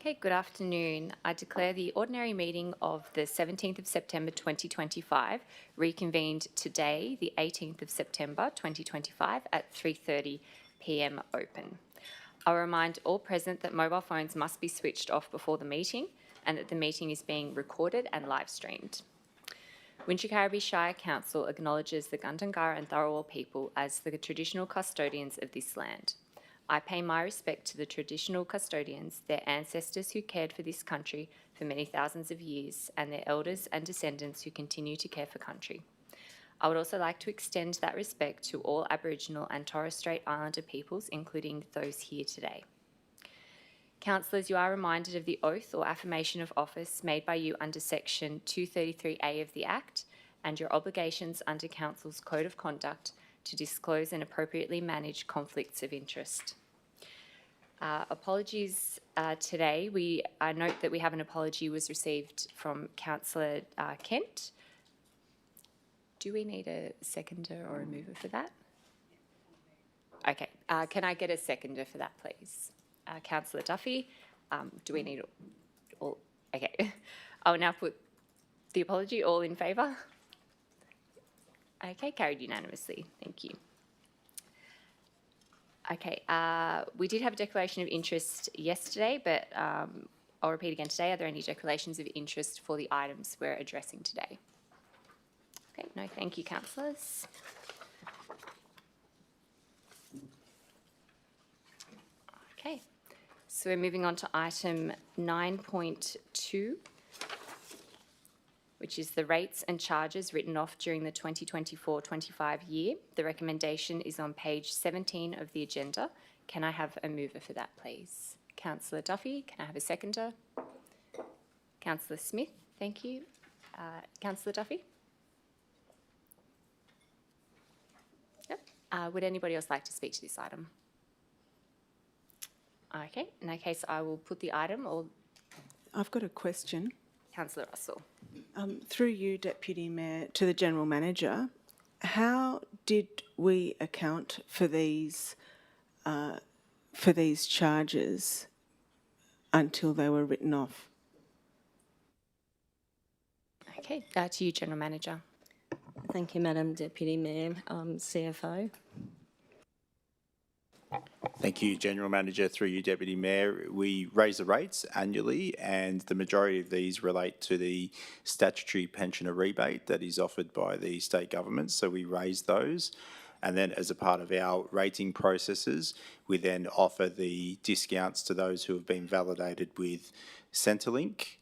Okay, good afternoon. I declare the ordinary meeting of the 17th of September 2025 reconvened today, the 18th of September 2025 at 3:30 p.m. open. I'll remind all present that mobile phones must be switched off before the meeting and that the meeting is being recorded and live streamed. Winchicarabi Shire Council acknowledges the Gundungurra and Tharawal people as the traditional custodians of this land. I pay my respect to the traditional custodians, their ancestors who cared for this country for many thousands of years, and their elders and descendants who continue to care for country. I would also like to extend that respect to all Aboriginal and Torres Strait Islander peoples, including those here today. Councillors, you are reminded of the oath or affirmation of office made by you under Section 233A of the Act and your obligations under Council's Code of Conduct to disclose and appropriately manage conflicts of interest. Apologies today. I note that we have an apology was received from Councillor Kent. Do we need a seconder or a mover for that? Okay. Can I get a seconder for that, please? Councillor Duffy. Do we need all? Okay. I will now put the apology. All in favour? Okay, carried unanimously. Thank you. Okay, we did have a declaration of interest yesterday, but I'll repeat again today. Are there any declarations of interest for the items we're addressing today? Okay, no, thank you, councillors. Okay, so we're moving on to item 9.2. which is the rates and charges written off during the 2024-25 year. The recommendation is on page 17 of the agenda. Can I have a mover for that, please? Councillor Duffy, can I have a seconder? Councillor Smith, thank you. Councillor Duffy? Yep. Would anybody else like to speak to this item? Okay, in that case, I will put the item or... I've got a question. Councillor Russell. Through you, Deputy Mayor, to the General Manager, how did we account for these charges until they were written off? Okay, to you, General Manager. Thank you, Madam Deputy Mayor. CFO. Thank you, General Manager. Through you, Deputy Mayor. We raise the rates annually, and the majority of these relate to the statutory pensioner rebate that is offered by the state government. So we raise those. And then as a part of our rating processes, we then offer the discounts to those who have been validated with Centrelink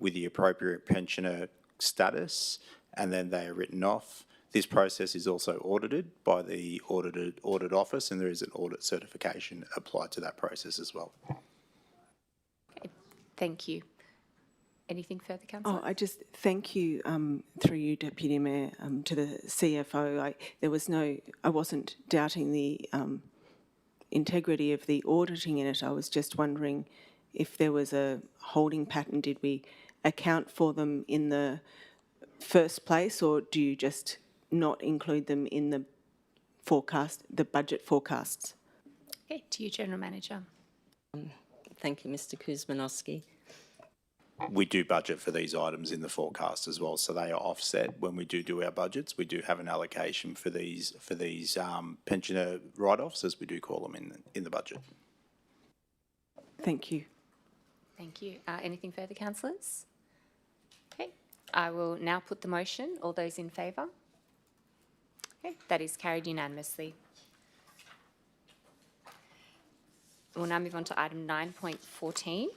with the appropriate pensioner status, and then they are written off. This process is also audited by the audit office, and there is an audit certification applied to that process as well. Okay, thank you. Anything further, Councillor? Oh, I just thank you, through you, Deputy Mayor, to the CFO. I wasn't doubting the integrity of the auditing in it. I was just wondering if there was a holding pattern. Did we account for them in the first place, or do you just not include them in the forecast, the budget forecasts? Okay, to you, General Manager. Thank you, Mr. Kuzmanowski. We do budget for these items in the forecast as well, so they are offset when we do our budgets. We do have an allocation for these pensioner write-offs, as we do call them in the budget. Thank you. Thank you. Anything further, councillors? Okay, I will now put the motion. All those in favour? Okay, that is carried unanimously. We'll now move on to item 9.14.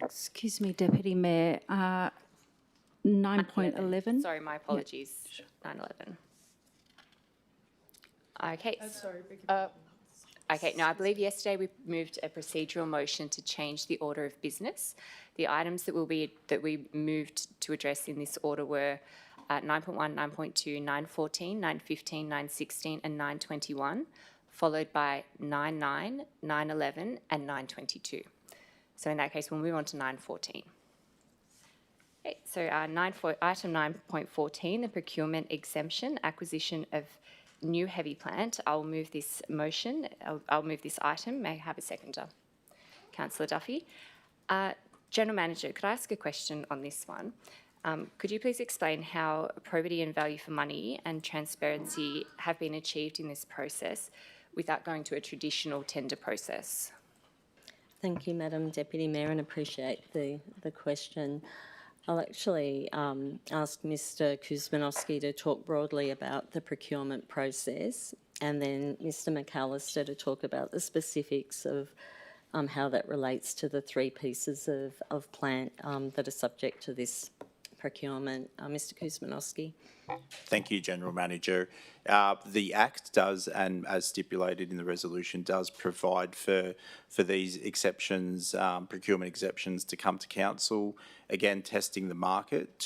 Excuse me, Deputy Mayor. 9.11. Sorry, my apologies. Yep. 9.11. Okay. Okay, now I believe yesterday we moved a procedural motion to change the order of business. The items that we moved to address in this order were 9.1, 9.2, 9.14, 9.15, 9.16 and 9.21, followed by 9.9, 9.11 and 9.22. So in that case, we'll move on to 9.14. Okay, so item 9.14, the procurement exemption, acquisition of new heavy plant, I'll move this motion. I'll move this item. May I have a seconder? Councillor Duffy. General Manager, could I ask a question on this one? Could you please explain how probity and value for money and transparency have been achieved in this process without going to a traditional tender process? Thank you, Madam Deputy Mayor, and appreciate the question. I'll actually ask Mr Kuzmanovsky to talk broadly about the procurement process, and then Mr McAllister to talk about the specifics of how that relates to the three pieces of plant that are subject to this procurement. Mr Kuzmanovsky. Thank you, General Manager. The Act does, and as stipulated in the resolution, does provide for these exceptions, procurement exceptions, to come to council. Again, testing the market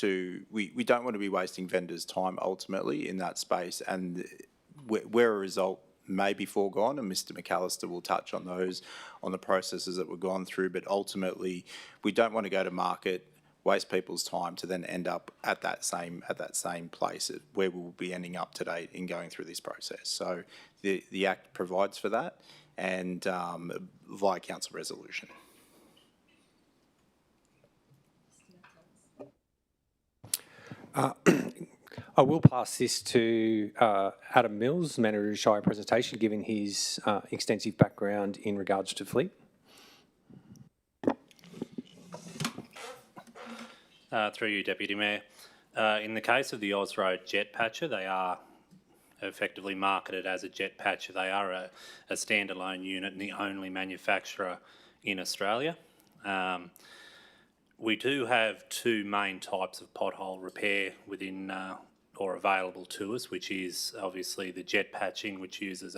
we don't want to be wasting vendors' time ultimately in that space, and where a result may be foregone, and Mr McAllister will touch on those, on the processes that were gone through, but ultimately we don't want to go to market, waste people's time to then end up at that same place where we'll be ending up today in going through this process. So the Act provides for that, and via council resolution. I will pass this to Adam Mills, Manager of Shire Presentation, given his extensive background in regards to fleet. Through you, Deputy Mayor. In the case of the Ausroad jet patcher, they are effectively marketed as a jet patcher. They are a standalone unit and the only manufacturer in Australia. We do have two main types of pothole repair within or available to us, which is obviously the jet patching, which uses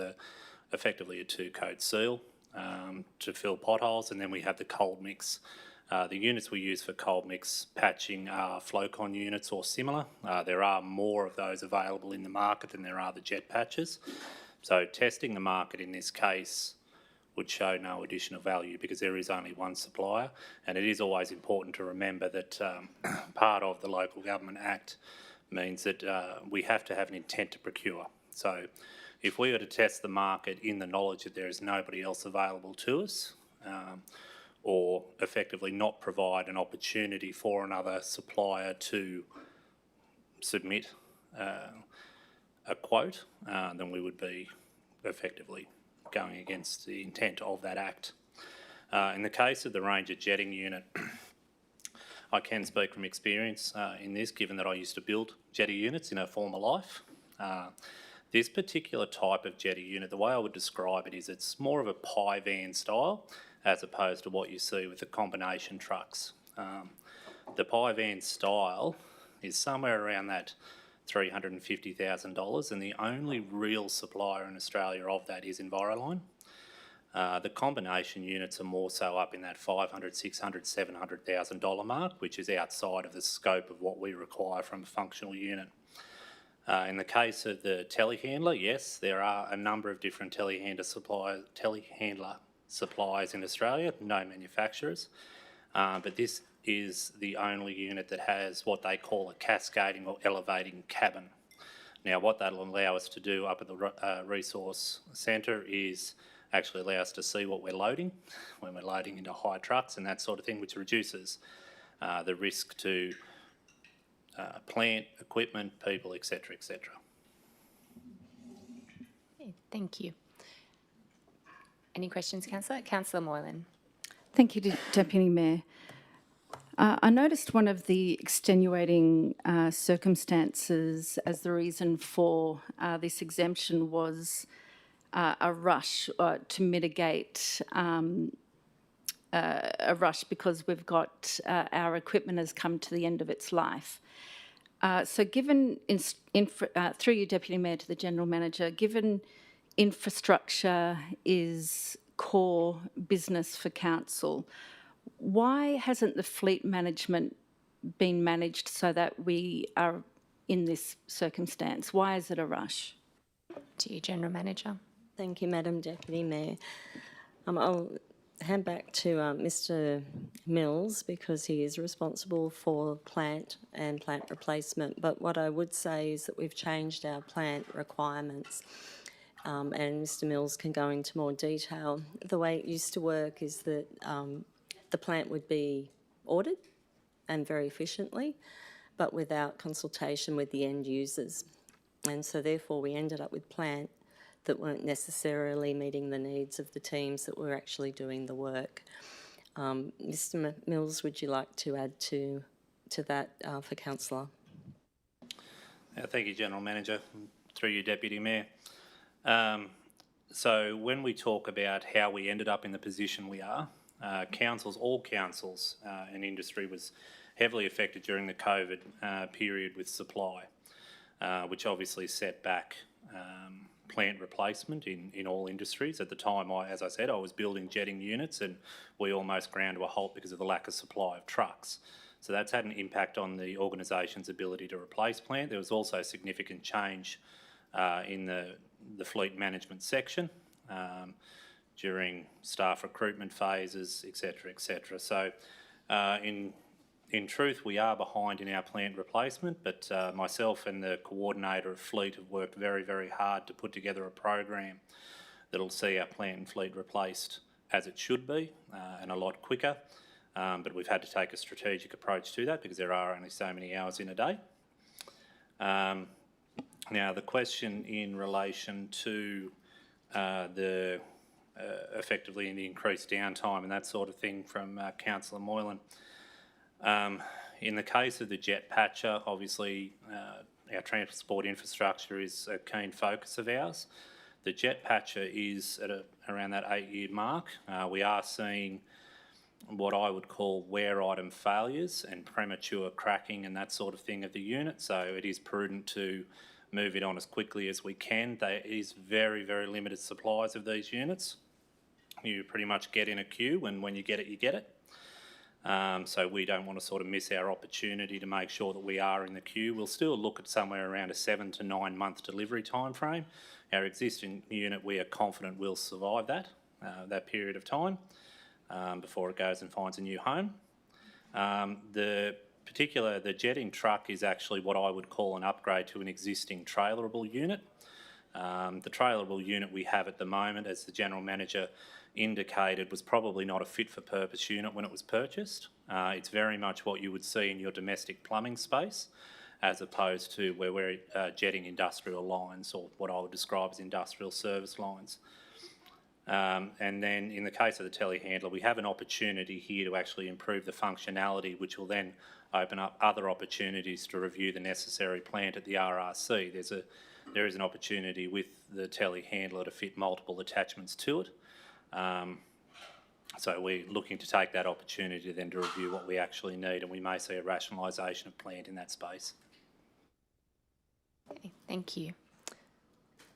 effectively a two-coat seal to fill potholes, and then we have the cold mix. The units we use for cold mix patching are Flowcon units or similar. There are more of those available in the market than there are the jet patches. So testing the market in this case would show no additional value because there is only one supplier, and it is always important to remember that part of the Local Government Act means that we have to have an intent to procure. So if we were to test the market in the knowledge that there is nobody else available to us, or effectively not provide an opportunity for another supplier to submit a quote, then we would be effectively going against the intent of that Act. In the case of the Ranger jetting unit, I can speak from experience in this, given that I used to build jetty units in a former life. This particular type of jetty unit, the way I would describe it is it's more of a pie van style as opposed to what you see with the combination trucks. The pie van style is somewhere around that $350,000, and the only real supplier in Australia of that is Enviroline. The combination units are more so up in that $500,000, $600,000, $700,000 mark, which is outside of the scope of what we require from a functional unit. In the case of the telehandler, yes, there are a number of different telehandler suppliers in Australia, no manufacturers, but this is the only unit that has what they call a cascading or elevating cabin. Now, what that'll allow us to do up at the resource centre is actually allow us to see what we're loading when we're loading into high trucks and that sort of thing, which reduces the risk to plant, equipment, people, etc., etc. Okay, thank you. Any questions, Councillor? Councillor Moylan. Thank you, Deputy Mayor. I noticed one of the extenuating circumstances as the reason for this exemption was a rush to mitigate a rush because we've got our equipment has come to the end of its life. So given, through you, Deputy Mayor, to the General Manager, given infrastructure is core business for council, why hasn't the fleet management been managed so that we are in this circumstance? Why is it a rush? To you, General Manager. Thank you, Madam Deputy Mayor. I'll hand back to Mr Mills because he is responsible for plant and plant replacement. But what I would say is that we've changed our plant requirements, and Mr Mills can go into more detail. The way it used to work is that the plant would be ordered and very efficiently, but without consultation with the end users. And so therefore we ended up with plant that weren't necessarily meeting the needs of the teams that were actually doing the work. Mr Mills, would you like to add to that for councillor? Thank you, General Manager. Through you, Deputy Mayor. So when we talk about how we ended up in the position we are, all councils and industry was heavily affected during the COVID period with supply, which obviously set back plant replacement in all industries. At the time, as I said, I was building jetting units and we almost ground to a halt because of the lack of supply of trucks. So that's had an impact on the organisation's ability to replace plant. There was also significant change in the fleet management section during staff recruitment phases, etc., etc. So in truth, we are behind in our plant replacement, but myself and the coordinator of fleet have worked very, very hard to put together a program that'll see our plant and fleet replaced as it should be and a lot quicker. But we've had to take a strategic approach to that because there are only so many hours in a day. Now, the question in relation to effectively in the increased downtime and that sort of thing from Councillor Moylan. In the case of the jet patcher, obviously our transport infrastructure is a keen focus of ours. The jet patcher is at around that 8-year mark. We are seeing what I would call wear item failures and premature cracking and that sort of thing of the unit. So it is prudent to move it on as quickly as we can. There is very, very limited supplies of these units. You pretty much get in a queue and when you get it, you get it. So we don't want to sort of miss our opportunity to make sure that we are in the queue. We'll still look at somewhere around a 7 to 9 month delivery time frame. Our existing unit, we are confident will survive that period of time before it goes and finds a new home. The jetting truck is actually what I would call an upgrade to an existing trailerable unit. The trailerable unit we have at the moment, as the General Manager indicated, was probably not a fit for purpose unit when it was purchased. It's very much what you would see in your domestic plumbing space, as opposed to where we're jetting industrial lines or what I would describe as industrial service lines. And then in the case of the telehandler, we have an opportunity here to actually improve the functionality, which will then open up other opportunities to review the necessary plant at the RRC. There is an opportunity with the telehandler to fit multiple attachments to it. So we're looking to take that opportunity then to review what we actually need, and we may see a rationalisation of plant in that space. Okay, thank you.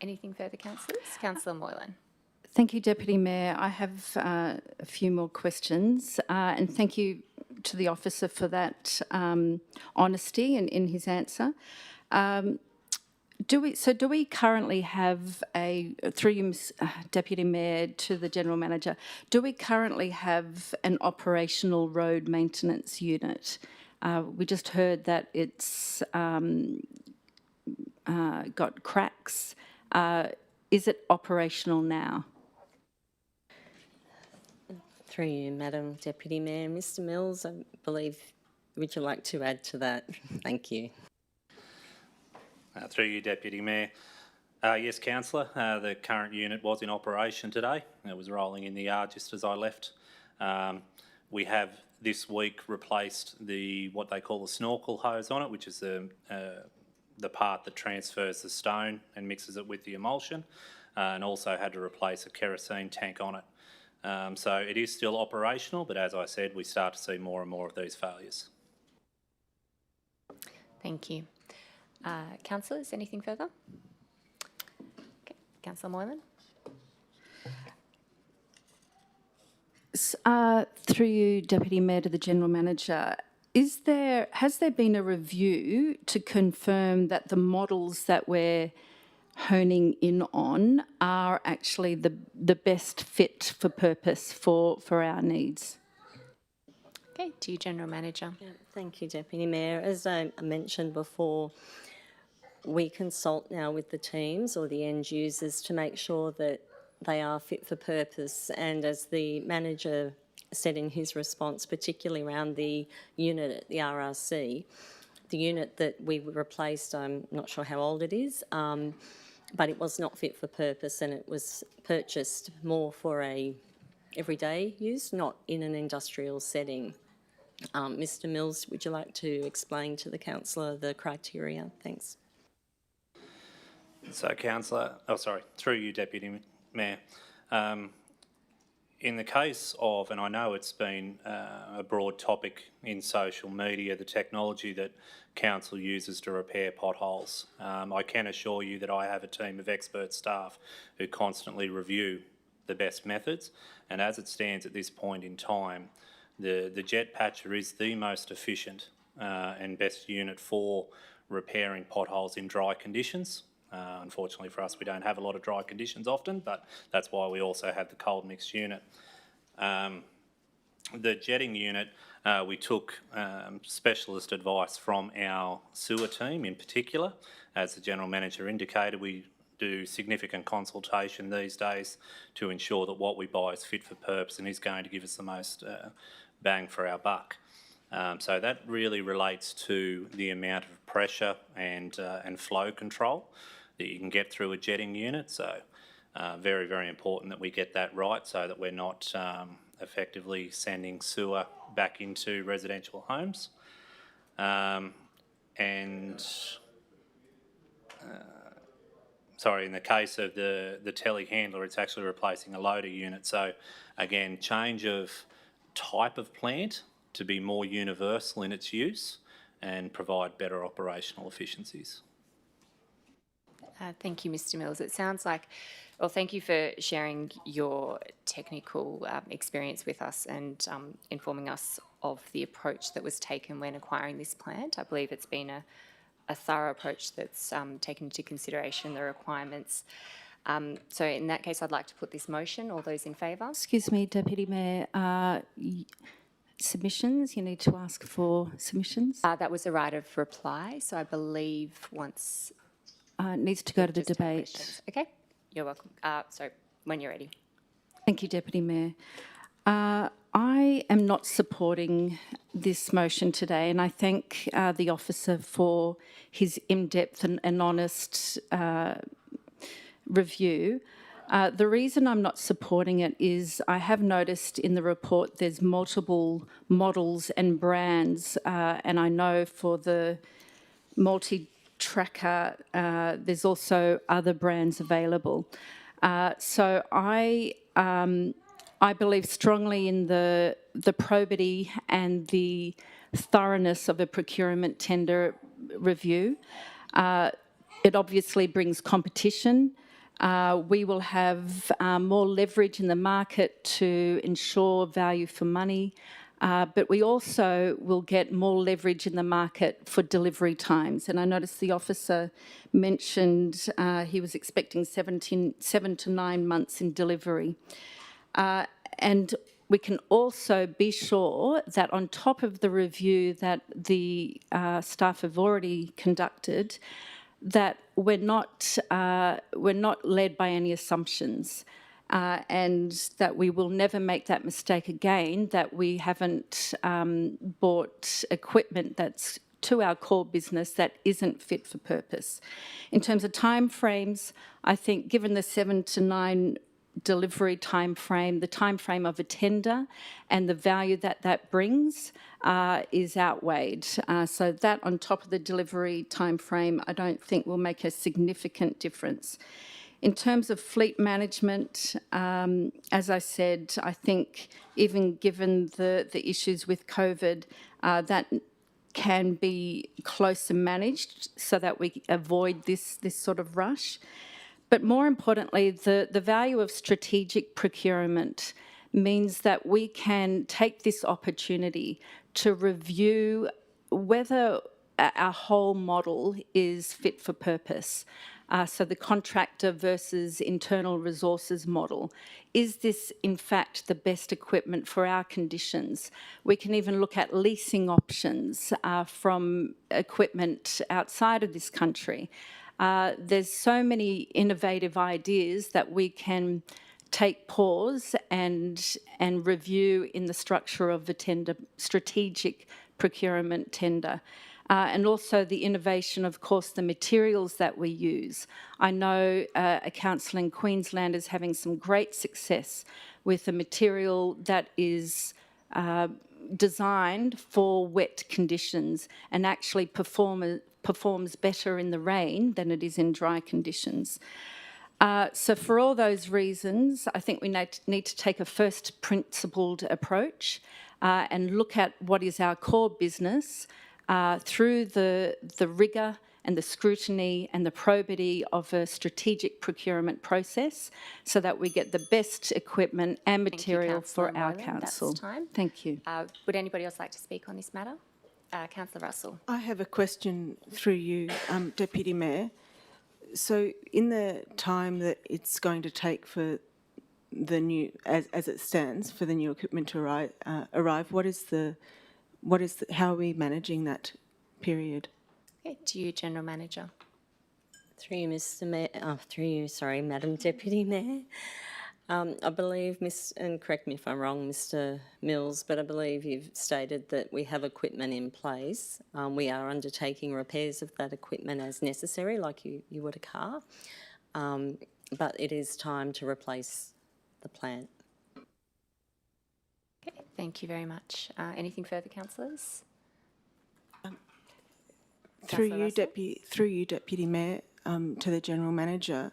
Anything further, councillors? Councillor Moylan. Thank you, Deputy Mayor. I have a few more questions, and thank you to the officer for that honesty in his answer. Do we currently have through you, Deputy Mayor, to the General Manager, do we currently have an operational road maintenance unit? We just heard that it's got cracks. Is it operational now? Through you, Madam Deputy Mayor. Mr Mills, I believe, would you like to add to that? Thank you. Through you, Deputy Mayor. Yes, Councillor, the current unit was in operation today. It was rolling in the yard just as I left. We have this week replaced what they call the snorkel hose on it, which is the part that transfers the stone and mixes it with the emulsion, and also had to replace a kerosene tank on it. So it is still operational, but as I said, we start to see more and more of these failures. Thank you. Councillors, anything further? Okay. Councillor Moylan. Through you, Deputy Mayor, to the General Manager, has there been a review to confirm that the models that we're honing in on are actually the best fit for purpose for our needs. Okay, to you, General Manager. Thank you, Deputy Mayor. As I mentioned before, we consult now with the teams or the end users to make sure that they are fit for purpose. And as the manager said in his response, particularly around the unit at the RRC, the unit that we replaced, I'm not sure how old it is, but it was not fit for purpose, and it was purchased more for a everyday use, not in an industrial setting. Mr Mills, would you like to explain to the councillor the criteria? Thanks. So, Councillor, through you, Deputy Mayor. In the case of, and I know it's been a broad topic in social media, the technology that council uses to repair potholes, I can assure you that I have a team of expert staff who constantly review the best methods, and as it stands at this point in time, the jet patcher is the most efficient and best unit for repairing potholes in dry conditions. Unfortunately for us, we don't have a lot of dry conditions often, but that's why we also have the cold mix unit. The jetting unit, we took specialist advice from our sewer team in particular. As the General Manager indicated, we do significant consultation these days to ensure that what we buy is fit for purpose and is going to give us the most bang for our buck. So that really relates to the amount of pressure and flow control that you can get through a jetting unit. So very, very important that we get that right so that we're not effectively sending sewer back into residential homes. In the case of the telehandler, it's actually replacing a loader unit. So again, change of type of plant to be more universal in its use and provide better operational efficiencies. Thank you, Mr Mills. It sounds like, well, thank you for sharing your technical experience with us and informing us of the approach that was taken when acquiring this plant. I believe it's been a thorough approach that's taken into consideration the requirements. So in that case, I'd like to put this motion. All those in favour? Excuse me, Deputy Mayor. Submissions, you need to ask for submissions. That was a right of reply, so I believe once... It needs to go to the just have debate. questions. Okay, you're welcome. So when you're ready. Thank you, Deputy Mayor. I am not supporting this motion today, and I thank the officer for his in-depth and honest review. The reason I'm not supporting it is I have noticed in the report there's multiple models and brands, and I know for the multi-tracker there's also other brands available. So I believe strongly in the probity and the thoroughness of a procurement tender review. It obviously brings competition. We will have more leverage in the market to ensure value for money, but we also will get more leverage in the market for delivery times. And I noticed the officer mentioned he was expecting 7 to 9 months in delivery. And we can also be sure that on top of the review that the staff have already conducted, that we're not led by any assumptions, and that we will never make that mistake again, that we haven't bought equipment that's to our core business that isn't fit for purpose. In terms of timeframes, I think given the 7 to 9 delivery time frame, the time frame of a tender and the value that brings is outweighed. So that on top of the delivery time frame, I don't think will make a significant difference. In terms of fleet management, as I said, I think even given the issues with COVID, that can be closer managed so that we avoid this sort of rush. But more importantly, the value of strategic procurement means that we can take this opportunity to review whether our whole model is fit for purpose. So the contractor versus internal resources model. Is this in fact the best equipment for our conditions? We can even look at leasing options from equipment outside of this country. There's so many innovative ideas that we can take pause and review in the structure of the tender, strategic procurement tender. And also the innovation, of course, the materials that we use. I know a council in Queensland is having some great success with a material that is designed for wet conditions and actually performs better in the rain than it is in dry conditions. So for all those reasons, I think we need to take a first principled approach and look at what is our core business through the rigour and the scrutiny and the probity of a strategic procurement process so that we get the best equipment and material for Councillor our Moylan. council. That's time. Thank you. Would anybody else like to speak on this matter? Councillor Russell. I have a question through you, Deputy Mayor. So in the time that it's going to take for the new, as it stands, for the new equipment to arrive, how are we managing that period? Okay, to you, General Manager. Through you, Mr. Mayor, Madam Deputy Mayor. I believe, and correct me if I'm wrong, Mr. Mills, but I believe you've stated that we have equipment in place. We are undertaking repairs of that equipment as necessary, like you would a car. But it is time to replace the plant. Okay, thank you very much. Anything further, councillors? Through Councillor you, Deputy Mayor, to the General Manager,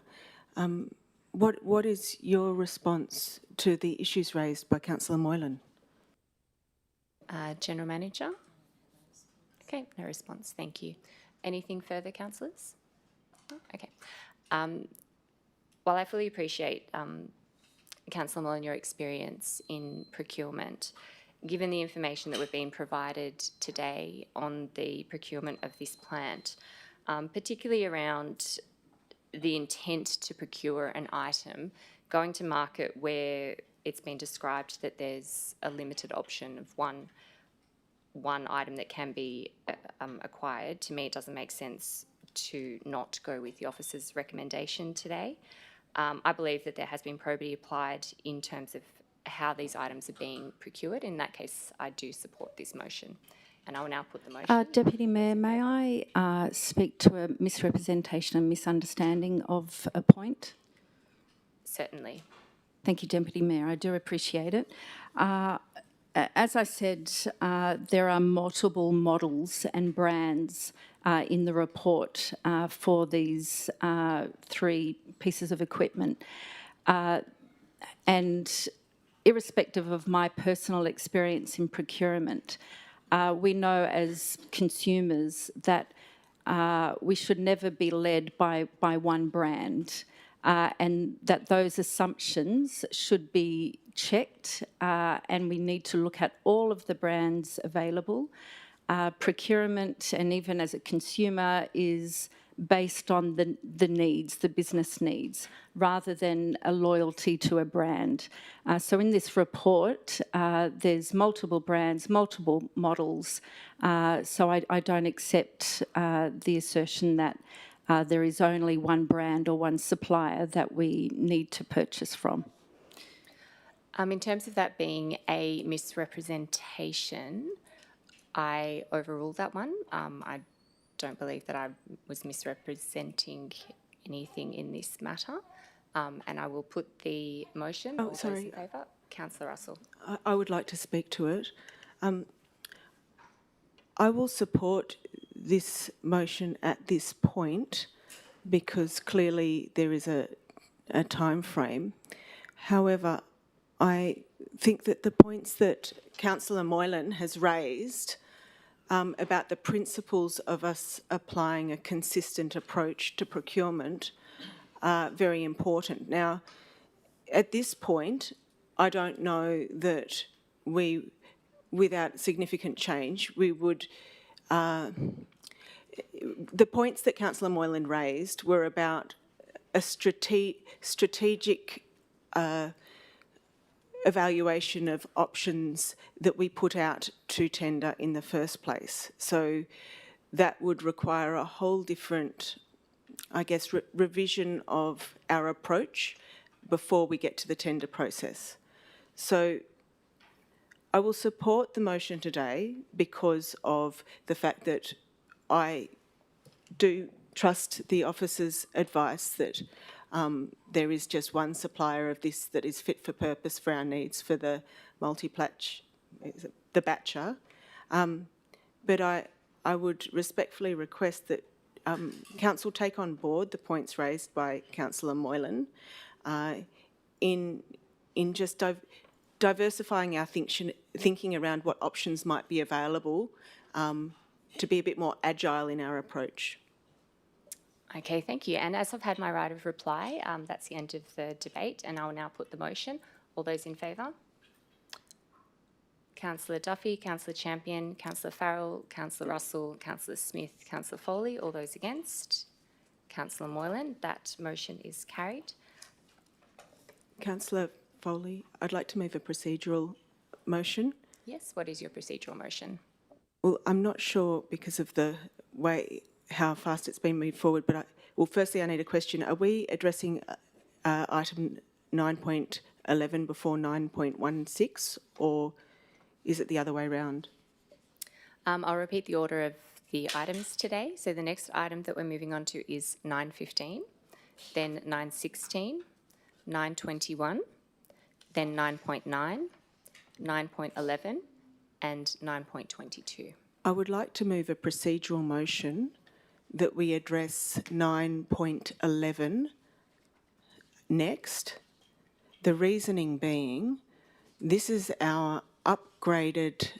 what is your response to the issues raised by Councillor Moylan? General Manager? Okay, no response. Thank you. Anything further, councillors? No? Okay. While I fully appreciate, Councillor Moylan, your experience in procurement, given the information that we've been provided today on the procurement of this plant, particularly around the intent to procure an item, going to market where it's been described that there's a limited option of one item that can be acquired, to me it doesn't make sense to not go with the officer's recommendation today. I believe that there has been probity applied in terms of how these items are being procured. In that case, I do support this motion. And I will now put the motion. Deputy Mayor, may I speak to a misrepresentation and misunderstanding of a point? Certainly. Thank you, Deputy Mayor. I do appreciate it. As I said, there are multiple models and brands in the report for these 3 pieces of equipment. And irrespective of my personal experience in procurement, we know as consumers that we should never be led by one brand, and that those assumptions should be checked, and we need to look at all of the brands available. Procurement, and even as a consumer, is based on the needs, the business needs, rather than a loyalty to a brand. So in this report, there's multiple brands, multiple models. So I don't accept the assertion that there is only one brand or one supplier that we need to purchase from. In terms of that being a misrepresentation, I overruled that one. I don't believe that I was misrepresenting anything in this matter. And I will put the motion. Oh, sorry. In favour. Councillor Russell. I would like to speak to it. I will support this motion at this point because clearly there is a time frame. However, I think that the points that Councillor Moylan has raised about the principles of us applying a consistent approach to procurement are very important. Now, at this point, I don't know that we, without significant change, we would the points that Councillor Moylan raised were about a strategic evaluation of options that we put out to tender in the first place. So that would require a whole different, I guess, revision of our approach before we get to the tender process. So I will support the motion today because of the fact that I do trust the officer's advice that there is just one supplier of this that is fit for purpose for our needs for the multi-platch, the batcher. But I would respectfully request that Council take on board the points raised by Councillor Moylan in just diversifying our thinking around what options might be available to be a bit more agile in our approach. Okay, thank you. And as I've had my right of reply, that's the end of the debate, and I will now put the motion. All those in favour? Councillor Duffy, Councillor Champion, Councillor Farrell, Councillor Russell, Councillor Smith, Councillor Foley. All those against? Councillor Moylan. That motion is carried. Councillor Foley, I'd like to move a procedural motion. Yes, what is your procedural motion? Well, I'm not sure because of the way how fast it's been moved forward, but firstly I need a question. Are we addressing item 9.11 before 9.16, or is it the other way around? I'll repeat the order of the items today. So the next item that we're moving on to is 9.15, then 9.16, 9.21, then 9.9, 9.11 and 9.22. I would like to move a procedural motion that we address 9.11 next. The reasoning being, this is our upgraded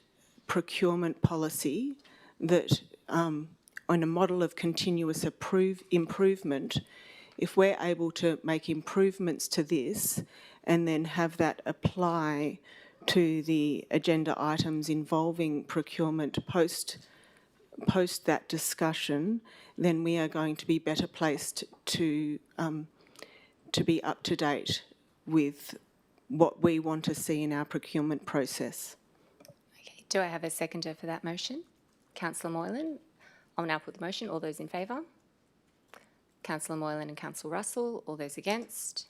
procurement policy that on a model of continuous improvement, if we're able to make improvements to this and then have that apply to the agenda items involving procurement post that discussion, then we are going to be better placed to be up to date with what we want to see in our procurement process. Okay, do I have a seconder for that motion? Councillor Moylan. I'll now put the motion. All those in favour? Councillor Moylan and Councillor Russell. All those against?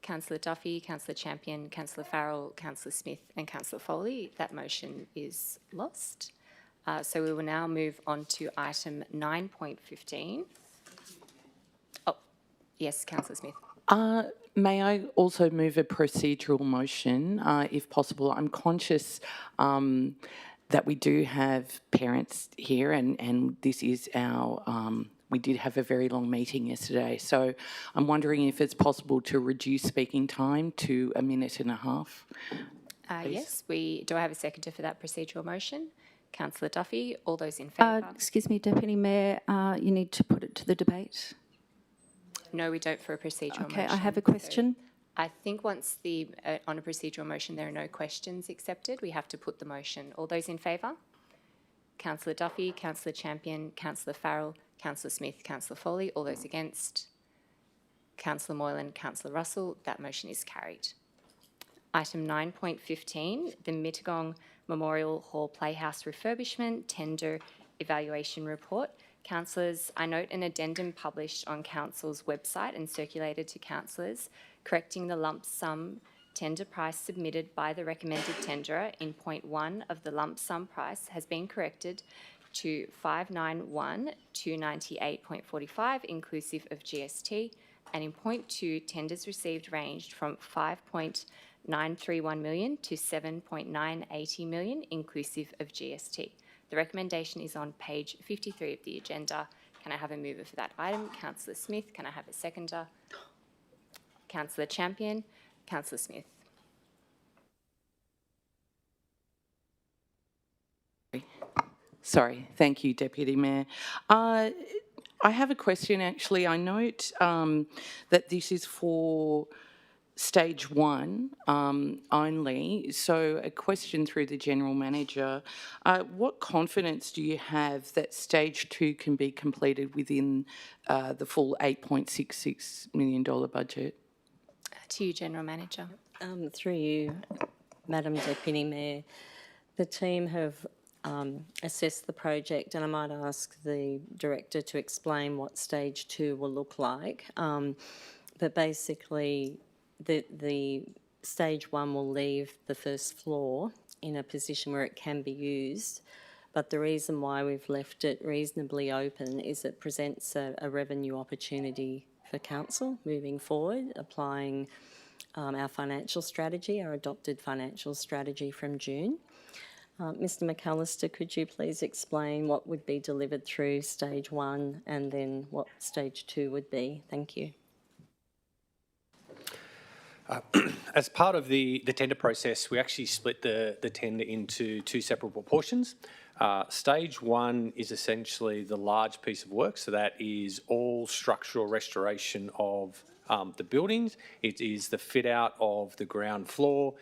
Councillor Duffy, Councillor Champion, Councillor Farrell, Councillor Smith and Councillor Foley. That motion is lost. So we will now move on to item 9.15. Oh, yes, Councillor Smith. May I also move a procedural motion, if possible? I'm conscious that we do have parents here, and this is our, we did have a very long meeting yesterday, so I'm wondering if it's possible to reduce speaking time to 1.5 minutes. Yes, do I have a seconder for that procedural motion? Councillor Duffy, all those in favour? Excuse me, Deputy Mayor, you need to put it to the debate. No, we don't for a procedural motion. Okay, I have a question. So I think once on a procedural motion there are no questions accepted, we have to put the motion. All those in favour? Councillor Duffy, Councillor Champion, Councillor Farrell, Councillor Smith, Councillor Foley. All those against? Councillor Moylan, Councillor Russell. That motion is carried. Item 9.15, the Mittagong Memorial Hall Playhouse Refurbishment Tender Evaluation Report. Councillors, I note an addendum published on Council's website and circulated to councillors, correcting the lump sum tender price submitted by the recommended tenderer in point 1 of the lump sum price has been corrected to 591,298.45 inclusive of GST, and in point 2, tenders received ranged from 5.931 million to 7.980 million inclusive of GST. The recommendation is on page 53 of the agenda. Can I have a mover for that item? Councillor Smith. Can I have a seconder? Councillor Champion. Councillor Smith. Sorry, thank you, Deputy Mayor. I have a question actually. I note that this is for stage one only. So a question through the General Manager. What confidence do you have that stage two can be completed within the full $8.66 million budget? To you, General Manager. Through you, Madam Deputy Mayor, the team have assessed the project, and I might ask the Director to explain what stage two will look like. But basically, the stage one will leave the first floor in a position where it can be used. But the reason why we've left it reasonably open is it presents a revenue opportunity for council moving forward, applying our financial strategy, our adopted financial strategy from June. Mr McAllister, could you please explain what would be delivered through stage one and then what stage two would be? Thank you. As part of the tender process, we actually split the tender into two separate portions. Stage one is essentially the large piece of work, so that is all structural restoration of the buildings. It is the fit out of the ground floor,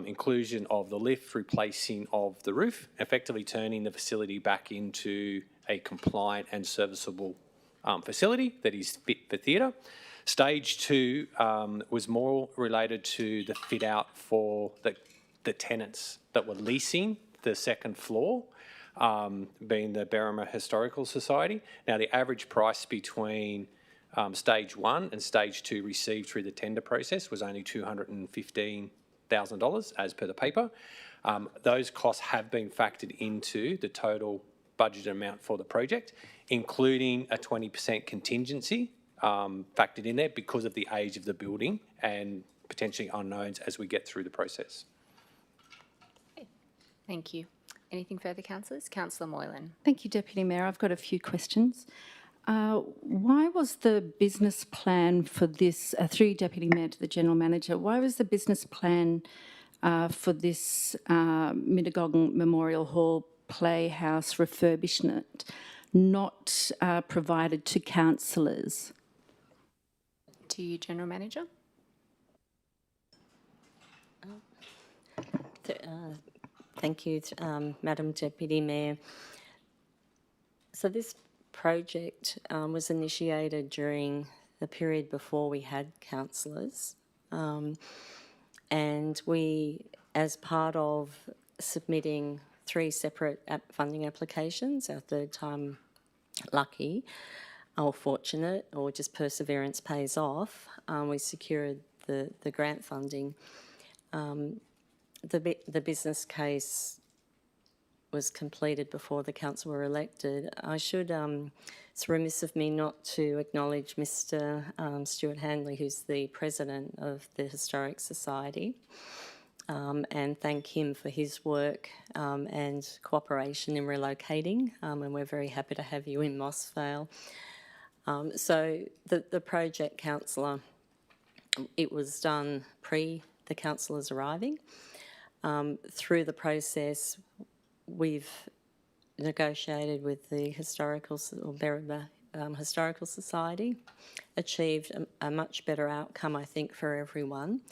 inclusion of the lift, replacing of the roof, effectively turning the facility back into a compliant and serviceable facility that is fit for theatre. Stage two was more related to the fit out for the tenants that were leasing the second floor, being the Berrima Historical Society. Now, the average price between stage one and stage two received through the tender process was only $215,000 as per the paper. Those costs have been factored into the total budget amount for the project, including a 20% contingency factored in there because of the age of the building and potentially unknowns as we get through the process. Thank you. Anything further, councillors? Councillor Moylan. Thank you, Deputy Mayor. I've got a few questions. Why was the business plan for this, through you, Deputy Mayor, to the General Manager, why was the business plan for this Mittagong Memorial Hall Playhouse refurbishment not provided to councillors? To you, General Manager. Thank you, Madam Deputy Mayor. So this project was initiated during the period before we had councillors, and we, as part of submitting 3 separate funding applications, our third time lucky or fortunate, or just perseverance pays off, we secured the grant funding. The business case was completed before the council were elected. I should, it's remiss of me not to acknowledge Mr Stuart Handley, who's the president of the Historic Society, and thank him for his work and cooperation in relocating, and we're very happy to have you in Moss Vale. So the project, councillor, it was done pre the councillors arriving. Through the process, we've negotiated with the Berrima Historical Society, achieved a much better outcome, I think, for everyone,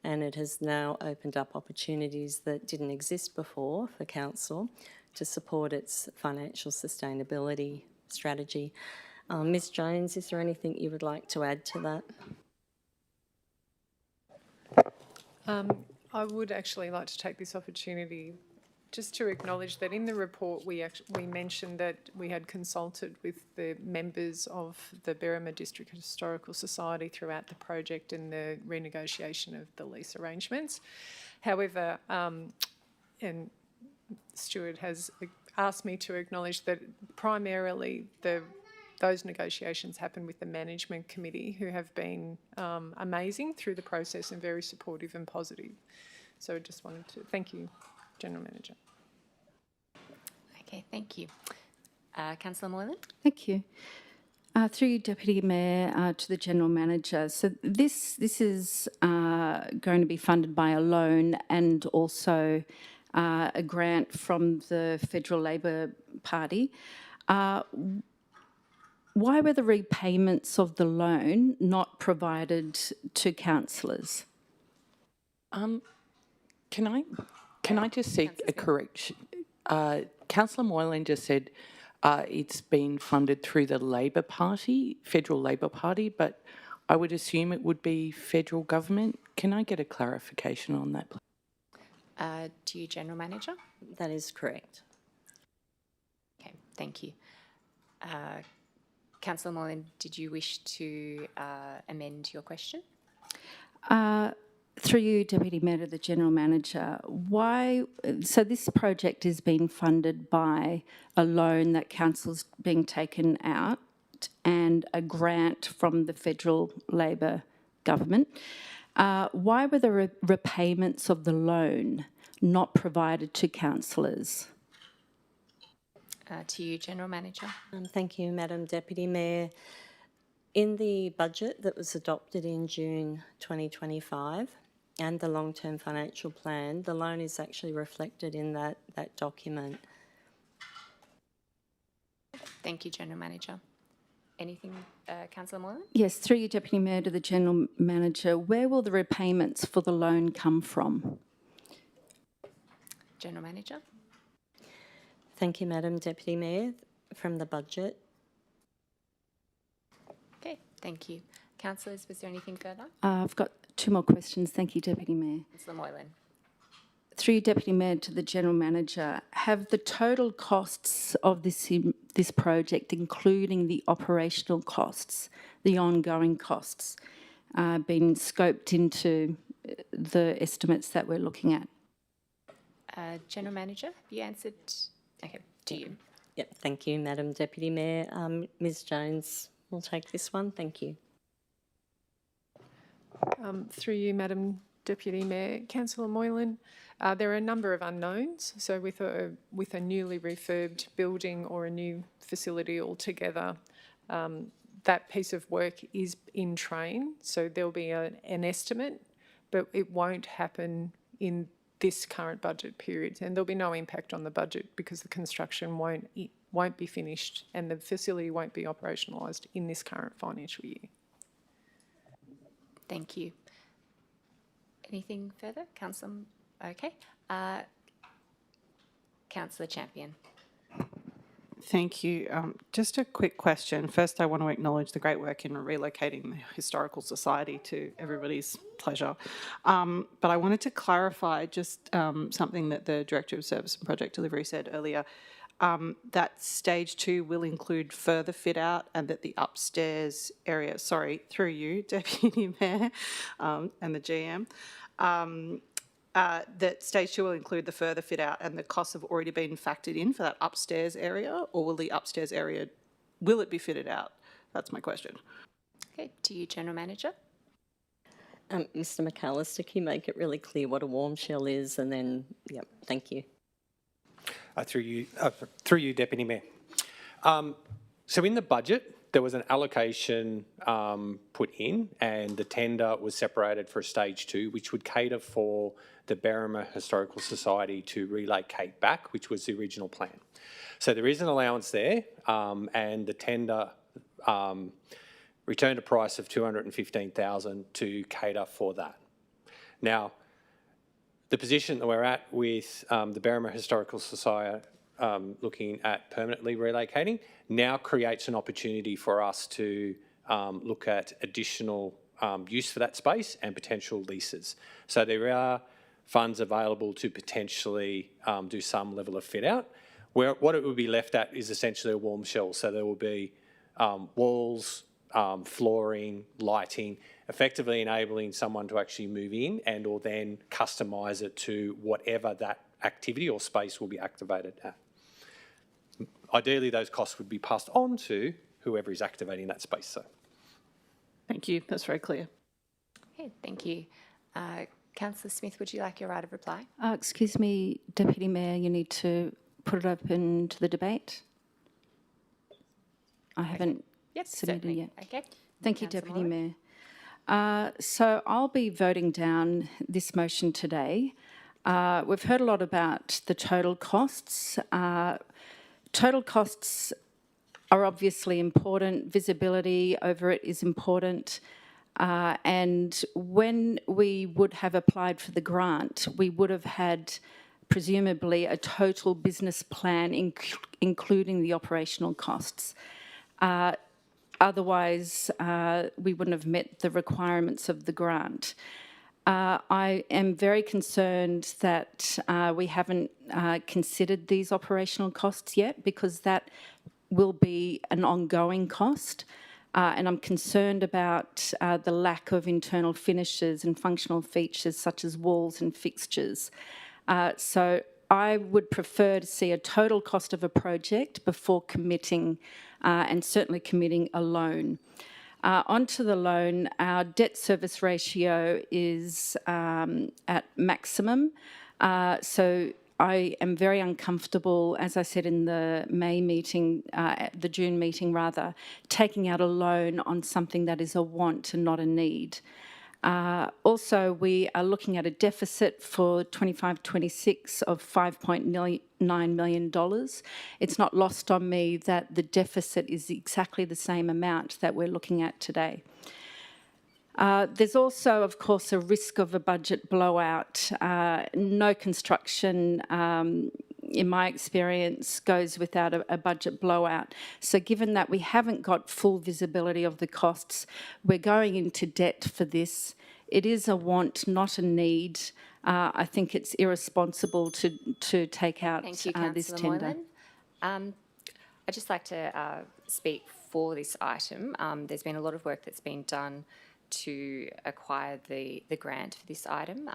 and it has now opened up opportunities that didn't exist before for council to support its financial sustainability strategy. Ms Jones, is there anything you would like to add to that? I would actually like to take this opportunity just to acknowledge that in the report we mentioned that we had consulted with the members of the Berrima District Historical Society throughout the project and the renegotiation of the lease arrangements. However, and Stuart has asked me to acknowledge that primarily those negotiations happen with the management committee, who have been amazing through the process and very supportive and positive. So I just wanted to thank you, General Manager. Okay, thank you. Councillor Moylan. Thank you. Through you, Deputy Mayor, to the General Manager. So this is going to be funded by a loan and also a grant from the Federal Labor Party. Why were the repayments of the loan not provided to councillors? Can I just seek a correction? Councillor Moylan just said it's been funded through the Labor Party, Federal Labor Party, but I would assume it would be federal government. Can I get a clarification on that, please? To you, General Manager. That is correct. Okay, thank you. Councillor Moylan, did you wish to amend your question? Through you, Deputy Mayor, to the General Manager, so this project is being funded by a loan that council's being taken out and a grant from the federal Labor government. Why were the repayments of the loan not provided to councillors? To you, General Manager. Thank you, Madam Deputy Mayor. In the budget that was adopted in June 2025 and the long-term financial plan, the loan is actually reflected in that document. Thank you, General Manager. Anything, Councillor Moylan? Yes, through you, Deputy Mayor, to the General Manager, where will the repayments for the loan come from? General Manager. Thank you, Madam Deputy Mayor. From the budget. Okay, thank you. Councillors, was there anything further? I've got two more questions. Thank you, Deputy Mayor. Councillor Moylan. Through you, Deputy Mayor, to the General Manager, have the total costs of this project, including the operational costs, the ongoing costs, been scoped into the estimates that we're looking at? General Manager, have you answered? Okay, to you. Yep, thank you, Madam Deputy Mayor. Ms Jones will take this one. Thank you. Through you, Madam Deputy Mayor. Councillor Moylan, there are a number of unknowns. So with a newly refurbed building or a new facility altogether, that piece of work is in train. So there'll be an estimate, but it won't happen in this current budget period, and there'll be no impact on the budget because the construction won't be finished and the facility won't be operationalised in this current financial year. Thank you. Anything further? Councillor? Okay. Councillor Champion. Thank you. Just a quick question. First, I want to acknowledge the great work in relocating the Historical Society to everybody's pleasure. But I wanted to clarify just something that the Director of Service and Project Delivery said earlier, that stage 2 will include further fit out and that the upstairs area, sorry, through you, Deputy Mayor and the GM, that stage 2 will include the further fit out and the costs have already been factored in for that upstairs area, or will the upstairs area, will it be fitted out? That's my question. Okay, to you, General Manager. Mr McAllister, can you make it really clear what a warm shell is, and then, yep, thank you. Through you, Deputy Mayor. So in the budget, there was an allocation put in, and the tender was separated for stage 2, which would cater for the Berrima Historical Society to relocate back, which was the original plan. So there is an allowance there, and the tender returned a price of $215,000 to cater for that. Now, the position that we're at with the Berrima Historical Society looking at permanently relocating now creates an opportunity for us to look at additional use for that space and potential leases. So there are funds available to potentially do some level of fit out. What it would be left at is essentially a warm shell. So there will be walls, flooring, lighting, effectively enabling someone to actually move in and or then customise it to whatever that activity or space will be activated at. Ideally, those costs would be passed on to whoever is activating that space. So, Thank you. That's very clear. Okay, thank you. Councillor Smith, would you like your right of reply? Excuse me, Deputy Mayor, you need to put it open to the debate. I haven't submitted certainly. yet. Okay. Thank you, Councillor Deputy Moylan. Mayor. So I'll be voting down this motion today. We've heard a lot about the total costs. Total costs are obviously important. Visibility over it is important. And when we would have applied for the grant, we would have had presumably a total business plan, including the operational costs. Otherwise, we wouldn't have met the requirements of the grant. I am very concerned that we haven't considered these operational costs yet, because that will be an ongoing cost. And I'm concerned about the lack of internal finishes and functional features such as walls and fixtures. So I would prefer to see a total cost of a project before committing, and certainly committing a loan. Onto the loan, our debt service ratio is at maximum. So I am very uncomfortable, as I said in the May meeting, the June meeting rather, taking out a loan on something that is a want and not a need. Also, we are looking at a deficit for 25-26 of $5.9 million. It's not lost on me that the deficit is exactly the same amount that we're looking at today. There's also, of course, a risk of a budget blowout. No construction, in my experience, goes without a budget blowout. So given that we haven't got full visibility of the costs, we're going into debt for this. It is a want, not a need. I think it's irresponsible to take out Thank you, this Councillor tender. Moylan. I'd just like to speak for this item. There's been a lot of work that's been done to acquire the grant for this item.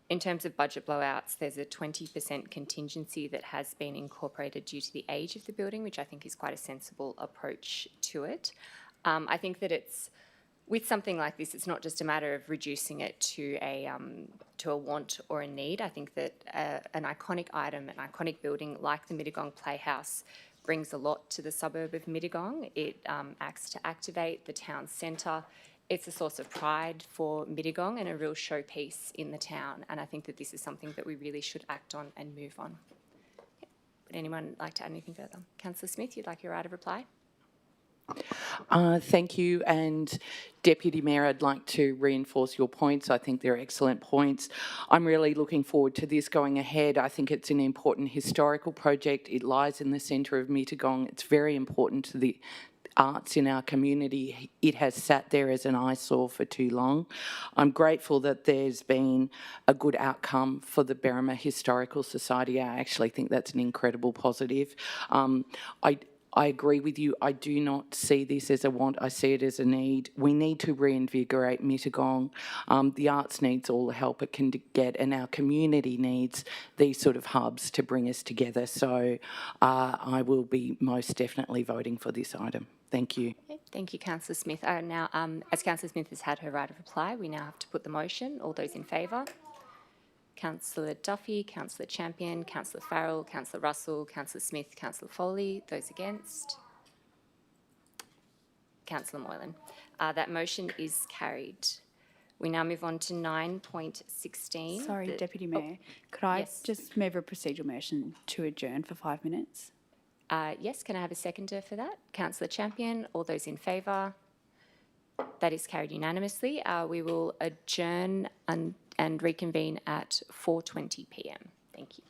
In terms of budget blowouts, there's a 20% contingency that has been incorporated due to the age of the building, which I think is quite a sensible approach to it. I think that with something like this, it's not just a matter of reducing it to a want or a need. I think that an iconic item, an iconic building like the Mittagong Playhouse brings a lot to the suburb of Mittagong. It acts to activate the town centre. It's a source of pride for Mittagong and a real showpiece in the town. And I think that this is something that we really should act on and move on. Would anyone like to add anything further? Councillor Smith, you'd like your right of reply? Thank you. And Deputy Mayor, I'd like to reinforce your points. I think they're excellent points. I'm really looking forward to this going ahead. I think it's an important historical project. It lies in the centre of Mittagong. It's very important to the arts in our community. It has sat there as an eyesore for too long. I'm grateful that there's been a good outcome for the Berrima Historical Society. I actually think that's an incredible positive. I agree with you. I do not see this as a want. I see it as a need. We need to reinvigorate Mittagong. The arts needs all the help it can get, and our community needs these sort of hubs to bring us together. So I will be most definitely voting for this item. Thank you. Okay, thank you, Councillor Smith. Now, as Councillor Smith has had her right of reply, we now have to put the motion. All those in favour? Councillor Duffy, Councillor Champion, Councillor Farrell, Councillor Russell, Councillor Smith, Councillor Foley. Those against? Councillor Moylan. That motion is carried. We now move on to 9.16. Sorry, Deputy Mayor. Could I just move a procedural motion to adjourn for 5 minutes? Yes, can I have a seconder for that? Councillor Champion, all those in favour? That is carried unanimously. We will adjourn and reconvene at 4:20 p.m. Thank you.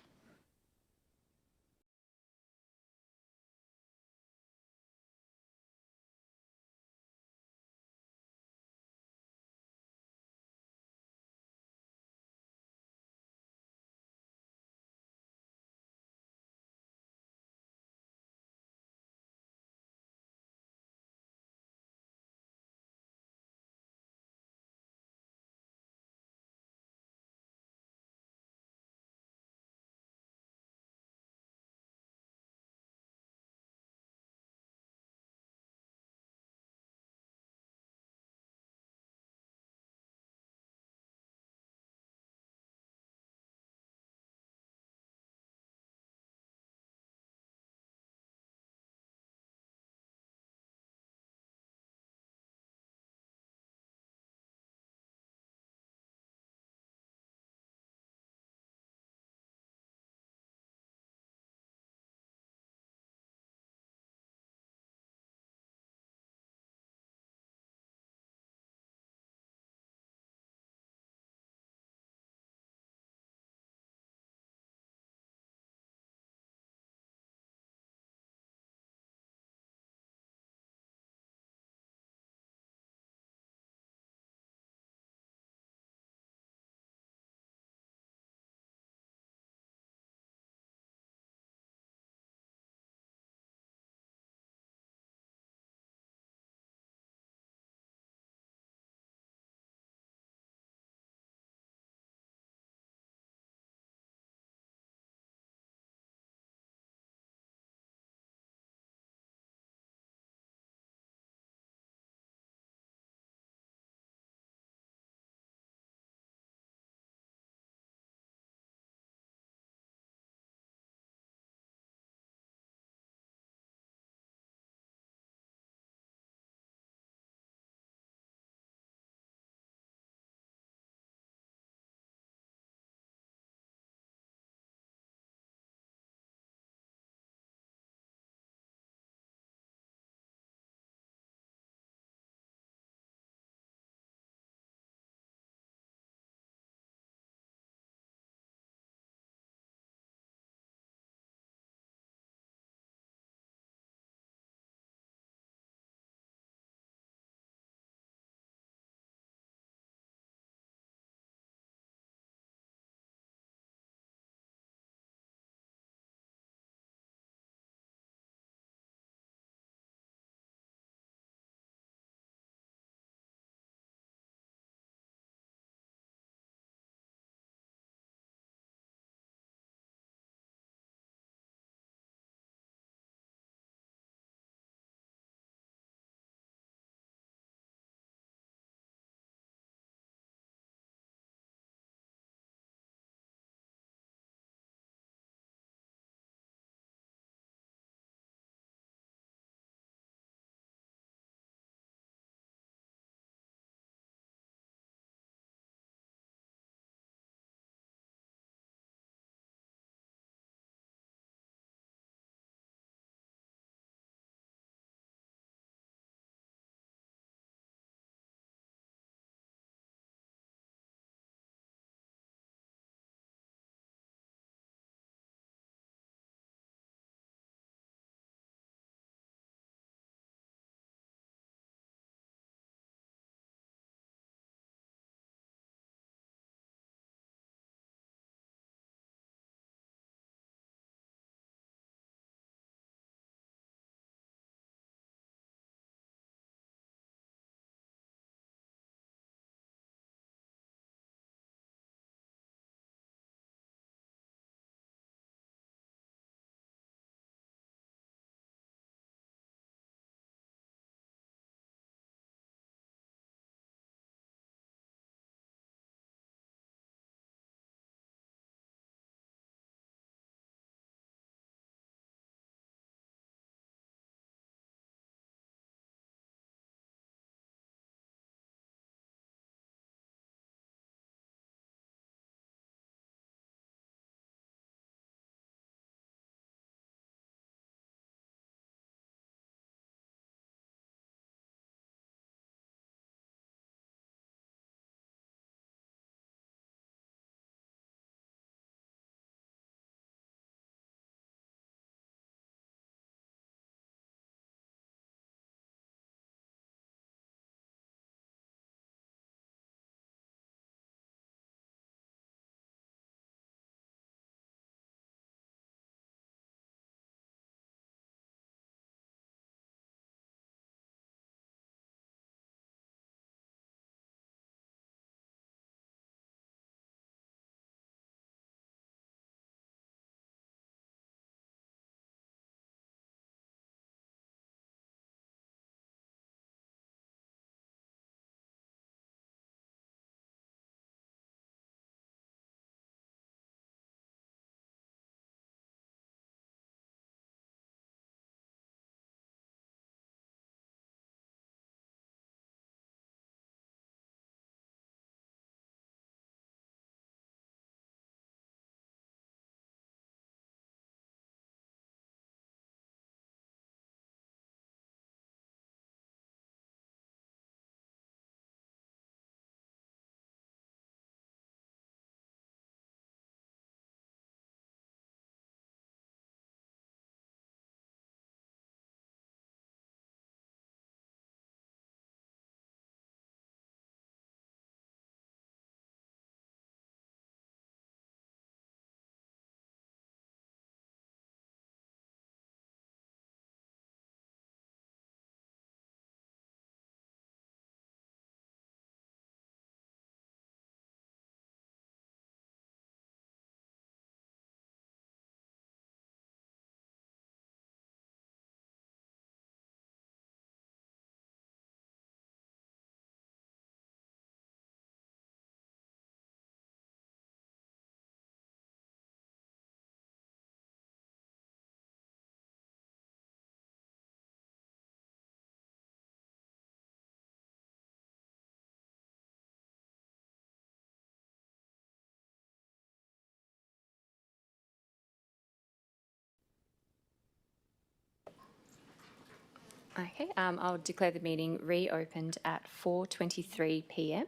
Okay, I'll declare the meeting reopened at 4:23 p.m.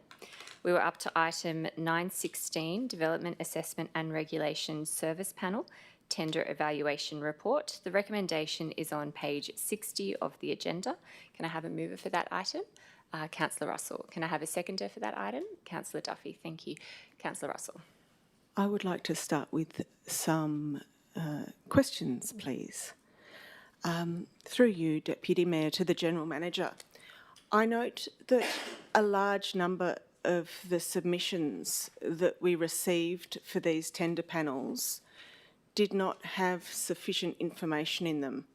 We were up to item 916, Development Assessment and Regulation Service Panel, Tender Evaluation Report. The recommendation is on page 60 of the agenda. Can I have a mover for that item? Councillor Russell. Can I have a seconder for that item? Councillor Duffy. Thank you. Councillor Russell. I would like to start with some questions, please. Through you, Deputy Mayor, to the General Manager. I note that a large number of the submissions that we received for these tender panels did not have sufficient information in them.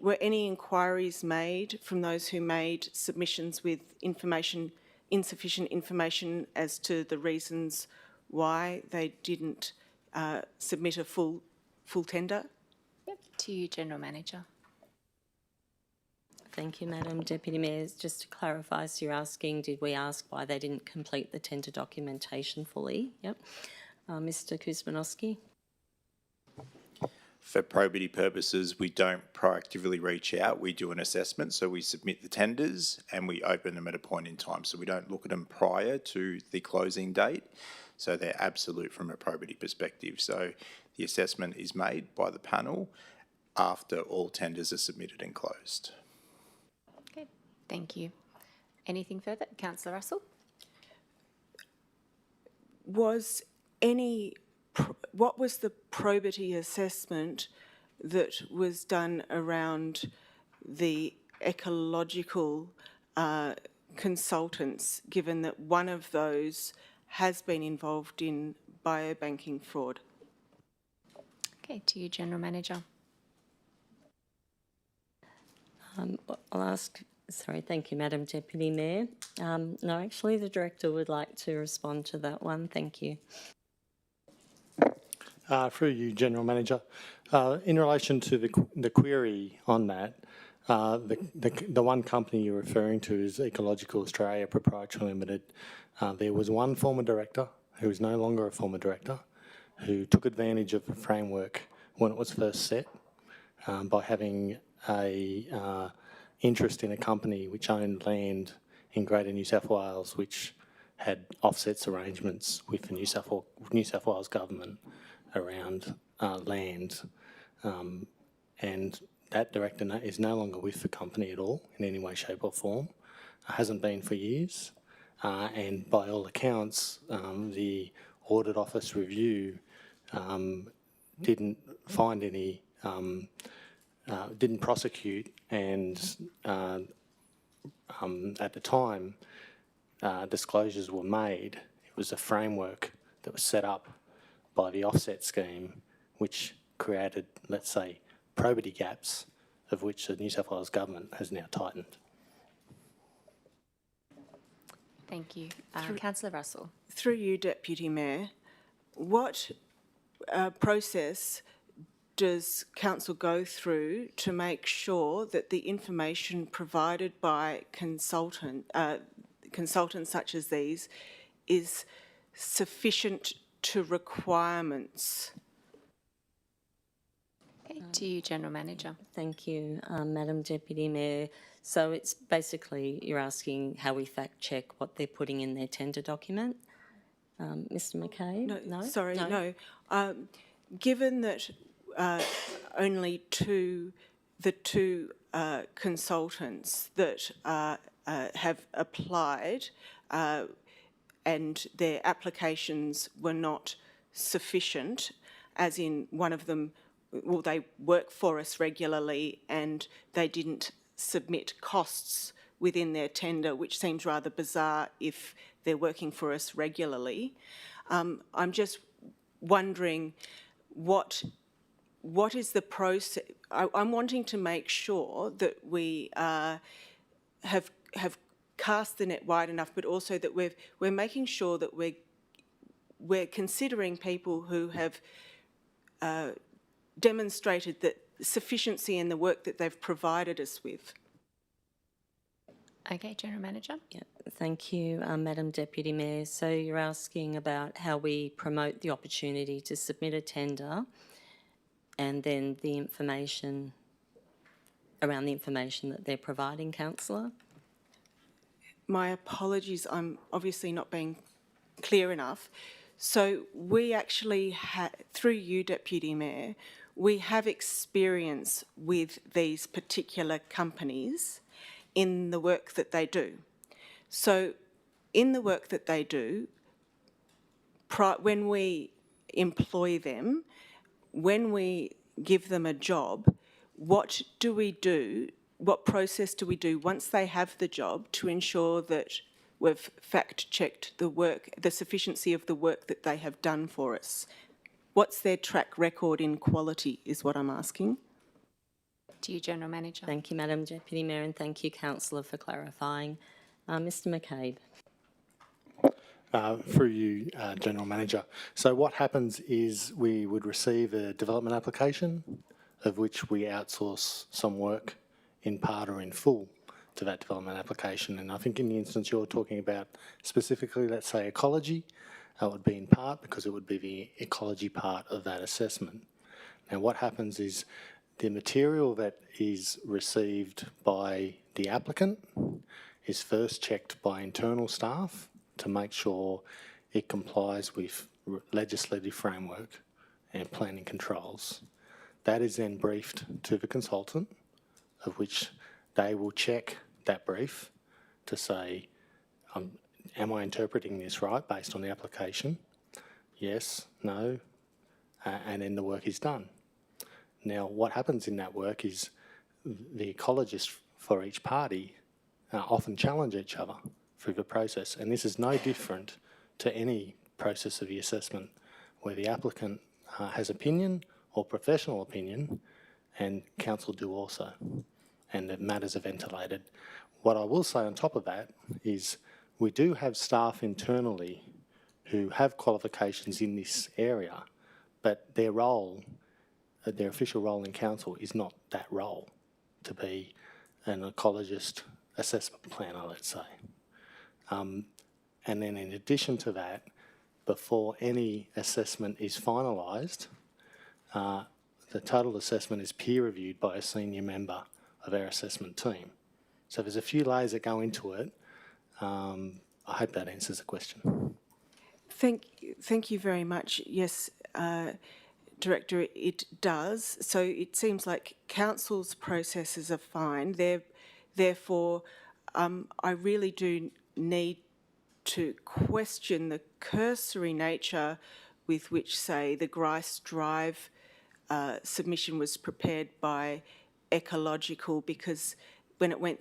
Were any inquiries made from those who made submissions with insufficient information as to the reasons why they didn't submit a full tender? Yep. To you, General Manager. Thank you, Madam Deputy Mayor. Just to clarify, so you're asking, did we ask why they didn't complete the tender documentation fully? Yep. Mr. Kuzmanowski. For probity purposes, we don't proactively reach out. We do an assessment, so we submit the tenders and we open them at a point in time. So we don't look at them prior to the closing date. So they're absolute from a probity perspective. So the assessment is made by the panel after all tenders are submitted and closed. Okay, thank you. Anything further? Councillor Russell? What was the probity assessment that was done around the ecological consultants, given that one of those has been involved in biobanking fraud? Okay, to you, General Manager. I'll ask, sorry, thank you, Madam Deputy Mayor. No, actually the Director would like to respond to that one. Thank you. Through you, General Manager. In relation to the query on that, the one company you're referring to is Ecological Australia Proprietary Limited. There was one former director who is no longer a former director who took advantage of the framework when it was first set by having a interest in a company which owned land in Greater New South Wales, which had offsets arrangements with the New South Wales government around land, and that director is no longer with the company at all in any way, shape or form. Hasn't been for years, and by all accounts, the Audit Office review didn't find any, didn't prosecute, and at the time disclosures were made. It was a framework that was set up by the offset scheme, which created, let's say, probity gaps, of which the New South Wales government has now tightened. Thank you. Councillor Russell. Through you, Deputy Mayor, what process does Council go through to make sure that the information provided by consultants such as these is sufficient to requirements? Okay, to you, General Manager. Thank you, Madam Deputy Mayor. So it's basically you're asking how we fact check what they're putting in their tender document. Mr. McKay? No, sorry, no. Given that only the two consultants that have applied and their applications were not sufficient, as in one of them, well, they work for us regularly and they didn't submit costs within their tender, which seems rather bizarre if they're working for us regularly. I'm just wondering what is the process. I'm wanting to make sure that we have cast the net wide enough, but also that we're making sure that we're considering people who have demonstrated that sufficiency in the work that they've provided us with. Okay, General Manager. Yeah, thank you, Madam Deputy Mayor. So you're asking about how we promote the opportunity to submit a tender and then the information around the information that they're providing, councillor? My apologies, I'm obviously not being clear enough. So we actually, through you, Deputy Mayor, we have experience with these particular companies in the work that they do. So in the work that they do, when we employ them, when we give them a job, what do we do? What process do we do once they have the job to ensure that we've fact-checked the work, the sufficiency of the work that they have done for us? What's their track record in quality is what I'm asking. To you, General Manager. Thank you, Madam Deputy Mayor, and thank you, councillor, for clarifying. Mr McCabe. Through you, General Manager. So what happens is we would receive a development application of which we outsource some work in part or in full to that development application. And I think in the instance you're talking about specifically, let's say ecology, that would be in part because it would be the ecology part of that assessment. Now what happens is the material that is received by the applicant is first checked by internal staff to make sure it complies with legislative framework and planning controls. That is then briefed to the consultant, of which they will check that brief to say, am I interpreting this right based on the application? Yes, no, and then the work is done. Now, what happens in that work is the ecologists for each party often challenge each other through the process, and this is no different to any process of the assessment where the applicant has opinion or professional opinion, and council do also, and the matters are ventilated. What I will say on top of that is we do have staff internally who have qualifications in this area, but their role, their official role in council is not that role, to be an ecologist assessment planner, let's say. And then in addition to that, before any assessment is finalised, the total assessment is peer reviewed by a senior member of our assessment team. So there's a few layers that go into it. I hope that answers the question. Thank you very much. Yes, Director, it does. So it seems like council's processes are fine. Therefore, I really do need to question the cursory nature with which, say, the Grice Drive submission was prepared by Ecological, because when it went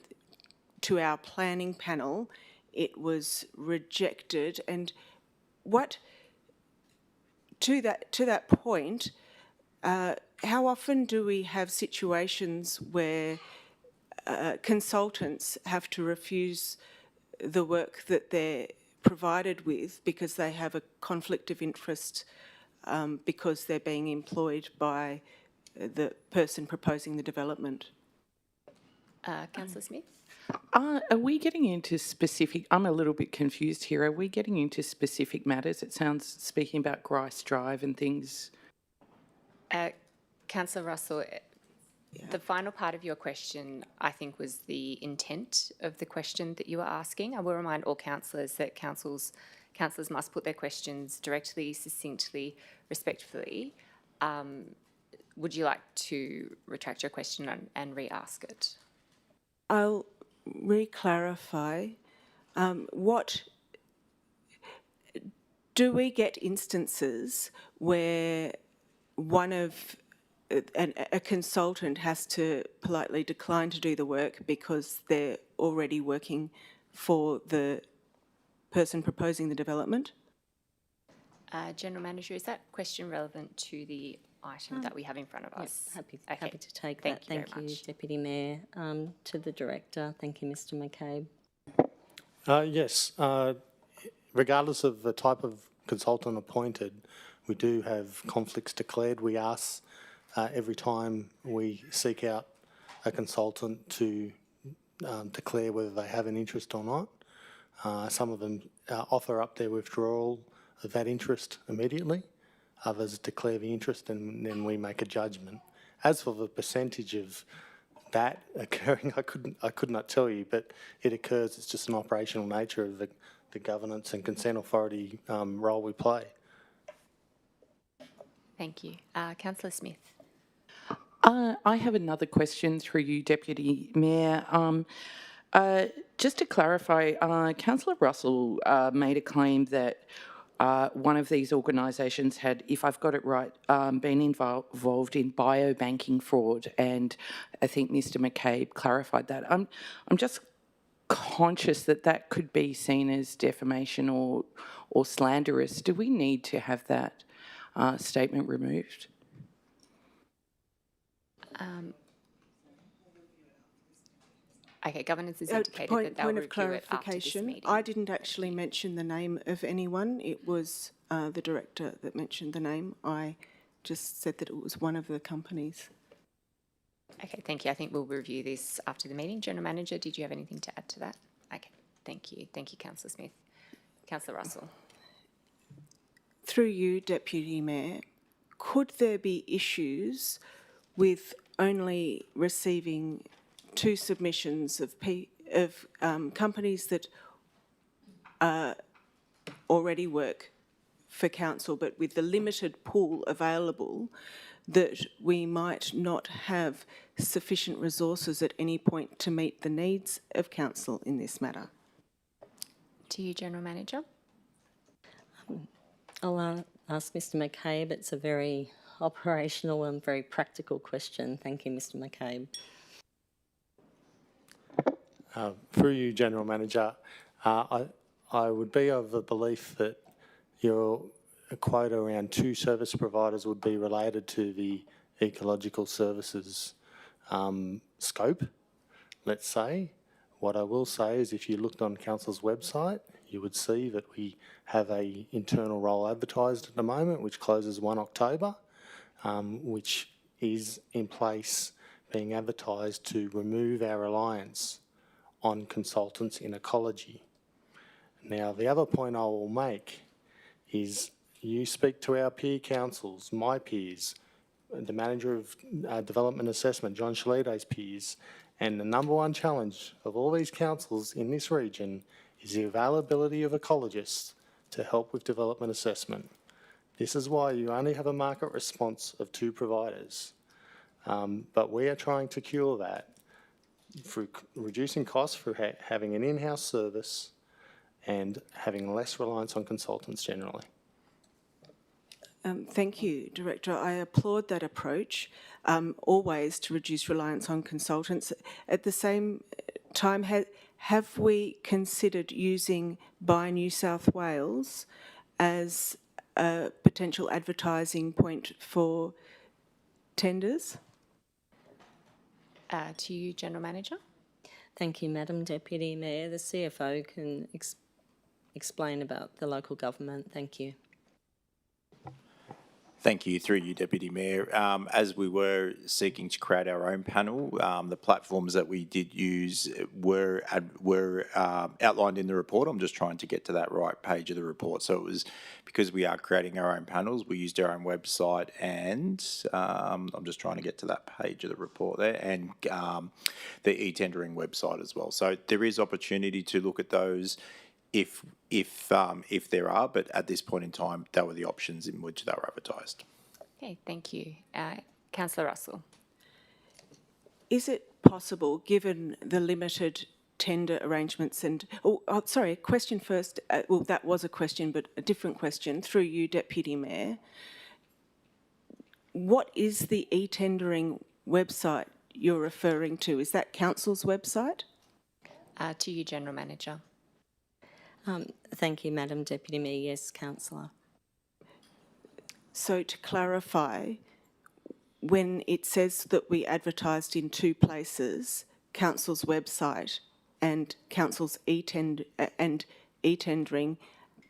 to our planning panel, it was rejected. And to that point, how often do we have situations where consultants have to refuse the work that they're provided with because they have a conflict of interest because they're being employed by the person proposing the development? Councillor Smith? Are we getting into specific, I'm a little bit confused here, are we getting into specific matters? It sounds, speaking about Grice Drive and things. Councillor Russell, the final part of your question, I think, was the intent of the question that you were asking. I will remind all councillors that councillors must put their questions directly, succinctly, respectfully. Would you like to retract your question and re-ask it? I'll re-clarify. Do we get instances where a consultant has to politely decline to do the work because they're already working for the person proposing the development? General Manager, is that question relevant to the item that we have in front of us? Happy Okay. to take Thank that. you very Thank you, much. Deputy Mayor. To the Director, thank you, Mr McCabe. Yes, regardless of the type of consultant appointed, we do have conflicts declared. We ask every time we seek out a consultant to declare whether they have an interest or not. Some of them offer up their withdrawal of that interest immediately. Others declare the interest and then we make a judgment. As for the percentage of that occurring, I could not tell you, but it occurs. It's just an operational nature of the governance and consent authority role we play. Thank you. Councillor Smith. I have another question through you, Deputy Mayor. Just to clarify, Councillor Russell made a claim that one of these organisations had, if I've got it right, been involved in biobanking fraud, and I think Mr McCabe clarified that. I'm just conscious that that could be seen as defamation or slanderous. Do we need to have that statement removed? Okay, governance has indicated that they'll Point of review it after this clarification, meeting. I didn't actually mention the name of anyone. It was the director that mentioned the name. I just said that it was one of the companies. Okay, thank you. I think we'll review this after the meeting. General Manager, did you have anything to add to that? Okay, thank you. Thank you, Councillor Smith. Councillor Russell. Through you, Deputy Mayor, could there be issues with only receiving 2 submissions of companies that already work for council, but with the limited pool available, that we might not have sufficient resources at any point to meet the needs of council in this matter? To you, General Manager. I'll ask Mr McCabe. It's a very operational and very practical question. Thank you, Mr McCabe. Through you, General Manager, I would be of the belief that your quota around 2 service providers would be related to the ecological services scope, let's say. What I will say is if you looked on Council's website, you would see that we have a internal role advertised at the moment, which closes 1 October, which is in place being advertised to remove our reliance on consultants in ecology. Now, the other point I will make is you speak to our peer councils, my peers, the Manager of Development Assessment, John Shalida's peers, and the number 1 challenge of all these councils in this region is the availability of ecologists to help with development assessment. This is why you only have a market response of 2 providers. But we are trying to cure that through reducing costs, through having an in-house service and having less reliance on consultants generally. Thank you, Director. I applaud that approach, always to reduce reliance on consultants. At the same time, have we considered using Buy New South Wales as a potential advertising point for tenders? To you, General Manager. Thank you, Madam Deputy Mayor. The CFO can explain about the local government. Thank you. Thank you. Through you, Deputy Mayor. As we were seeking to create our own panel, the platforms that we did use were outlined in the report. I'm just trying to get to that right page of the report. So it was because we are creating our own panels, we used our own website, and I'm just trying to get to that page of the report there, and the e-tendering website as well. So there is opportunity to look at those if there are, but at this point in time, that were the options in which they were advertised. Okay, thank you. Councillor Russell. Is it possible, given the limited tender arrangements and... sorry, question first. Well, that was a question, but a different question. Through you, Deputy Mayor. What is the e-tendering website you're referring to? Is that Council's website? To you, General Manager. Thank you, Madam Deputy Mayor. Yes, Councillor. So to clarify, when it says that we advertised in 2 places, Council's website and Council's e-tendering,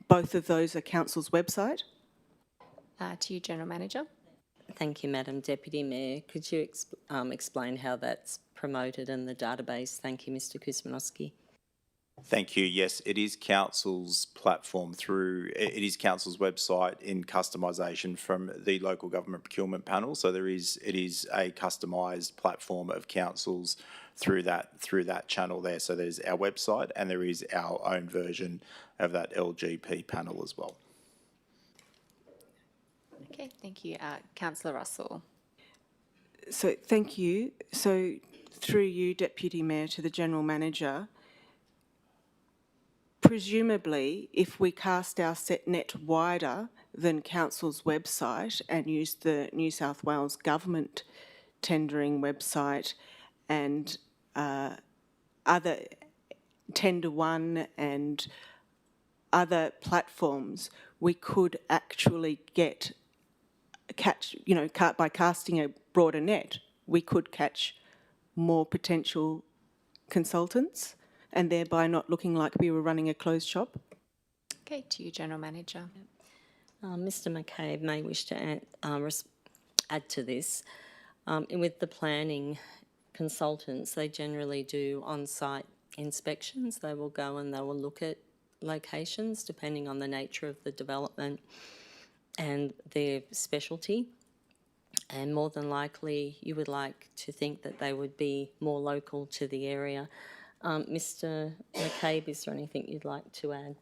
both of those are Council's website? To you, General Manager. Thank you, Madam Deputy Mayor. Could you explain how that's promoted in the database? Thank you, Mr Kuzmanowski. Thank you. Yes, it is council's platform it is council's website in customisation from the local government procurement panel. So it is a customised platform of councils through that channel there. So there's our website and there is our own version of that LGP panel as well. Okay, thank you. Councillor Russell. So thank you. So through you, Deputy Mayor, to the General Manager, presumably if we cast our net wider than Council's website and use the New South Wales Government tendering website and other Tender One and other platforms, we could actually by casting a broader net, we could catch more potential consultants and thereby not looking like we were running a closed shop. Okay, to you, General Manager. Mr McCabe may wish to add to this. With the planning consultants, they generally do on-site inspections. They will go and they will look at locations depending on the nature of the development and their specialty. And more than likely, you would like to think that they would be more local to the area. Mr McCabe, is there anything you'd like to add?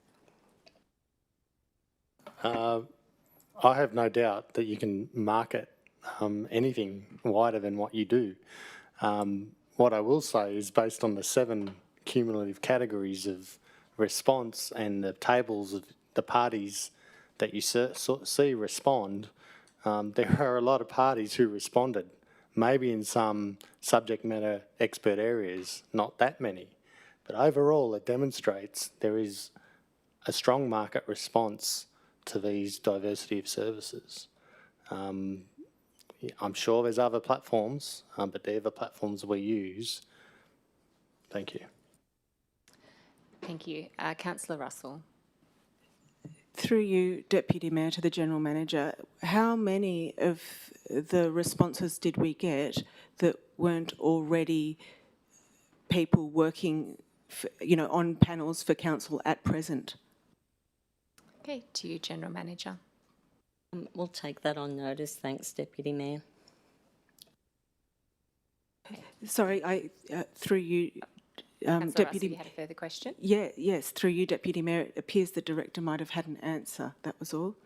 I have no doubt that you can market anything wider than what you do. What I will say is, based on the 7 cumulative categories of response and the tables of the parties that you see respond, there are a lot of parties who responded. Maybe in some subject matter expert areas, not that many. But overall, it demonstrates there is a strong market response to these diversity of services. I'm sure there's other platforms, but they're the platforms we use. Thank you. Thank you. Councillor Russell. Through you, Deputy Mayor, to the General Manager, how many of the responses did we get that weren't already people working, on panels for council at present? Okay, to you, General Manager. We'll take that on notice. Thanks, Deputy Mayor. Sorry, through you, Councillor Deputy. Russell, you had a further question? Yes, through you, Deputy Mayor, it appears the Director might have had an answer. That was all.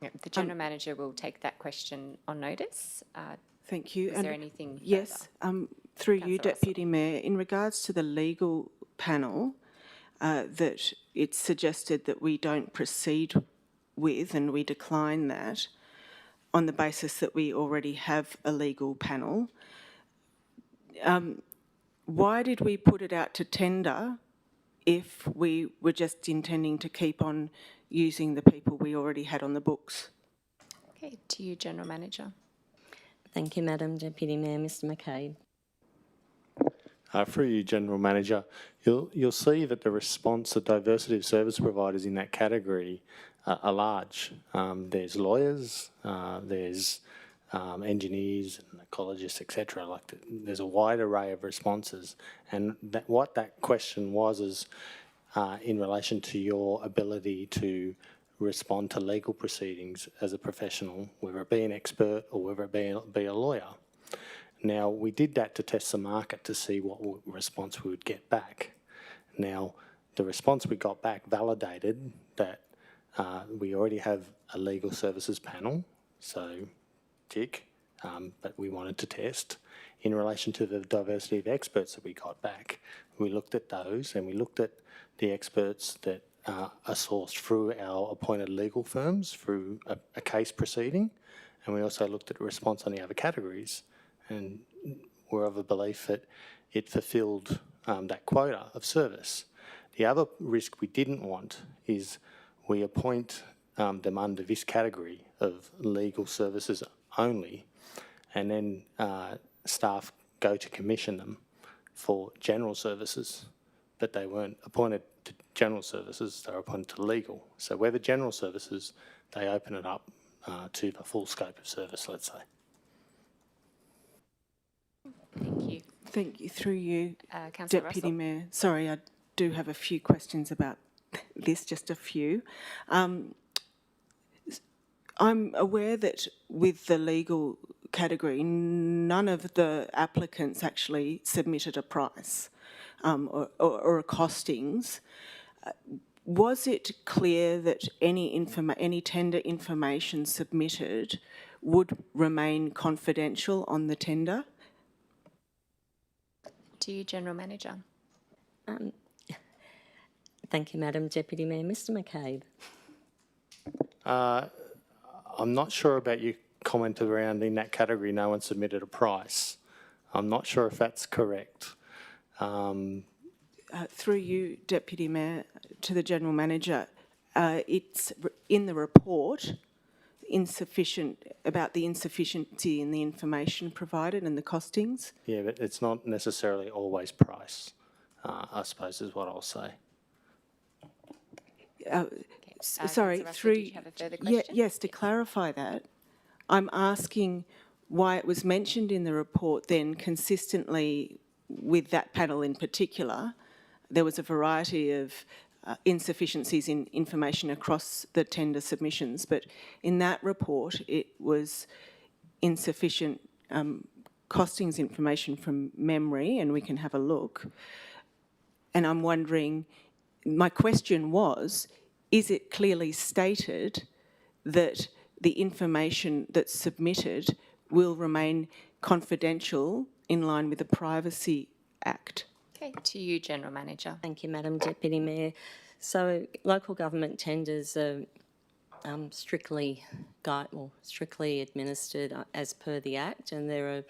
Yep, the General Manager will take that question on notice. Thank you. Is there anything further? Yes, through you, Councillor Deputy Mayor, in regards to the legal panel, that it's suggested that we don't proceed with and we decline that on the basis that we already have a legal panel. Why did we put it out to tender if we were just intending to keep on using the people we already had on the books? Okay, to you, General Manager. Thank you, Madam Deputy Mayor. Mr McCabe. Through you, General Manager, you'll see that the response to diversity of service providers in that category are large. There's lawyers, there's engineers and ecologists, etc. There's a wide array of responses, and what that question was is in relation to your ability to respond to legal proceedings as a professional, whether it be an expert or whether it be a lawyer. Now, we did that to test the market to see what response we would get back. Now, the response we got back validated that we already have a legal services panel, so tick, but we wanted to test. In relation to the diversity of experts that we got back, we looked at those and we looked at the experts that are sourced through our appointed legal firms through a case proceeding, and we also looked at the response on the other categories, and we're of a belief that it fulfilled that quota of service. The other risk we didn't want is we appoint them under this category of legal services only, and then staff go to commission them for general services, but they weren't appointed to general services, they were appointed to legal. So where the general services, they open it up to the full scope of service, let's say. Thank you. Through you, Councillor Deputy Russell. Mayor. Sorry, I do have a few questions about this, just a few. I'm aware that with the legal category, none of the applicants actually submitted a price or a costings. Was it clear that any tender information submitted would remain confidential on the tender? To you, General Manager. Thank you, Madam Deputy Mayor. Mr McCabe. I'm not sure about your comment around in that category no one submitted a price. I'm not sure if that's correct. Through you, Deputy Mayor, to the General Manager, it's in the report about the insufficiency in the information provided and the costings. Yeah, but it's not necessarily always price, I suppose is what I'll say. Sorry, Councillor Russell, through... did you have a further question? Yes, to clarify that, I'm asking why it was mentioned in the report then consistently with that panel in particular. There was a variety of insufficiencies in information across the tender submissions, but in that report it was insufficient costings information from memory, and we can have a look. And I'm wondering, my question was, is it clearly stated that the information that's submitted will remain confidential in line with the Privacy Act? Okay, to you, General Manager. Thank you, Madam Deputy Mayor. So local government tenders are strictly administered as per the Act, and there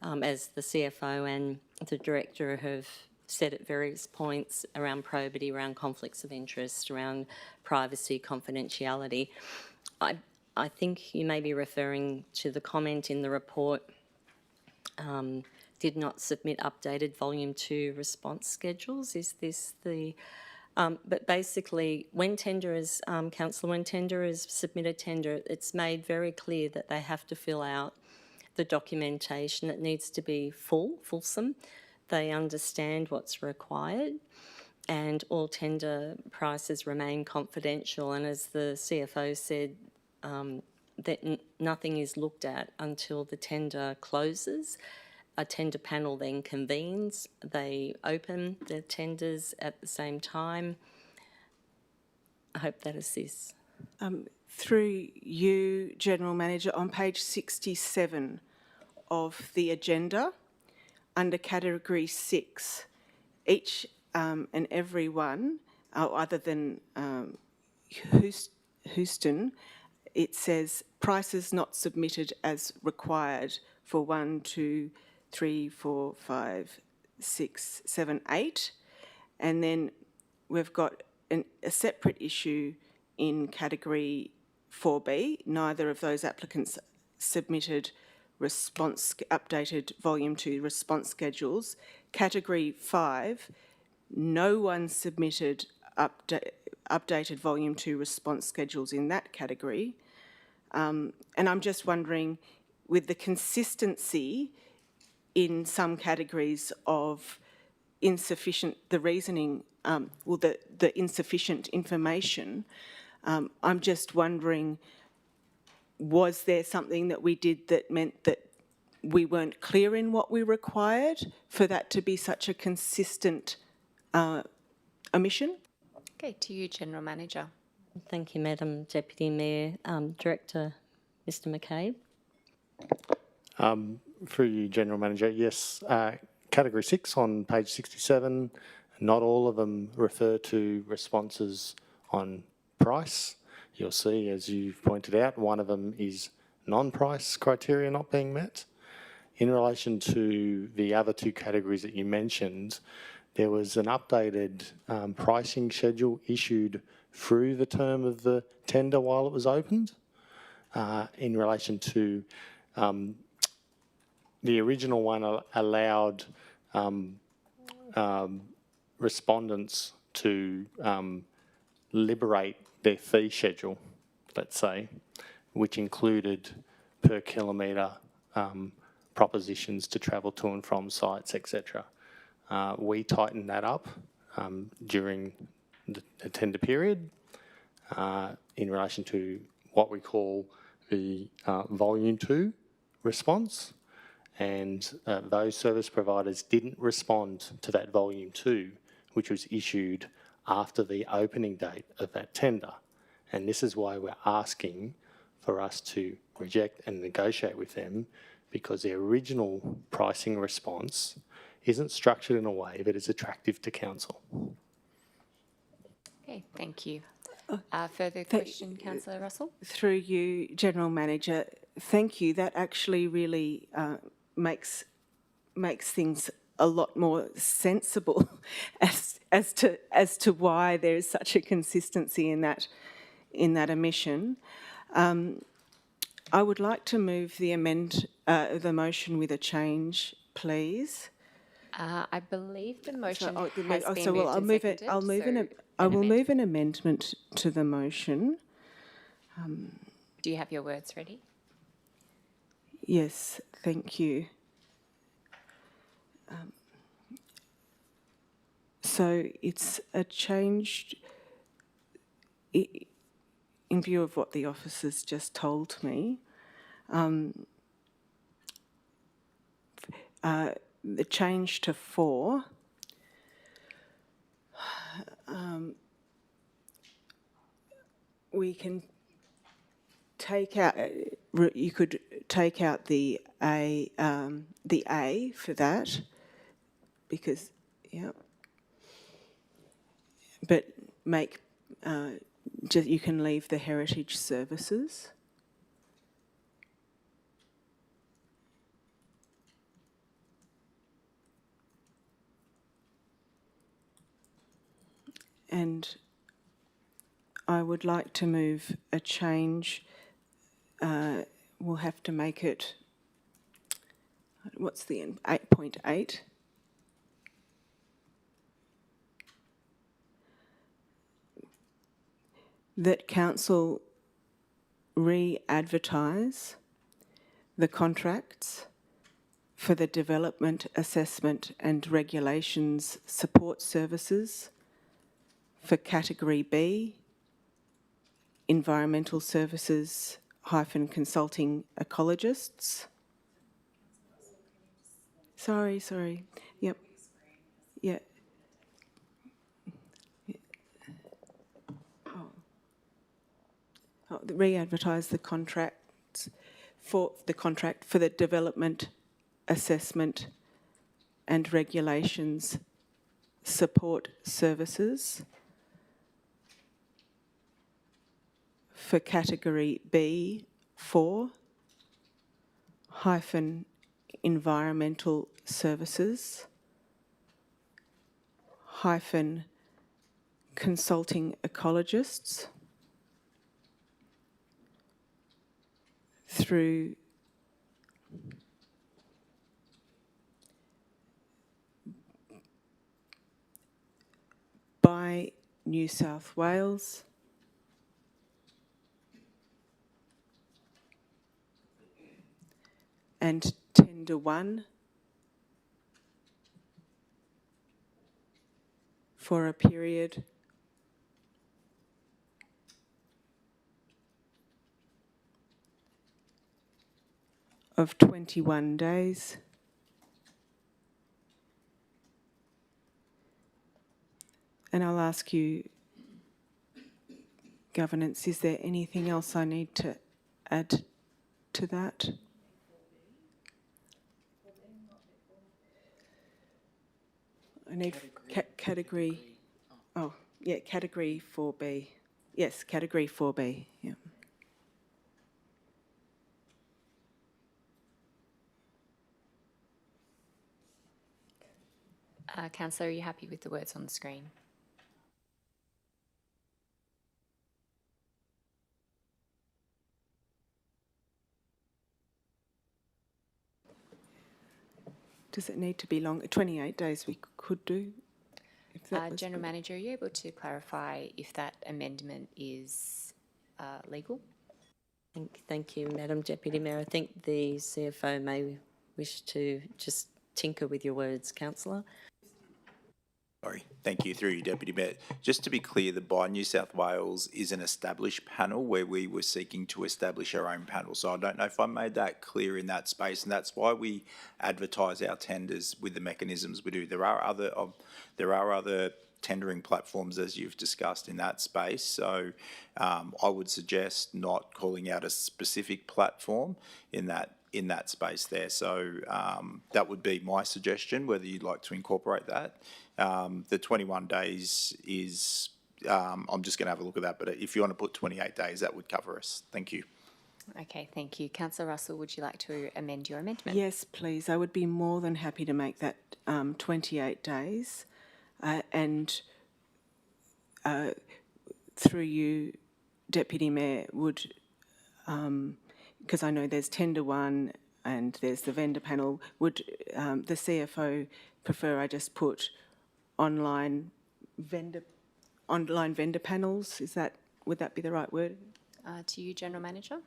are, as the CFO and the Director have said at various points, around probity, around conflicts of interest, around privacy, confidentiality. I think you may be referring to the comment in the report, did not submit updated Volume 2 response schedules. Is this the... but basically, when tenderers, Councillor, when tenderers submit a tender, it's made very clear that they have to fill out the documentation. It needs to be fulsome. They understand what's required, and all tender prices remain confidential. And as the CFO said, that nothing is looked at until the tender closes. A tender panel then convenes. They open the tenders at the same time. I hope that assists. Through you, General Manager, on page 67 of the agenda, under category 6, each and every one, other than Houston, it says prices not submitted as required for 1, 2, 3, 4, 5, 6, 7, 8. And then we've got a separate issue in category 4B. Neither of those applicants submitted updated Volume 2 response schedules. Category 5, no one submitted updated Volume 2 response schedules in that category. And I'm just wondering, with the consistency in some categories of insufficient, the reasoning, the insufficient information, I'm just wondering, was there something that we did that meant that we weren't clear in what we required for that to be such a consistent omission? Okay, to you, General Manager. Thank you, Madam Deputy Mayor. Director, Mr McCabe. Through you, General Manager, yes. Category 6 on page 67, not all of them refer to responses on price. You'll see, as you've pointed out, one of them is non-price criteria not being met. In relation to the other two categories that you mentioned, there was an updated pricing schedule issued through the term of the tender while it was opened. In relation to the original one allowed respondents to liberate their fee schedule, let's say, which included per kilometre propositions to travel to and from sites, etc. We tightened that up during the tender period in relation to what we call the Volume 2 response, and those service providers didn't respond to that Volume 2, which was issued after the opening date of that tender. And this is why we're asking for us to reject and negotiate with them, because their original pricing response isn't structured in a way that is attractive to council. Okay, thank you. Further question, Councillor Russell? Through you, General Manager, thank you. That actually really makes things a lot more sensible as to why there is such a consistency in that omission. I would like to move the motion with a change, please. I believe the motion So, has been moved and seconded. I will move an amendment to the motion. Do you have your words ready? Yes, thank you. So it's a change in view of what the officers just told me. The change to 4. We can take out. You could take out the A for that, because but make you can leave the heritage services. And I would like to move a change. We'll have to make it, what's the end? 8.8. That council re-advertise the contracts for the development, assessment and regulations support services for category B, environmental services - consulting ecologists. Sorry. Yep. Yeah. Re-advertise the contract for the development, assessment and regulations support services for category B4 - environmental services - consulting ecologists through by New South Wales and Tender 1 for a period of 21 days. And I'll ask you, Governance, is there anything else I need to add to that? I need category. Oh, yeah, category 4B. Yes, category 4B. Yeah. Councillor, are you happy with the words on the screen? Does it need to be long? 28 days we could do. General Manager, are you able to clarify if that amendment is legal? Thank you, Madam Deputy Mayor. I think the CFO may wish to just tinker with your words, councillor? Sorry, thank you, through you, Deputy Mayor. Just to be clear, the Buy New South Wales is an established panel where we were seeking to establish our own panel. So I don't know if I made that clear in that space, and that's why we advertise our tenders with the mechanisms we do. There are other tendering platforms, as you've discussed, in that space. So I would suggest not calling out a specific platform in that space there. So that would be my suggestion, whether you'd like to incorporate that. The 21 days is, I'm just going to have a look at that, but if you want to put 28 days, that would cover us. Thank you. Okay, thank you. Councillor Russell, would you like to amend your amendment? Yes, please. I would be more than happy to make that 28 days. And through you, Deputy Mayor, would, because I know there's tender one and there's the vendor panel, would the CFO prefer I just put online vendor panels? Would that be the right word? To you, General Manager.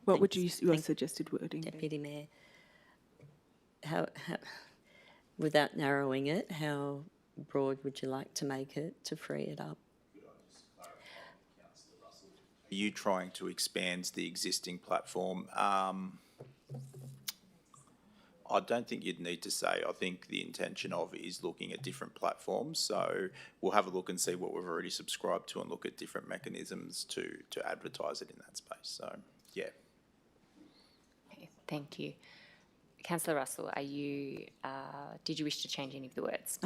What would your suggested wording be? Deputy Mayor, how, without narrowing it, how broad would you like to make it to free it up? Are you trying to expand the existing platform? I don't think you'd need to say. I think the intention of it is looking at different platforms. So we'll have a look and see what we've already subscribed to and look at different mechanisms to advertise it in that space. So, yeah. Okay, thank you. Councillor Russell, are you, did you wish to change any of the words?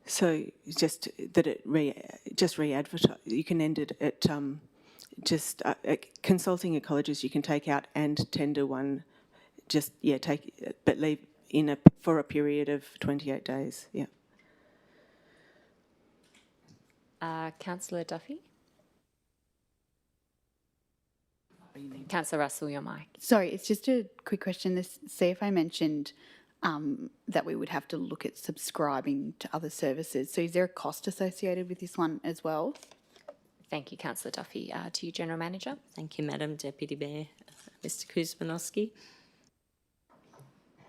So just that it re-advertise. You can end it at consulting ecologists. You can take out and tender one. Just but leave in for a period of 28 days. Yeah. Councillor Duffy. Councillor Russell, your mic. Sorry, it's just a quick question. The CFO mentioned that we would have to look at subscribing to other services. So is there a cost associated with this one as well? Thank you, Councillor Duffy. To you, General Manager. Thank you, Madam Deputy Mayor. Mr Kuzmanowski.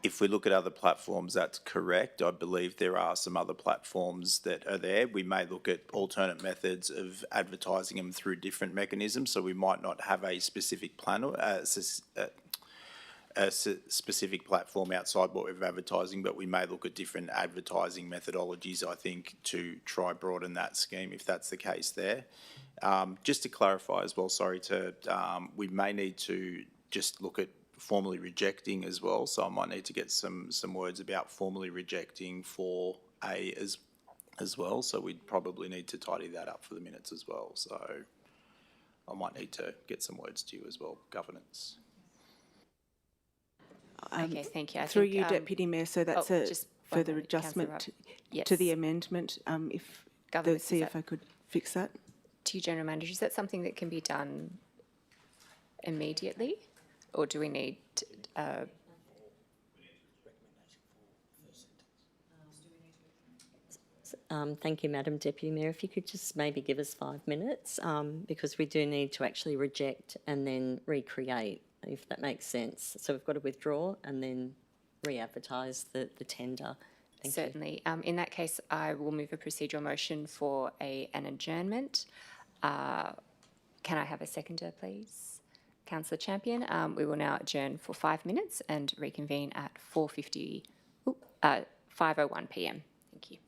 If we look at other platforms, that's correct. I believe there are some other platforms that are there. We may look at alternate methods of advertising them through different mechanisms. So we might not have a specific plan, a specific platform outside what we're advertising, but we may look at different advertising methodologies, I think, to try broaden that scheme if that's the case there. Just to clarify as well, we may need to just look at formally rejecting as well. So I might need to get some words about formally rejecting for A as well. So we'd probably need to tidy that up for the minutes as well. So I might need to get some words to you as well, governance. Okay, thank you. Through you, Deputy Mayor, so that's a further adjustment to the amendment. If the CFO could fix that. To you, General Manager, is that something that can be done immediately? Or do we need Thank you, Madam Deputy Mayor. If you could just maybe give us 5 minutes, because we do need to actually reject and then recreate, if that makes sense. So we've got to withdraw and then re-advertise the tender. Thank Certainly. In that case, I will move a procedural motion for an adjournment. Can I have a seconder, please? Councillor Champion. We will now adjourn for 5 minutes and reconvene at 5:01 p.m. Thank you.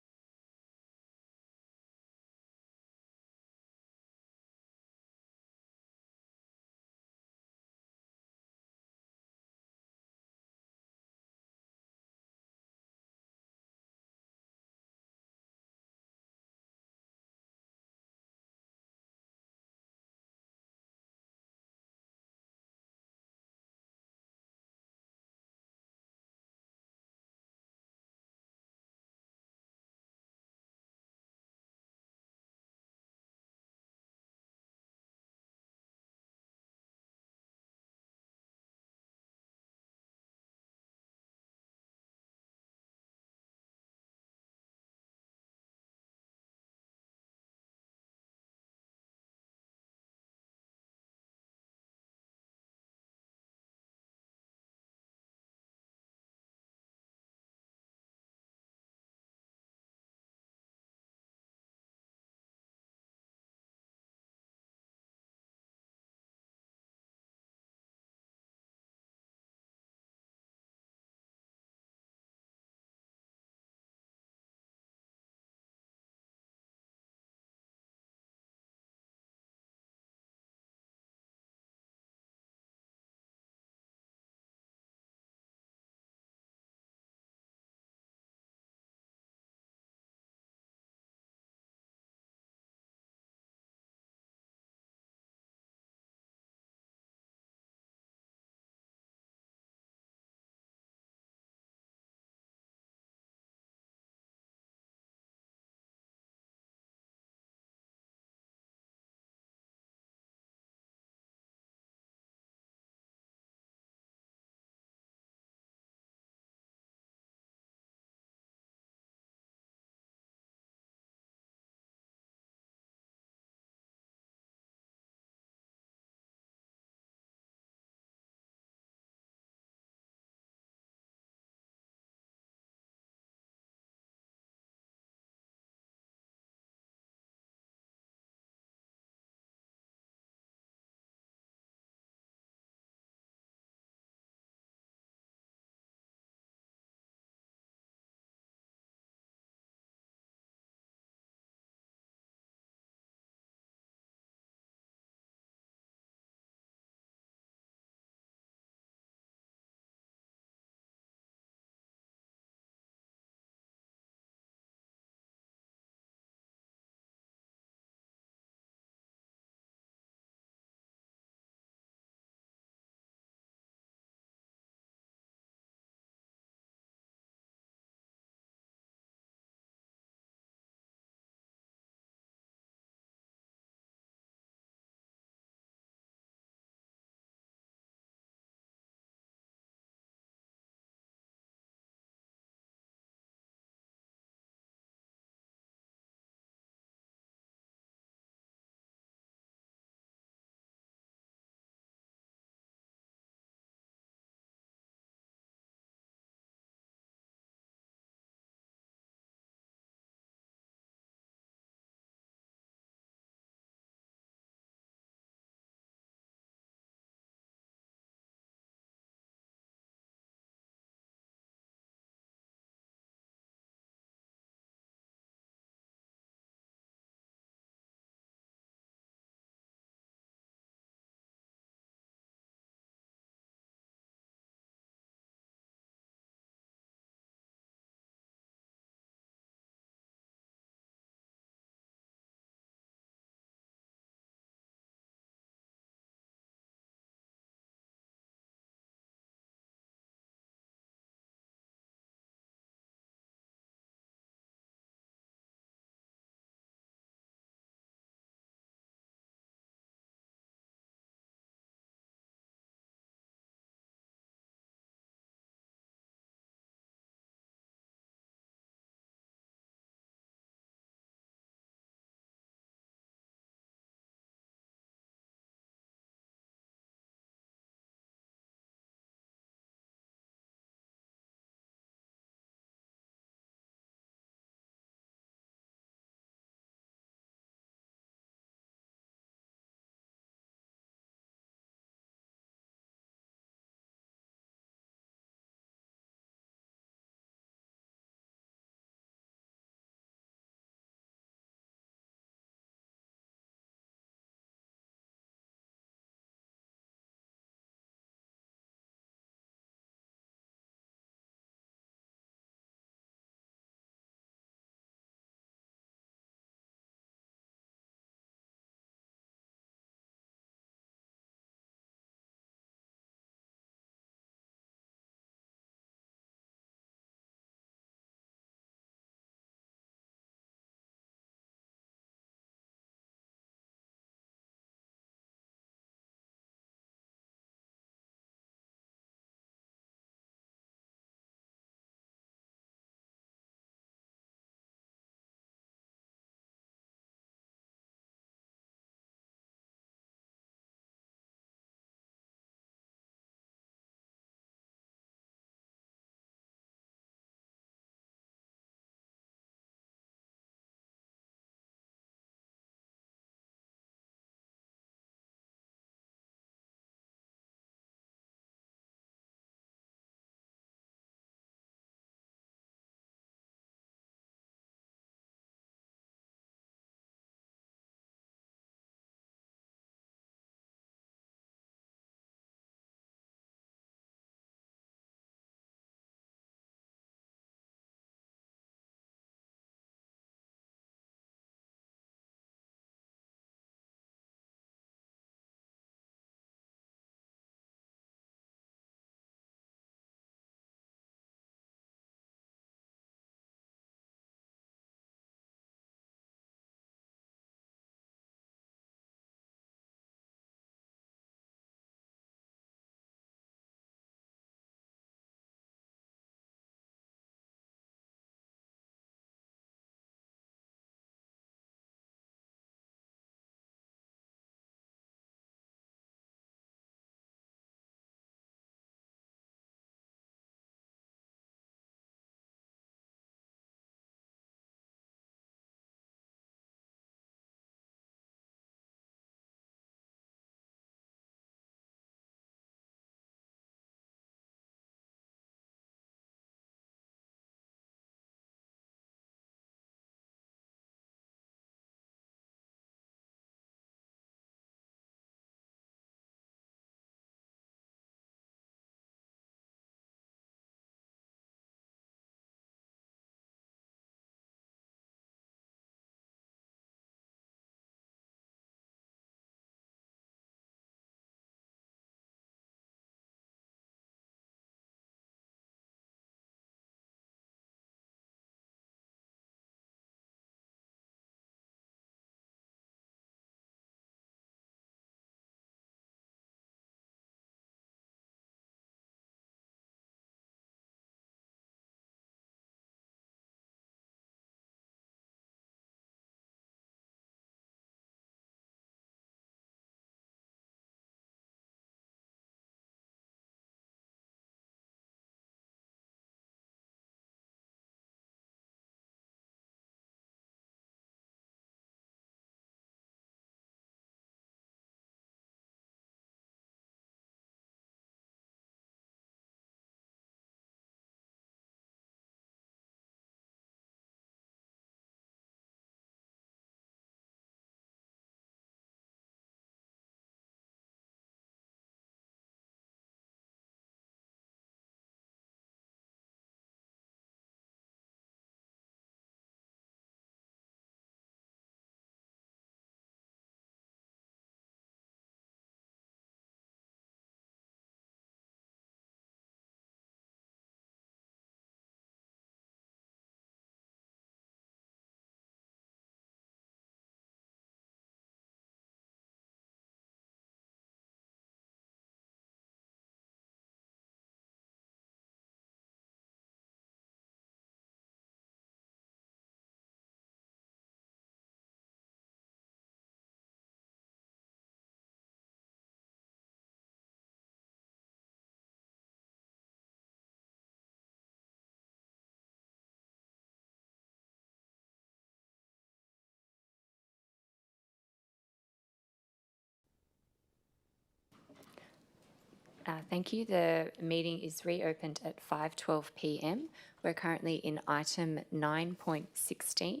Thank you. The meeting is reopened at 5:12 p.m. We're currently in item 9.16.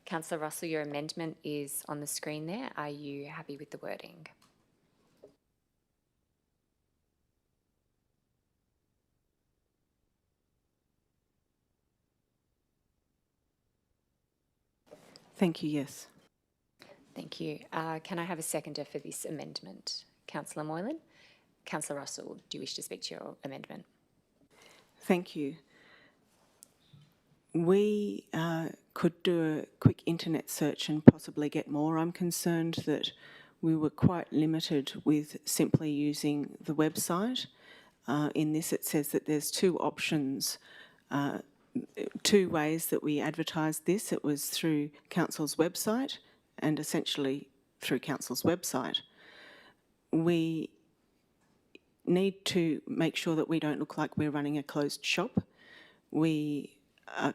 Councillor Russell, your amendment is on the screen there. Are you happy with the wording? Thank you, yes. Thank you. Can I have a seconder for this amendment? Councillor Moylan? Councillor Russell, do you wish to speak to your amendment? Thank you. We could do a quick internet search and possibly get more. I'm concerned that we were quite limited with simply using the website. In this, it says that there's two options, two ways that we advertised this. It was through Council's website and essentially through Council's website. We need to make sure that we don't look like we're running a closed shop. We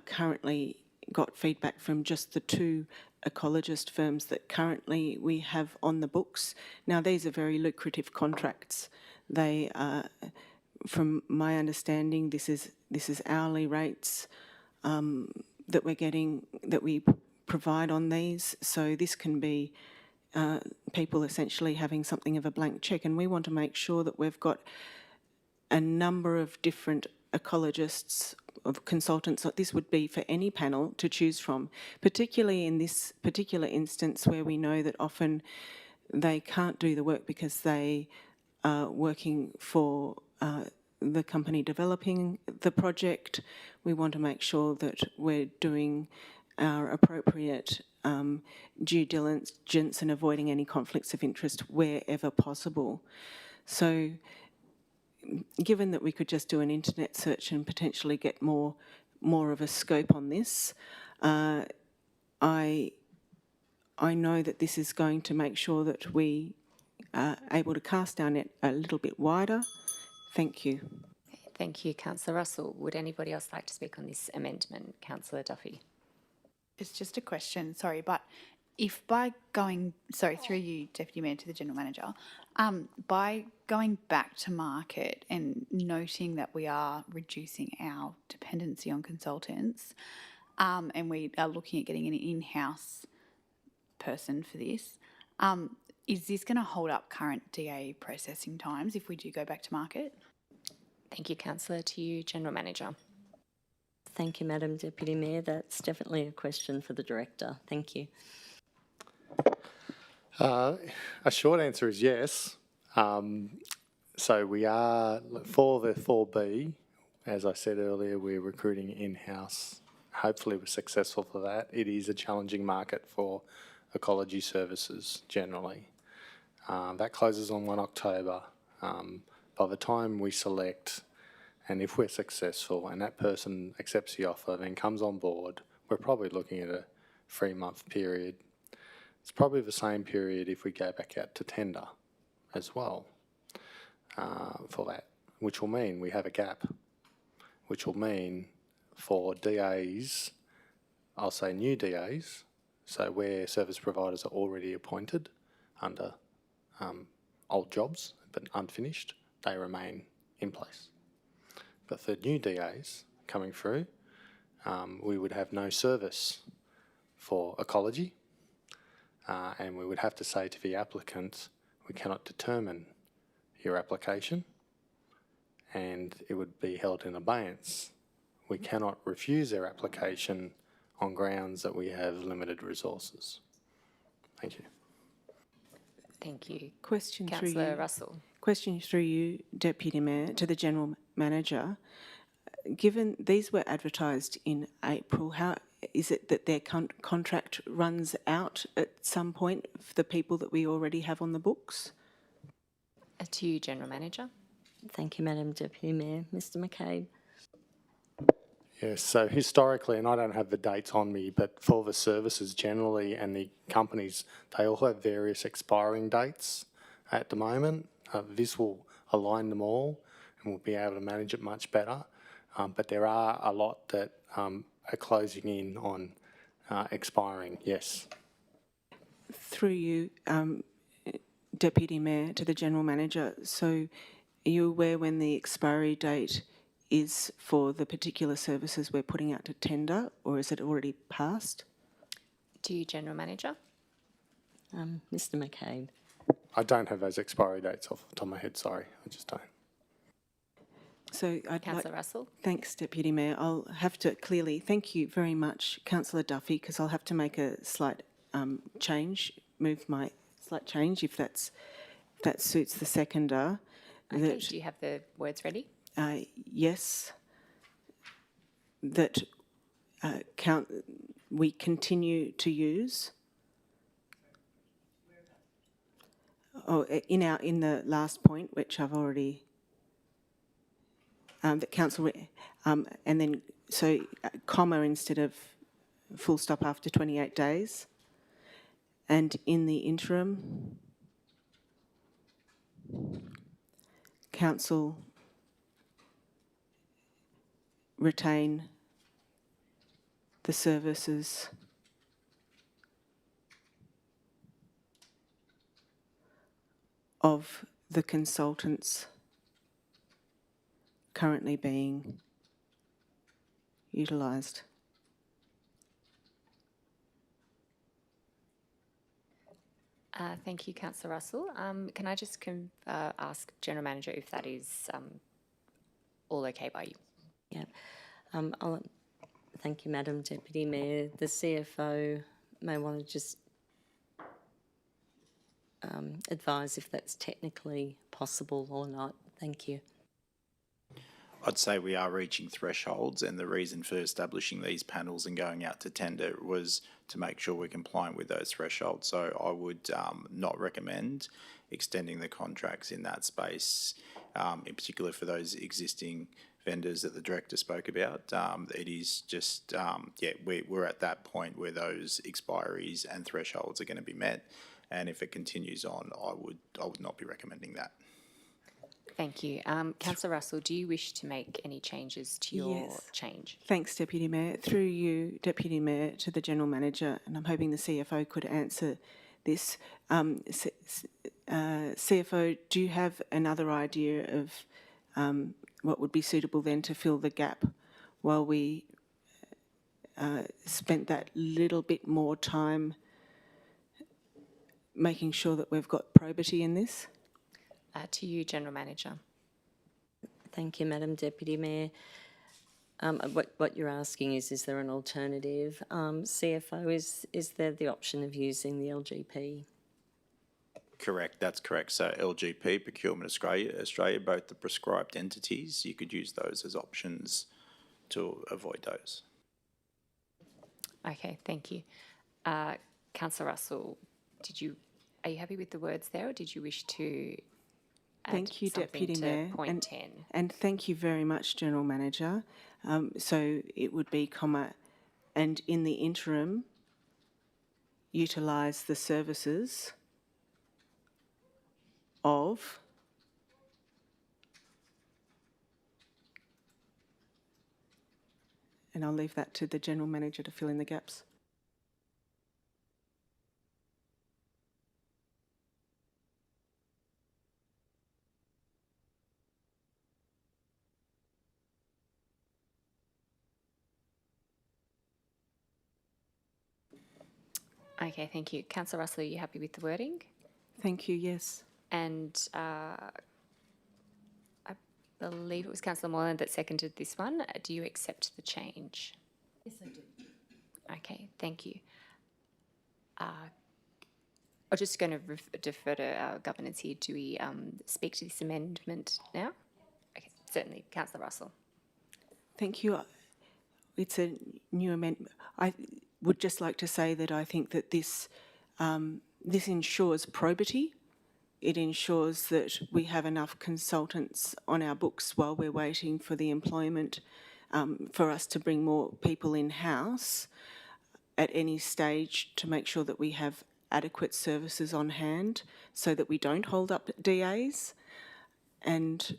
currently got feedback from just the two ecologist firms that currently we have on the books. Now, these are very lucrative contracts. They are, from my understanding, this is hourly rates that we're getting, that we provide on these. So this can be people essentially having something of a blank cheque, and we want to make sure that we've got a number of different ecologists, of consultants. This would be for any panel to choose from, particularly in this particular instance where we know that often they can't do the work because they are working for the company developing the project. We want to make sure that we're doing our appropriate due diligence and avoiding any conflicts of interest wherever possible. So given that we could just do an internet search and potentially get more of a scope on this, I know that this is going to make sure that we are able to cast our net a little bit wider. Thank you. Thank you, Councillor Russell. Would anybody else like to speak on this amendment? Councillor Duffy. It's just a question, sorry, but if by going, sorry, through you, Deputy Mayor, to the General Manager, by going back to market and noting that we are reducing our dependency on consultants, and we are looking at getting an in-house person for this, is this going to hold up current DA processing times if we do go back to market? Thank you, Councillor. To you, General Manager. Thank you, Madam Deputy Mayor. That's definitely a question for the Director. Thank you. A short answer is yes. So we are, for the 4B, as I said earlier, we're recruiting in-house. Hopefully we're successful for that. It is a challenging market for ecology services generally. That closes on 1 October. By the time we select, and if we're successful and that person accepts the offer, then comes on board, we're probably looking at a 3-month period. It's probably the same period if we go back out to tender as well for that, which will mean we have a gap, which will mean for DAs, I'll say new DAs, so where service providers are already appointed under old jobs but unfinished, they remain in place. But for new DAs coming through, we would have no service for ecology, and we would have to say to the applicant, we cannot determine your application, and it would be held in abeyance. We cannot refuse their application on grounds that we have limited resources. Thank you. Thank you. Question through Councillor you. Russell. Question through you, Deputy Mayor, to the General Manager. Given these were advertised in April, how is it that their contract runs out at some point for the people that we already have on the books? To you, General Manager. Thank you, Madam Deputy Mayor. Mr McCabe. Yes, so historically, and I don't have the dates on me, but for the services generally and the companies, they all have various expiring dates at the moment. This will align them all and we'll be able to manage it much better. But there are a lot that are closing in on expiring, yes. Through you, Deputy Mayor, to the General Manager. So Are you aware when the expiry date is for the particular services we're putting out to tender, or is it already passed? To you, General Manager. Mr McCabe. I don't have those expiry dates off the top of my head, sorry, I just don't. So I'd Councillor like, Russell. thanks, Deputy Mayor. I'll have to clearly, thank you very much, Councillor Duffy, because I'll have to make a slight change, move my slight change if that suits the seconder. Okay, do you have the words ready? Yes, that we continue to use. Oh, in the last point, which I've already that council, and then so comma instead of full stop after 28 days, and in the interim, council retain the services of the consultants currently being utilised. Thank you, Councillor Russell. Can I just ask General Manager if that is all okay by you? Yeah. Thank you, Madam Deputy Mayor. The CFO may want to just advise if that's technically possible or not. Thank you. I'd say we are reaching thresholds, and the reason for establishing these panels and going out to tender was to make sure we're compliant with those thresholds. So I would not recommend extending the contracts in that space, in particular for those existing vendors that the Director spoke about. It is just, we're at that point where those expiries and thresholds are going to be met, and if it continues on, I would not be recommending that. Thank you. Councillor Russell, do you wish to make any changes to your change? Thanks, Deputy Mayor. Through you, Deputy Mayor, to the General Manager, and I'm hoping the CFO could answer this. CFO, do you have another idea of what would be suitable then to fill the gap while we spent that little bit more time making sure that we've got probity in this? To you, General Manager. Thank you, Madam Deputy Mayor. What you're asking is there an alternative? CFO, is there the option of using the LGP? Correct, that's correct. So LGP, Procurement Australia, both the prescribed entities, you could use those as options to avoid those. Okay, thank you. Councillor Russell, are you happy with the words there, or did you wish to add Thank you, something Deputy to Mayor. point 10? And thank you very much, General Manager. So it would be comma, and in the interim, utilise the services of and I'll leave that to the General Manager to fill in the gaps. Okay, thank you. Councillor Russell, are you happy with the wording? Thank you, yes. And I believe it was Councillor Moreland that seconded this one. Do you accept the change? Yes, I do. Okay, thank you. I'm just going to defer to our governance here. Do we speak to this amendment now? Okay, certainly. Councillor Russell. Thank you. It's a new amendment. I would just like to say that I think that this ensures probity. It ensures that we have enough consultants on our books while we're waiting for the employment for us to bring more people in-house at any stage to make sure that we have adequate services on hand so that we don't hold up DAs. And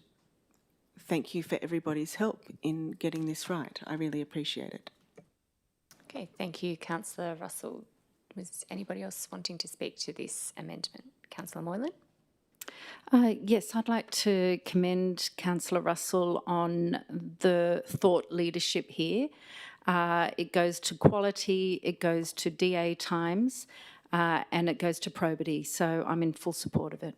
thank you for everybody's help in getting this right. I really appreciate it. Okay, thank you, Councillor Russell. Was anybody else wanting to speak to this amendment? Councillor Moylan? Yes, I'd like to commend Councillor Russell on the thought leadership here. It goes to quality, it goes to DA times, and it goes to probity. So I'm in full support of it.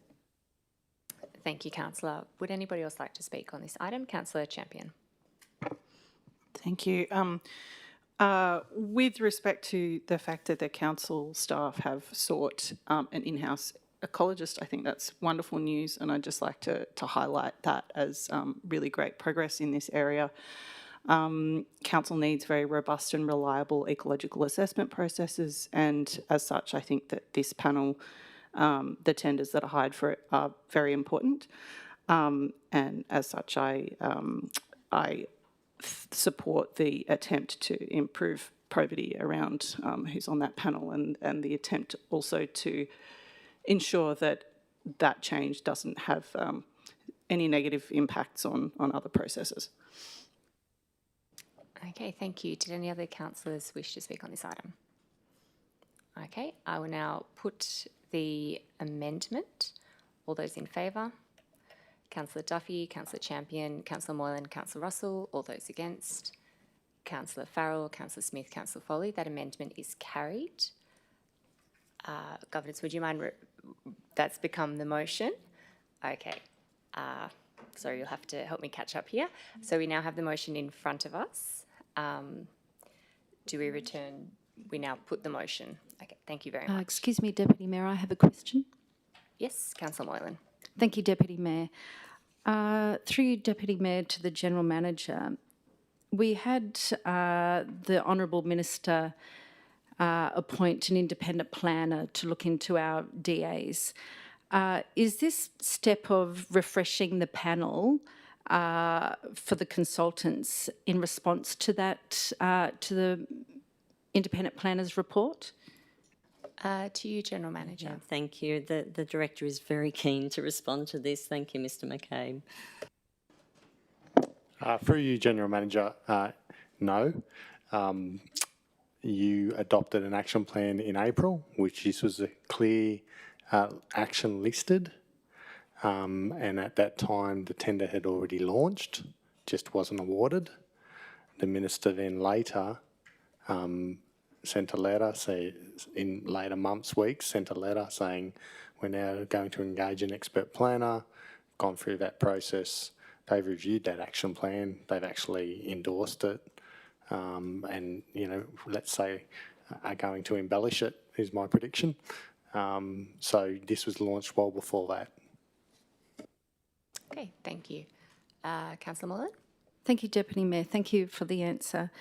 Thank you, Councillor. Would anybody else like to speak on this item? Councillor Champion. Thank you. With respect to the fact that the council staff have sought an in-house ecologist, I think that's wonderful news, and I'd just like to highlight that as really great progress in this area. Council needs very robust and reliable ecological assessment processes, and as such, I think that this panel, the tenders that are hired for it, are very important. And as such, I support the attempt to improve probity around who's on that panel, and the attempt also to ensure that that change doesn't have any negative impacts on other processes. Okay, thank you. Did any other councillors wish to speak on this item? Okay, I will now put the amendment. All those in favour? Councillor Duffy, Councillor Champion, Councillor Moylan, Councillor Russell. All those against? Councillor Farrell, Councillor Smith, Councillor Foley. That amendment is carried. Governance, would you mind? That's become the motion. Okay. Sorry, you'll have to help me catch up here. So we now have the motion in front of us. Do we return? We now put the motion. Okay, thank you very much. Excuse me, Deputy Mayor, I have a question. Yes, Councillor Moylan. Thank you, Deputy Mayor. Through you, Deputy Mayor, to the General Manager, we had the Honourable Minister appoint an independent planner to look into our DAs. Is this step of refreshing the panel for the consultants in response to that, to the independent planner's report? To you, General Manager. Yeah, thank you. The Director is very keen to respond to this. Thank you, Mr McCabe. Through you, General Manager, no. You adopted an action plan in April, which this was a clear action listed. And at that time, the tender had already launched, just wasn't awarded. The Minister then later sent a letter, in later months, weeks, sent a letter saying we're now going to engage an expert planner, gone through that process. They've reviewed that action plan. They've actually endorsed it. And, you know, let's say are going to embellish it, is my prediction. So this was launched well before that. Okay, thank you. Councillor Moylan? Thank you, Deputy Mayor. Thank you for the answer.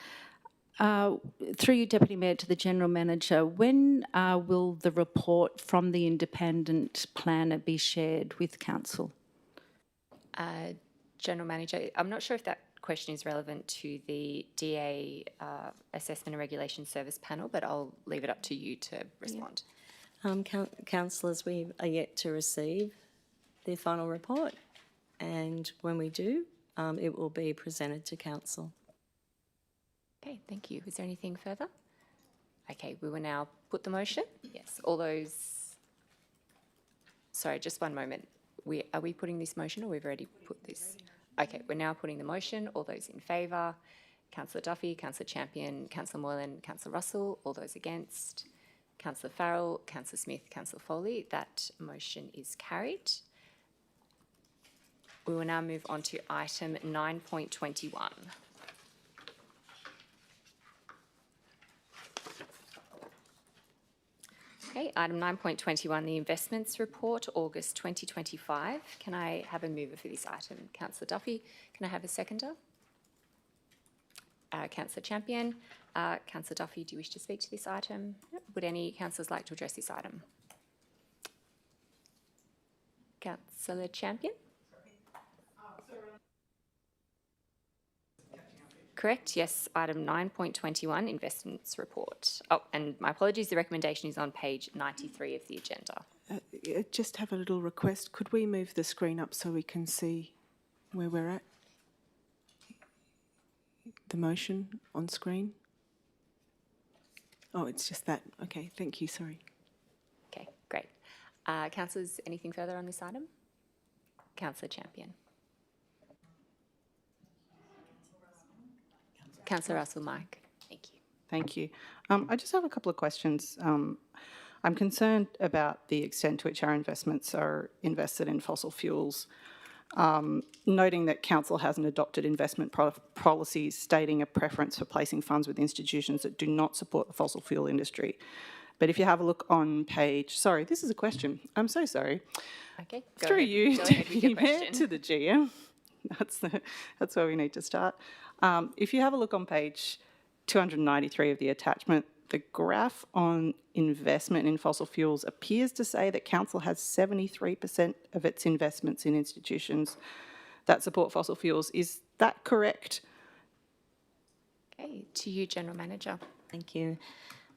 Through you, Deputy Mayor, to the General Manager, when will the report from the independent planner be shared with Council? General Manager, I'm not sure if that question is relevant to the DA Assessment and Regulation Service panel, but I'll leave it up to you to respond. Councillors, we are yet to receive the final report, and when we do, it will be presented to Council. Okay, thank you. Is there anything further? Okay, we will now put the motion. Yes, all those... Sorry, just one moment. Are we putting this motion, or we've already put this? Okay, we're now putting the motion. All those in favour? Councillor Duffy, Councillor Champion, Councillor Moylan, Councillor Russell. All those against? Councillor Farrell, Councillor Smith, Councillor Foley. That motion is carried. We will now move on to item 9.21. Okay, item 9.21, the Investments Report, August 2025. Can I have a mover for this item? Councillor Duffy. Can I have a seconder? Councillor Champion. Councillor Duffy, do you wish to speak to this item? Would any councillors like to address this item? Councillor Champion? Correct, yes, item 9.21, Investments Report. Oh, and my apologies, the recommendation is on page 93 of the agenda. Just have a little request. Could we move the screen up so we can see where we're at? The motion on screen? Oh, it's just that. Okay, thank you, sorry. Okay, great. Councillors, anything further on this item? Councillor Champion. Councillor Russell, Mike. Thank you. Thank you. I just have a couple of questions. I'm concerned about the extent to which our investments are invested in fossil fuels, noting that Council hasn't adopted investment policies stating a preference for placing funds with institutions that do not support the fossil fuel industry. But if you have a look on page, sorry, this is a question. I'm so sorry. Okay, Through you, Go ahead with Deputy your Mayor, question. to the GM. That's where we need to start. If you have a look on page 293 of the attachment, the graph on investment in fossil fuels appears to say that Council has 73% of its investments in institutions that support fossil fuels. Is that correct? Okay, to you, General Manager. Thank you.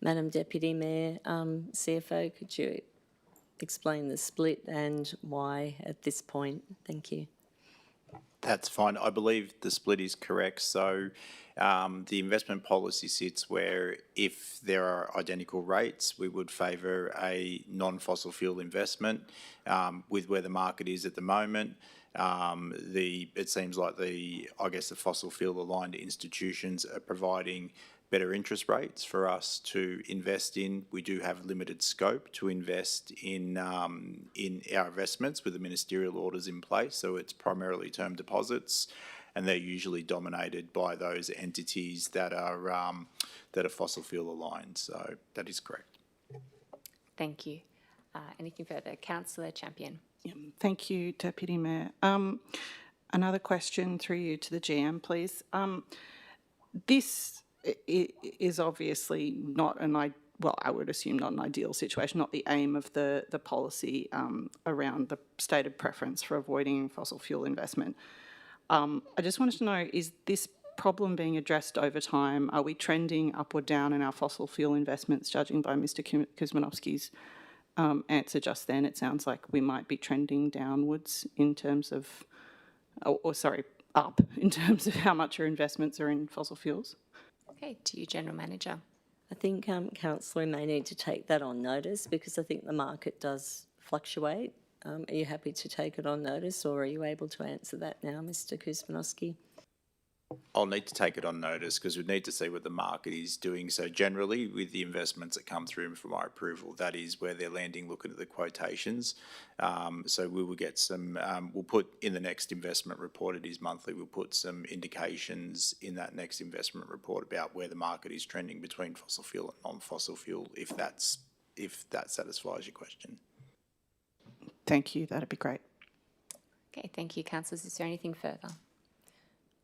Madam Deputy Mayor, CFO, could you explain the split and why at this point? Thank you. That's fine. I believe the split is correct. So the investment policy sits where if there are identical rates, we would favour a non-fossil fuel investment. With where the market is at the moment, it seems like the fossil fuel aligned institutions are providing better interest rates for us to invest in. We do have limited scope to invest in our investments with the ministerial orders in place, so it's primarily term deposits, and they're usually dominated by those entities that are fossil fuel aligned. So that is correct. Thank you. Anything further? Councillor Champion. Thank you, Deputy Mayor. Another question through you to the GM, please. This is obviously not I would assume not an ideal situation, not the aim of the policy around the stated preference for avoiding fossil fuel investment. I just wanted to know, is this problem being addressed over time? Are we trending up or down in our fossil fuel investments, judging by Mr. Kuzmanovsky's answer just then? It sounds like we might be trending downwards in terms of, up in terms of how much our investments are in fossil fuels. Okay, to you, General Manager. I think Councillor may need to take that on notice because I think the market does fluctuate. Are you happy to take it on notice, or are you able to answer that now, Mr. Kuzmanovsky? I'll need to take it on notice because we need to see what the market is doing. So generally with the investments that come through for my approval, that is where they're landing looking at the quotations. So we will get some, we'll put in the next investment report, it is monthly, we'll put some indications in that next investment report about where the market is trending between fossil fuel and non-fossil fuel, if that satisfies your question. Thank you, that'd be great. Okay, thank you, councillors. Is there anything further?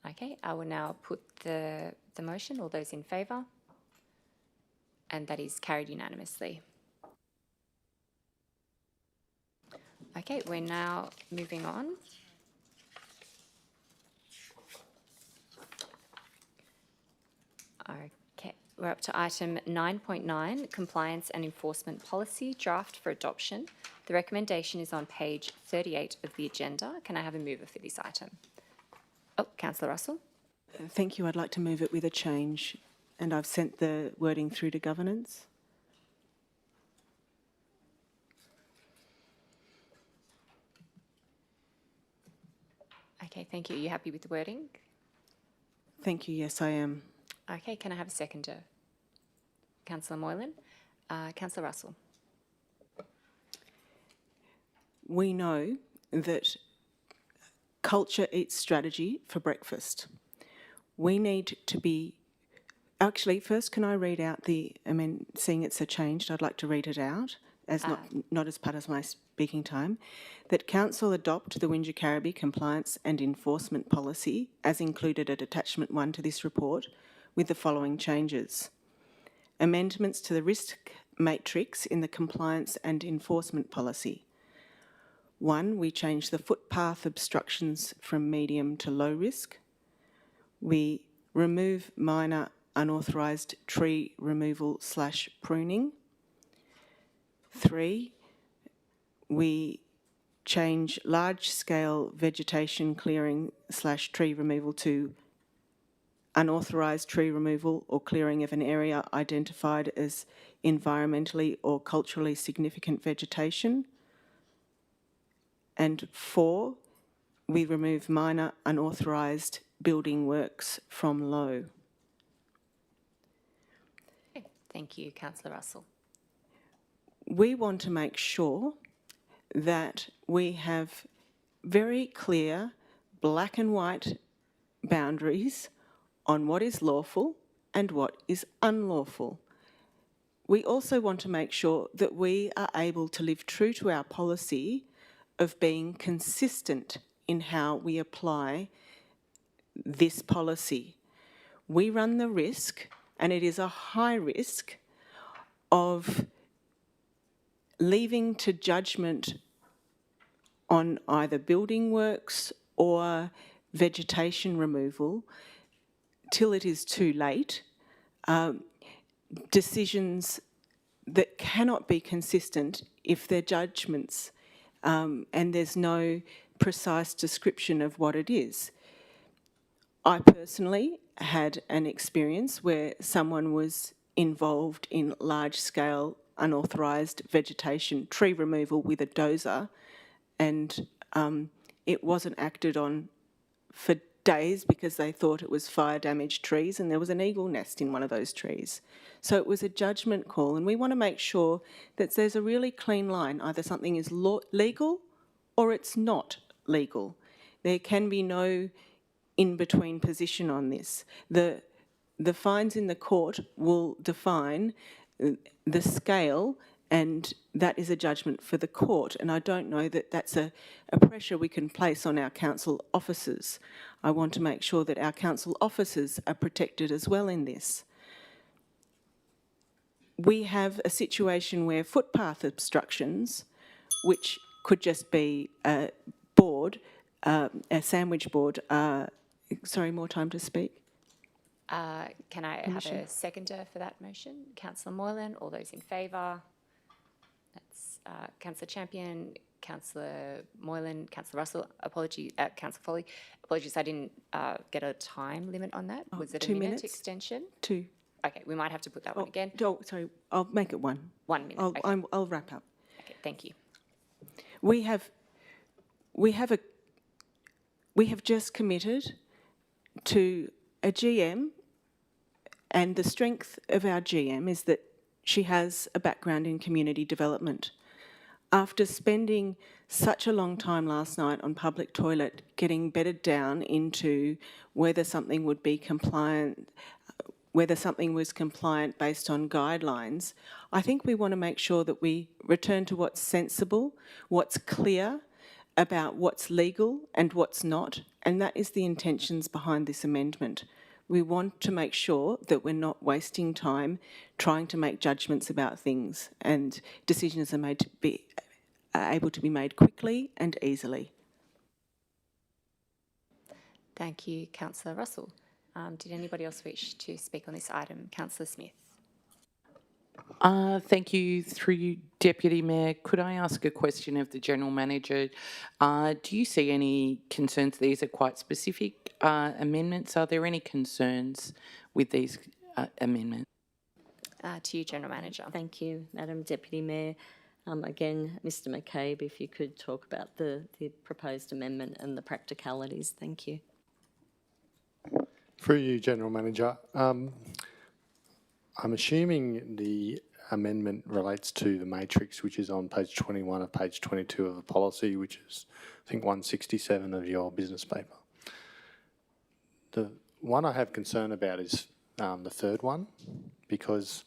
Okay, I will now put the motion. All those in favour? And that is carried unanimously. Okay, we're now moving on. Okay, we're up to item 9.9, Compliance and Enforcement Policy, Draft for Adoption. The recommendation is on page 38 of the agenda. Can I have a mover for this item? Oh, Councillor Russell. Thank you. I'd like to move it with a change, and I've sent the wording through to governance. Okay, thank you. Are you happy with the wording? Thank you. Yes, I am. Okay, can I have a seconder? Councillor Moylan. Councillor Russell. We know that culture eats strategy for breakfast. We need to be... Actually, first, can I read out seeing it's a changed, I'd like to read it out, as not as part of my speaking time, that Council adopt the Wingecarribee Compliance and Enforcement Policy as included at Attachment 1 to this report with the following changes. Amendments to the risk matrix in the Compliance and Enforcement Policy. 1, we change the footpath obstructions from medium to low risk. We remove minor unauthorised tree removal / pruning. 3, we change large-scale vegetation clearing / tree removal to unauthorised tree removal or clearing of an area identified as environmentally or culturally significant vegetation. And 4, we remove minor unauthorised building works from low. Okay, thank you, Councillor Russell. We want to make sure that we have very clear black and white boundaries on what is lawful and what is unlawful. We also want to make sure that we are able to live true to our policy of being consistent in how we apply this policy. We run the risk, and it is a high risk, of leaving to judgment on either building works or vegetation removal till it is too late. Decisions that cannot be consistent if they're judgments and there's no precise description of what it is. I personally had an experience where someone was involved in large-scale unauthorised vegetation tree removal with a dozer, and it wasn't acted on for days because they thought it was fire-damaged trees, and there was an eagle nest in one of those trees. So it was a judgment call, and we want to make sure that there's a really clean line. Either something is legal or it's not legal. There can be no in-between position on this. The fines in the court will define the scale, and that is a judgment for the court. And I don't know that that's a pressure we can place on our council officers. I want to make sure that our council officers are protected as well in this. We have a situation where footpath obstructions, which could just be a board, a sandwich board, sorry, more time to speak? Can I have a seconder for that motion? Councillor Moylan, all those in favour? That's Councillor Champion, Councillor Moylan, Councillor Russell, Councillor Foley. Apologies, I didn't get a time limit on that. Was it a 2 minute minutes? extension? 2. Okay, we might have to put that one again. Oh, sorry, I'll make it 1. 1 minute. Okay. I'll wrap up. Okay, thank you. We have just committed to a GM, and the strength of our GM is that she has a background in community development. After spending such a long time last night on public toilet, getting bedded down into whether something would be compliant, whether something was compliant based on guidelines, I think we want to make sure that we return to what's sensible, what's clear about what's legal and what's not, and that is the intentions behind this amendment. We want to make sure that we're not wasting time trying to make judgments about things, and decisions are able to be made quickly and easily. Thank you, Councillor Russell. Did anybody else wish to speak on this item? Councillor Smith. Thank you. Through you, Deputy Mayor, could I ask a question of the General Manager? Do you see any concerns? These are quite specific amendments. Are there any concerns with these amendments? To you, General Manager. Thank you, Madam Deputy Mayor. Again, Mr McCabe, if you could talk about the proposed amendment and the practicalities. Thank you. Through you, General Manager. I'm assuming the amendment relates to the matrix, which is on page 21 of page 22 of the policy, which is, I think, 167 of your business paper. The one I have concern about is the third one, because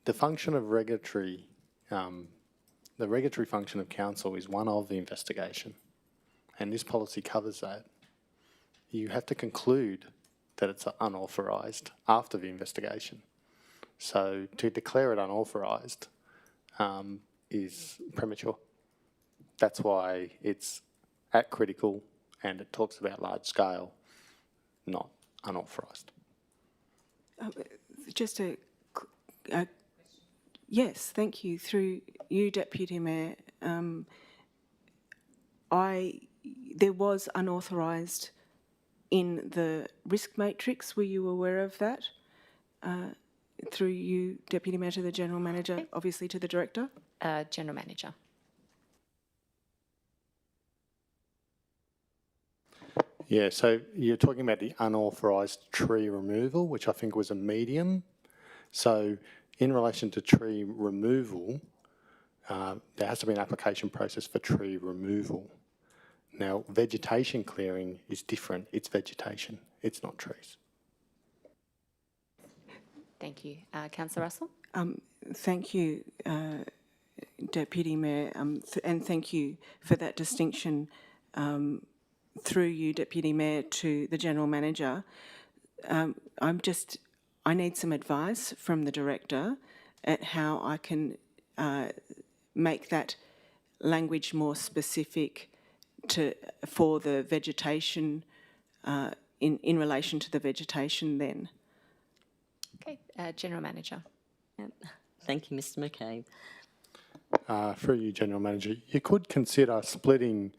the function of regulatory, the regulatory function of council is one of the investigation, and this policy covers that. You have to conclude that it's unauthorised after the investigation. So to declare it unauthorised is premature. That's why it's at critical, and it talks about large scale, not unauthorised. Just yes, thank you. Through you, Deputy Mayor, there was unauthorised in the risk matrix. Were you aware of that? Through you, Deputy Mayor, to the General Manager, obviously to the Director. General Manager. Yeah, so you're talking about the unauthorised tree removal, which I think was a medium. So in relation to tree removal, there has to be an application process for tree removal. Now, vegetation clearing is different. It's vegetation. It's not trees. Thank you. Councillor Russell? Thank you, Deputy Mayor, and thank you for that distinction through you, Deputy Mayor, to the General Manager. I need some advice from the Director at how I can make that language more specific for the vegetation, in relation to the vegetation then. Okay, General Manager. Thank you, Mr McCabe. Through you, General Manager, you could consider splitting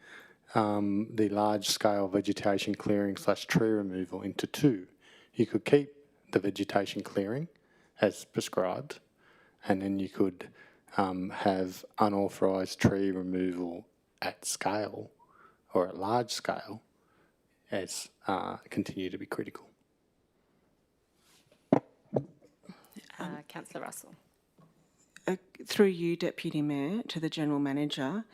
the large-scale vegetation clearing / tree removal into two. You could keep the vegetation clearing as prescribed, and then you could have unauthorised tree removal at scale or at large scale as continue to be critical. Councillor Russell. Through you, Deputy Mayor, to the General Manager,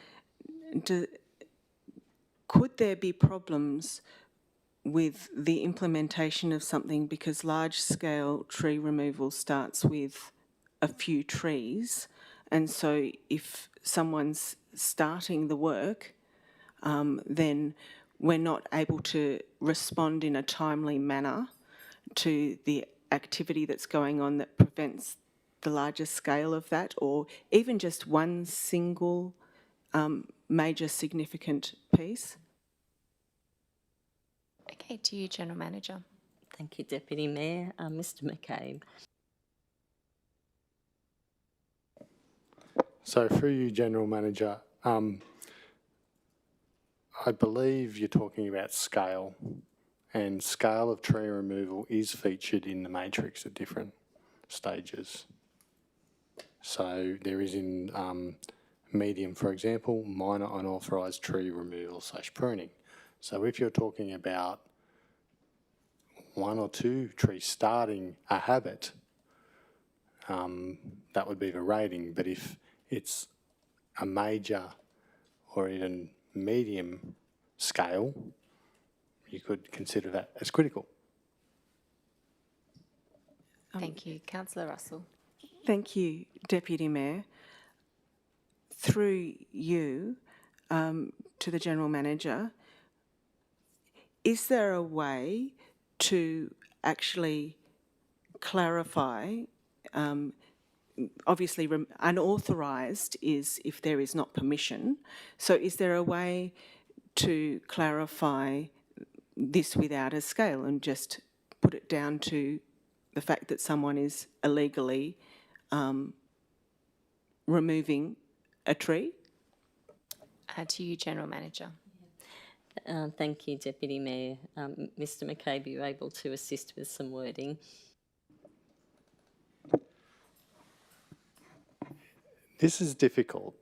could there be problems with the implementation of something because large-scale tree removal starts with a few trees, and so if someone's starting the work, then we're not able to respond in a timely manner to the activity that's going on that prevents the larger scale of that, or even just one single major significant piece? Okay, to you, General Manager. Thank you, Deputy Mayor. Mr McCabe. So through you, General Manager, I believe you're talking about scale, and scale of tree removal is featured in the matrix at different stages. So there is in medium, for example, minor unauthorised tree removal / pruning. So if you're talking about one or two trees starting a habit, that would be the rating. But if it's a major or even medium scale, you could consider that as critical. Thank you. Councillor Russell. Thank you, Deputy Mayor. Through you to the General Manager, is there a way to actually clarify, obviously unauthorised is if there is not permission, so is there a way to clarify this without a scale and just put it down to the fact that someone is illegally removing a tree? To you, General Manager. Thank you, Deputy Mayor. Mr McCabe, are you able to assist with some wording? This is difficult,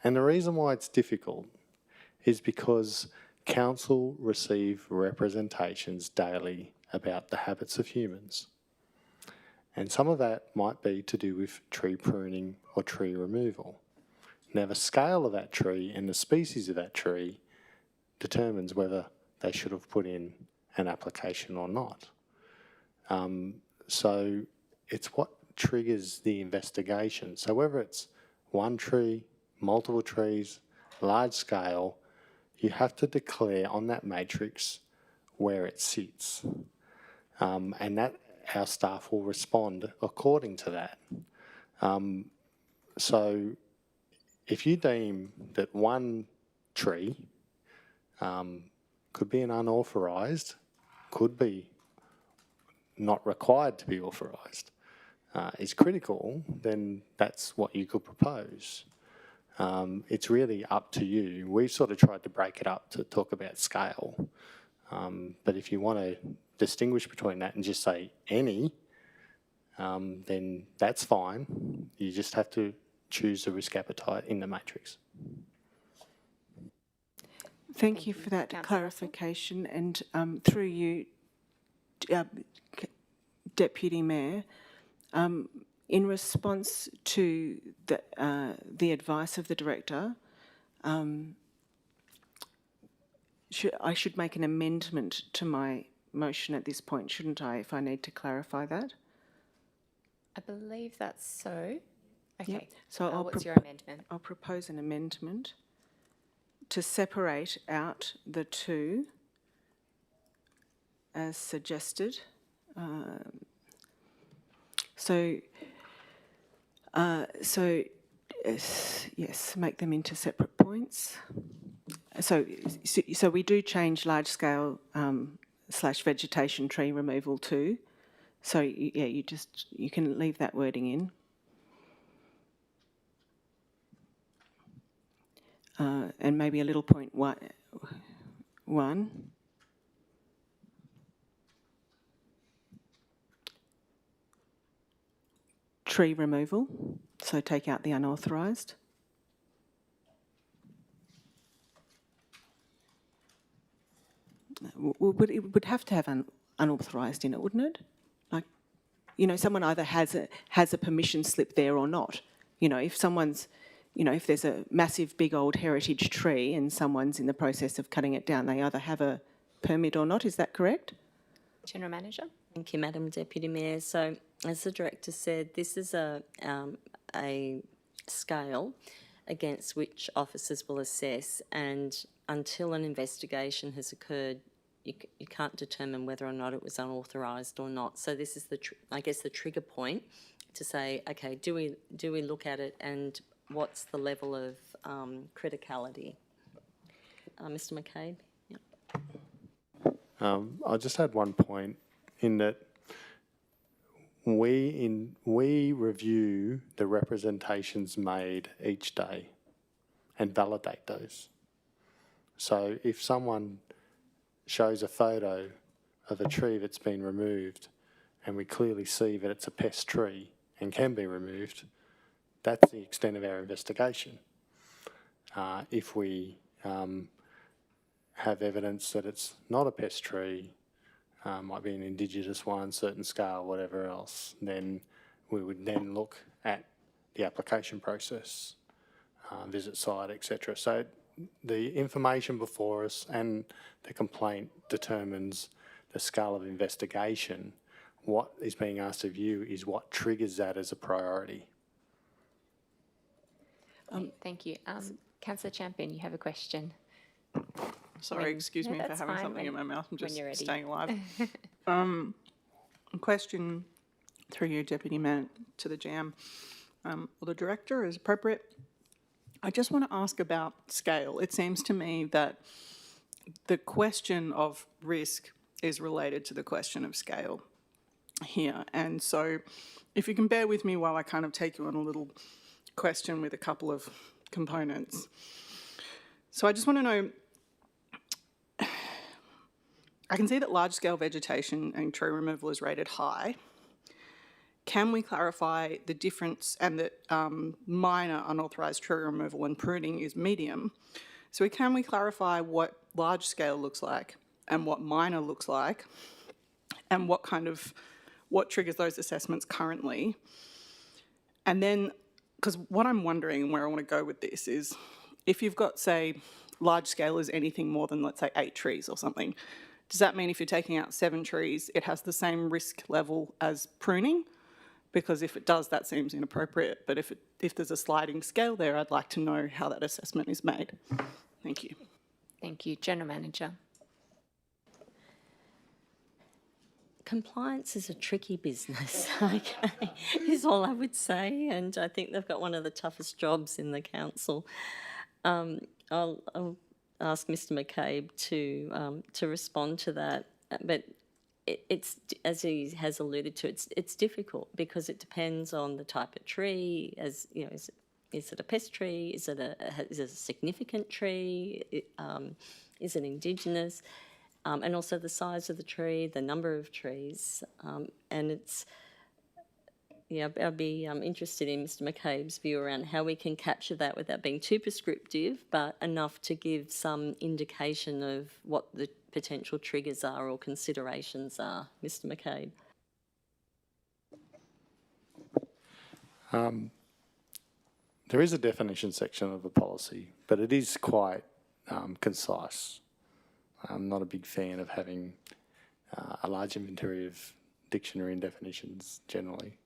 and the reason why it's difficult is because council receive representations daily about the habits of humans. And some of that might be to do with tree pruning or tree removal. Now, the scale of that tree and the species of that tree determines whether they should have put in an application or not. So it's what triggers the investigation. So whether it's one tree, multiple trees, large scale, you have to declare on that matrix where it sits. And that our staff will respond according to that. So if you deem that one tree could be an unauthorised, could be not required to be authorised, is critical, then that's what you could propose. It's really up to you. We've sort of tried to break it up to talk about scale. But if you want to distinguish between that and just say any, then that's fine. You just have to choose the risk appetite in the matrix. Thank you for that Councillor clarification, and through you, Deputy Mayor, in response to the advice of the Director, I should make an amendment to my motion at this point, shouldn't I, if I need to clarify that? I believe that's so. Okay. Yep. So what's your amendment? I'll propose an amendment to separate out the two as suggested. Yes, make them into separate points. So we do change large scale / vegetation tree removal too. So yeah, you can leave that wording in. And maybe a little point one. Tree removal, so take out the unauthorised. It would have to have unauthorised in it, wouldn't it? Like, you know, someone either has a permission slip there or not. You know, if someone's, you know, if there's a massive big old heritage tree and someone's in the process of cutting it down, they either have a permit or not. Is that correct? General Manager. Thank you, Madam Deputy Mayor. So, as the Director said, this is a scale against which officers will assess, and until an investigation has occurred, you can't determine whether or not it was unauthorised or not. So this is I guess the trigger point to say, okay, do we look at it, and what's the level of criticality? Mr. McCabe. Yep. I just had one point in that we review the representations made each day and validate those. So if someone shows a photo of a tree that's been removed and we clearly see that it's a pest tree and can be removed, that's the extent of our investigation. If we have evidence that it's not a pest tree, might be an indigenous one, certain scale, whatever else, then we would then look at the application process, visit site, etc. So the information before us and the complaint determines the scale of investigation. What is being asked of you is what triggers that as a priority. Thank you. Councillor Champion, you have a question. Sorry, excuse me for having something in my mouth. I'm just staying alive. Question through you, Deputy Mayor, to the GM or the Director is appropriate. I just want to ask about scale. It seems to me that the question of risk is related to the question of scale here. And so if you can bear with me while I kind of take you on a little question with a couple of components. So I just want to know, I can see that large-scale vegetation and tree removal is rated high. Can we clarify the difference, and that minor unauthorised tree removal and pruning is medium? So can we clarify what large-scale looks like and what minor looks like, and what triggers those assessments currently? And then, because what I'm wondering and where I want to go with this is, if you've got, say, large-scale is anything more than, let's say, 8 trees or something, does that mean if you're taking out 7 trees, it has the same risk level as pruning? Because if it does, that seems inappropriate. But if there's a sliding scale there, I'd like to know how that assessment is made. Thank you. Thank you. General Manager. Compliance is a tricky business, okay, is all I would say, and I think they've got one of the toughest jobs in the council. I'll ask Mr. McCabe to respond to that, but it's, as he has alluded to, it's difficult because it depends on the type of tree. As you know, is it a pest tree? Is it a significant tree? Is it indigenous? And also the size of the tree, the number of trees, and Yeah, I'd be interested in Mr McCabe's view around how we can capture that without being too prescriptive, but enough to give some indication of what the potential triggers are or considerations are. Mr McCabe. There is a definition section of the policy, but it is quite concise. I'm not a big fan of having a large inventory of dictionary and definitions generally.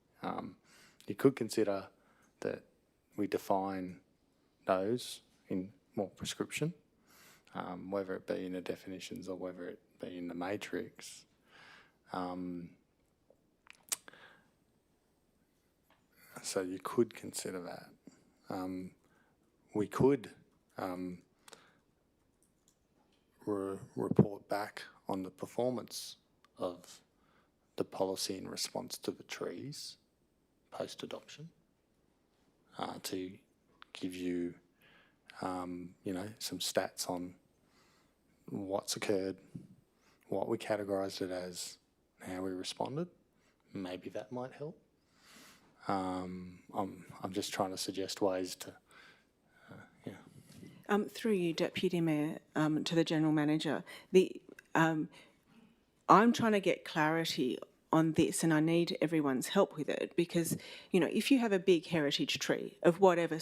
You could consider that we define those in more prescription, whether it be in the definitions or whether it be in the matrix. So you could consider that. We could report back on the performance of the policy in response to the trees post-adoption to give you, some stats on what's occurred, what we categorised it as, how we responded. Maybe that might help. I'm just trying to suggest ways to, Through you, Deputy Mayor, to the General Manager, I'm trying to get clarity on this, and I need everyone's help with it because, if you have a big heritage tree of whatever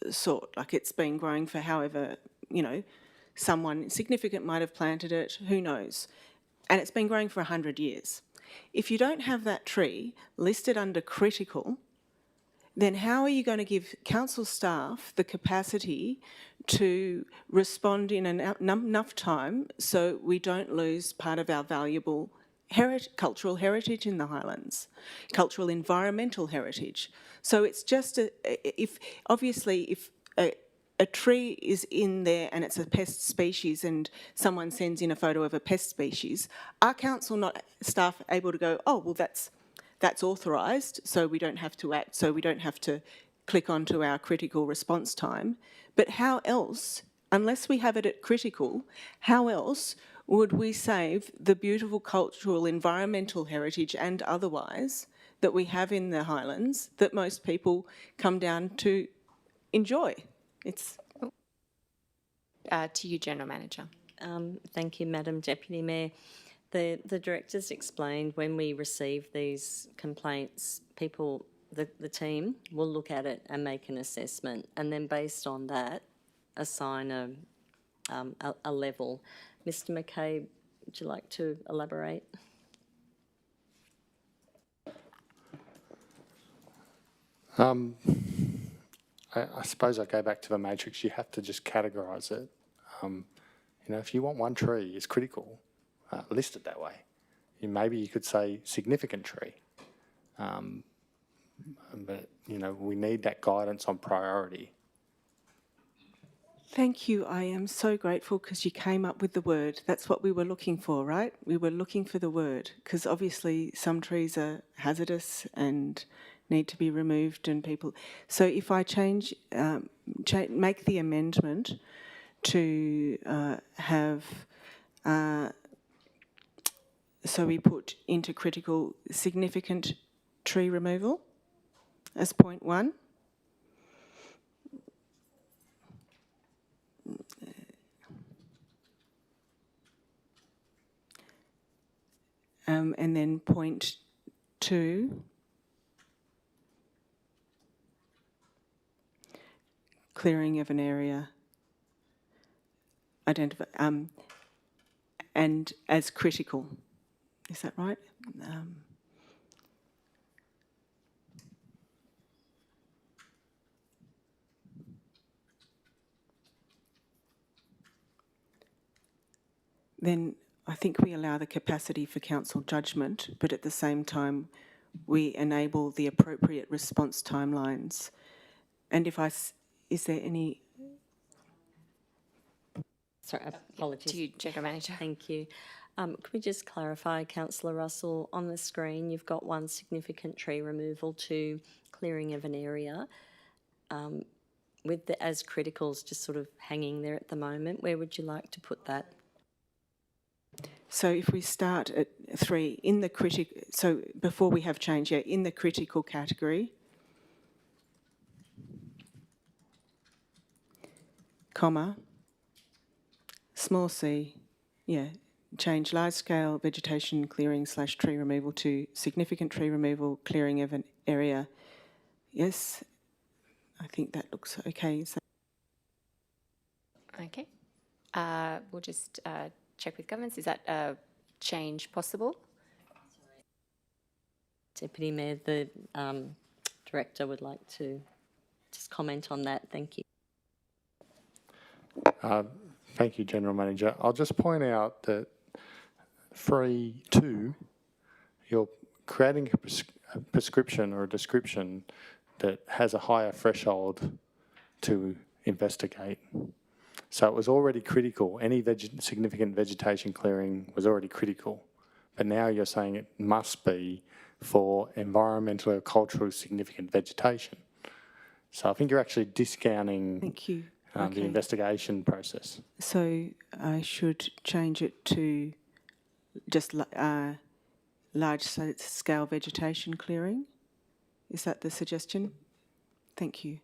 sort, like it's been growing for however, someone significant might have planted it, who knows, and it's been growing for 100 years. If you don't have that tree listed under critical, then how are you going to give council staff the capacity to respond in enough time so we don't lose part of our valuable cultural heritage in the Highlands, cultural environmental heritage? So it's just if a tree is in there and it's a pest species and someone sends in a photo of a pest species, are council staff able to go, oh, well, that's authorised, so we don't have to act, so we don't have to click onto our critical response time. But how else, unless we have it at critical, how else would we save the beautiful cultural, environmental heritage and otherwise that we have in the Highlands that most people come down to enjoy? It's To you, General Manager. Thank you, Madam Deputy Mayor. The directors explained when we receive these complaints, the team will look at it and make an assessment, and then based on that, assign a level. Mr McCabe, would you like to elaborate? I suppose I go back to the matrix. You have to just categorise it. If you want one tree is critical, list it that way. Maybe you could say significant tree. But, we need that guidance on priority. Thank you. I am so grateful because you came up with the word. That's what we were looking for, right? We were looking for the word because obviously some trees are hazardous and need to be removed and people... So if I make the amendment to have... so we put into critical significant tree removal as point 1. And then point 2, clearing of an area, and as critical. Is that right? Then I think we allow the capacity for council judgment, but at the same time we enable the appropriate response timelines. And is there any... Sorry, apologies. To you, General Manager. Thank you. Could we just clarify, Councillor Russell, on the screen you've got 1 significant tree removal, 2 clearing of an area. With the as criticals just sort of hanging there at the moment, where would you like to put that? So if we start at 3, in the critical, so before we have change, yeah, in the critical category, comma, small c, yeah, change large-scale vegetation clearing / tree removal to significant tree removal, clearing of an area. Yes, I think that looks okay. So Okay. We'll just check with governments. Is that a change possible? Deputy Mayor, the Director would like to just comment on that. Thank you. Thank you, General Manager. I'll just point out that 3.2, you're creating a prescription or a description that has a higher threshold to investigate. So it was already critical. Any significant vegetation clearing was already critical. But now you're saying it must be for environmentally or culturally significant vegetation. So I think you're actually discounting thank you. the investigation process. So I should change it to just large-scale vegetation clearing? Is that the suggestion? Thank you.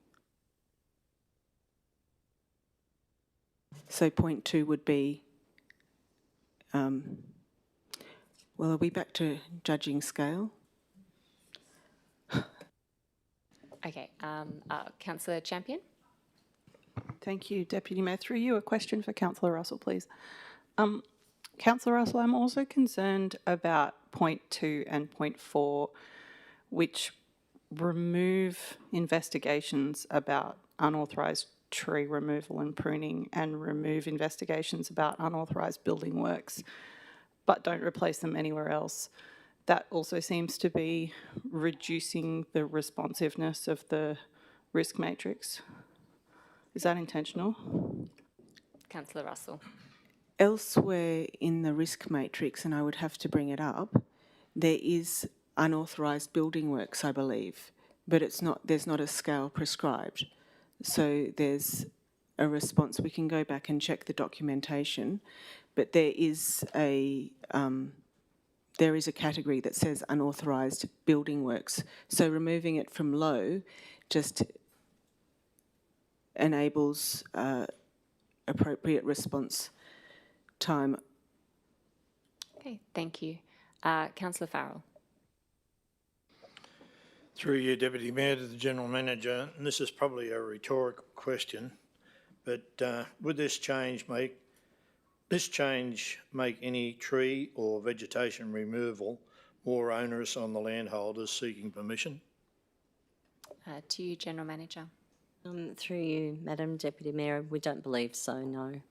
So point 2 would be, well, are we back to judging scale? Okay. Councillor Champion? Thank you, Deputy Mayor. Through you, a question for Councillor Russell, please. Councillor Russell, I'm also concerned about point 2 and point 4, which remove investigations about unauthorised tree removal and pruning and remove investigations about unauthorised building works, but don't replace them anywhere else. That also seems to be reducing the responsiveness of the risk matrix. Is that intentional? Councillor Russell. Elsewhere in the risk matrix, and I would have to bring it up, there is unauthorised building works, I believe, but it's not. There's not a scale prescribed. So there's a response. We can go back and check the documentation, but there is a category that says unauthorised building works. So removing it from low just enables appropriate response time. Okay, thank you. Councillor Farrell. Through you, Deputy Mayor, to the General Manager, and this is probably a rhetorical question, but would this change make any tree or vegetation removal more onerous on the landholders seeking permission? To you, General Manager. Through you, Madam Deputy Mayor, we don't believe so, no.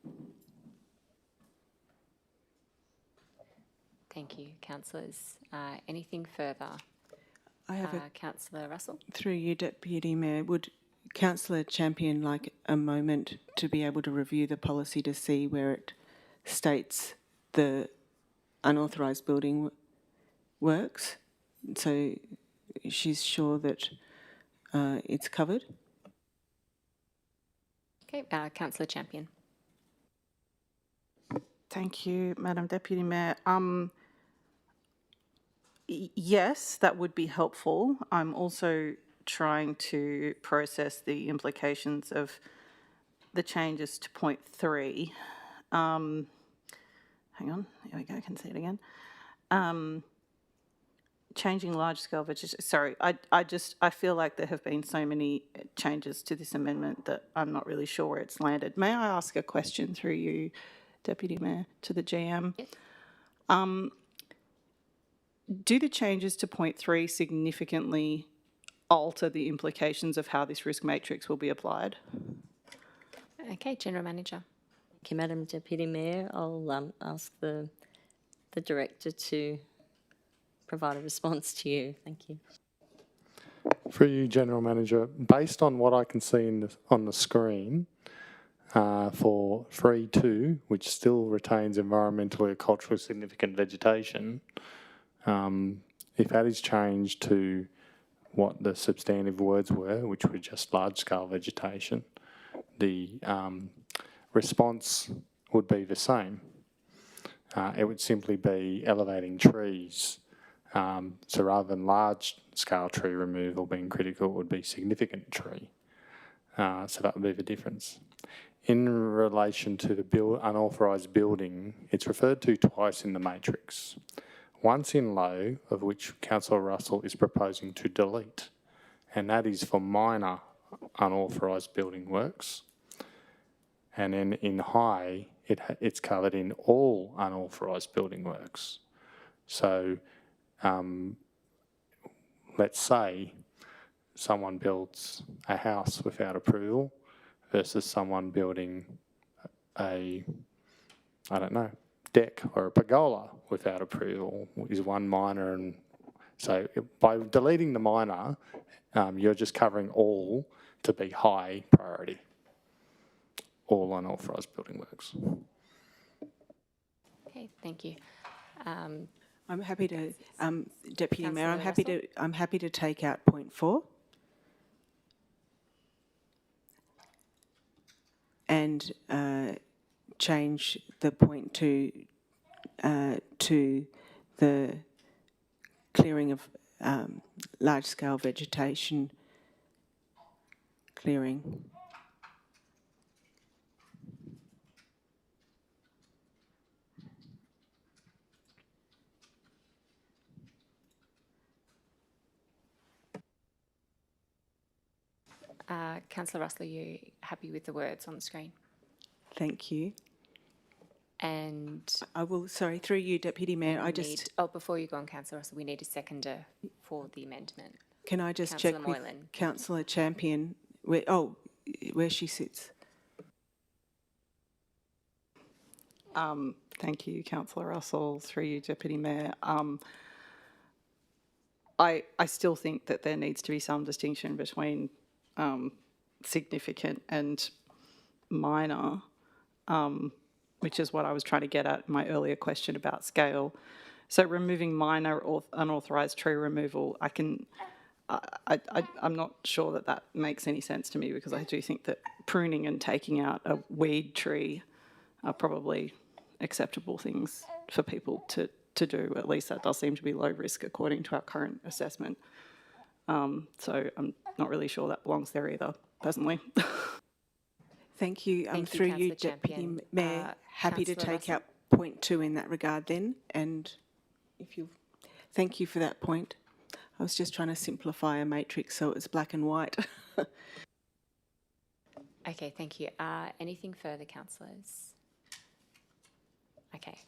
Thank you, councillors. Anything further? I have Councillor Russell. Through you, Deputy Mayor, would Councillor Champion like a moment to be able to review the policy to see where it states the unauthorised building works, so she's sure that it's covered? Okay, Councillor Champion. Thank you, Madam Deputy Mayor. Yes, that would be helpful. I'm also trying to process the implications of the changes to point 3. Hang on, here we go, I can see it again. Changing large-scale vegetation. Sorry, I feel like there have been so many changes to this amendment that I'm not really sure where it's landed. May I ask a question through you, Deputy Mayor, to the GM? Yes. Do the changes to point 3 significantly alter the implications of how this risk matrix will be applied? Okay, General Manager. Thank you, Madam Deputy Mayor. I'll ask the Director to provide a response to you. Thank you. For you, General Manager, based on what I can see on the screen, for 3.2, which still retains environmentally or culturally significant vegetation, if that is changed to what the substantive words were, which were just large-scale vegetation, the response would be the same. It would simply be elevating trees. So rather than large-scale tree removal being critical, it would be significant tree. So that would be the difference. In relation to the unauthorised building, it's referred to twice in the matrix. Once in low, of which Councillor Russell is proposing to delete, and that is for minor unauthorised building works. And then in high, it's covered in all unauthorised building works. So let's say someone builds a house without approval versus someone building a, I don't know, deck or a pergola without approval is one minor. And so by deleting the minor, you're just covering all to be high priority, all unauthorised building works. Okay, thank you. I'm happy to, Deputy Mayor, Councillor I'm happy to take out point 4. And change the point to the clearing of large-scale vegetation clearing. Councillor Russell, are you happy with the words on the screen? Thank you. And I will, sorry, through you, Deputy Mayor, I just... before you go on, Councillor Russell, we need a seconder for the amendment. Can I just Councillor check with Moylan. Councillor Champion, where she sits? Thank you, Councillor Russell, through you, Deputy Mayor. I still think that there needs to be some distinction between significant and minor, which is what I was trying to get at in my earlier question about scale. So removing minor or unauthorised tree removal, I'm not sure that that makes any sense to me, because I do think that pruning and taking out a weed tree are probably acceptable things for people to do. At least that does seem to be low risk according to our current assessment. So I'm not really sure that belongs there either, personally. Thank you. Thank you, Through you, Councillor Deputy Champion. Mayor, happy to Councillor take Russell. out point 2 in that regard then. And if you, thank you for that point. I was just trying to simplify a matrix so it was black and white. Okay, thank you. Anything further, councillors? Okay.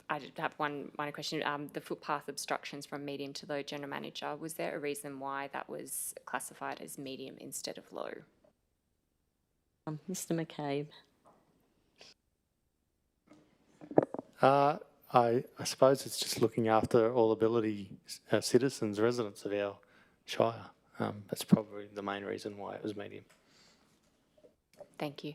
I did have one minor question. The footpath obstructions from medium to low, General Manager, was there a reason why that was classified as medium instead of low? Mr McCabe. I suppose it's just looking after all ability citizens, residents of our shire. That's probably the main reason why it was medium. Thank you.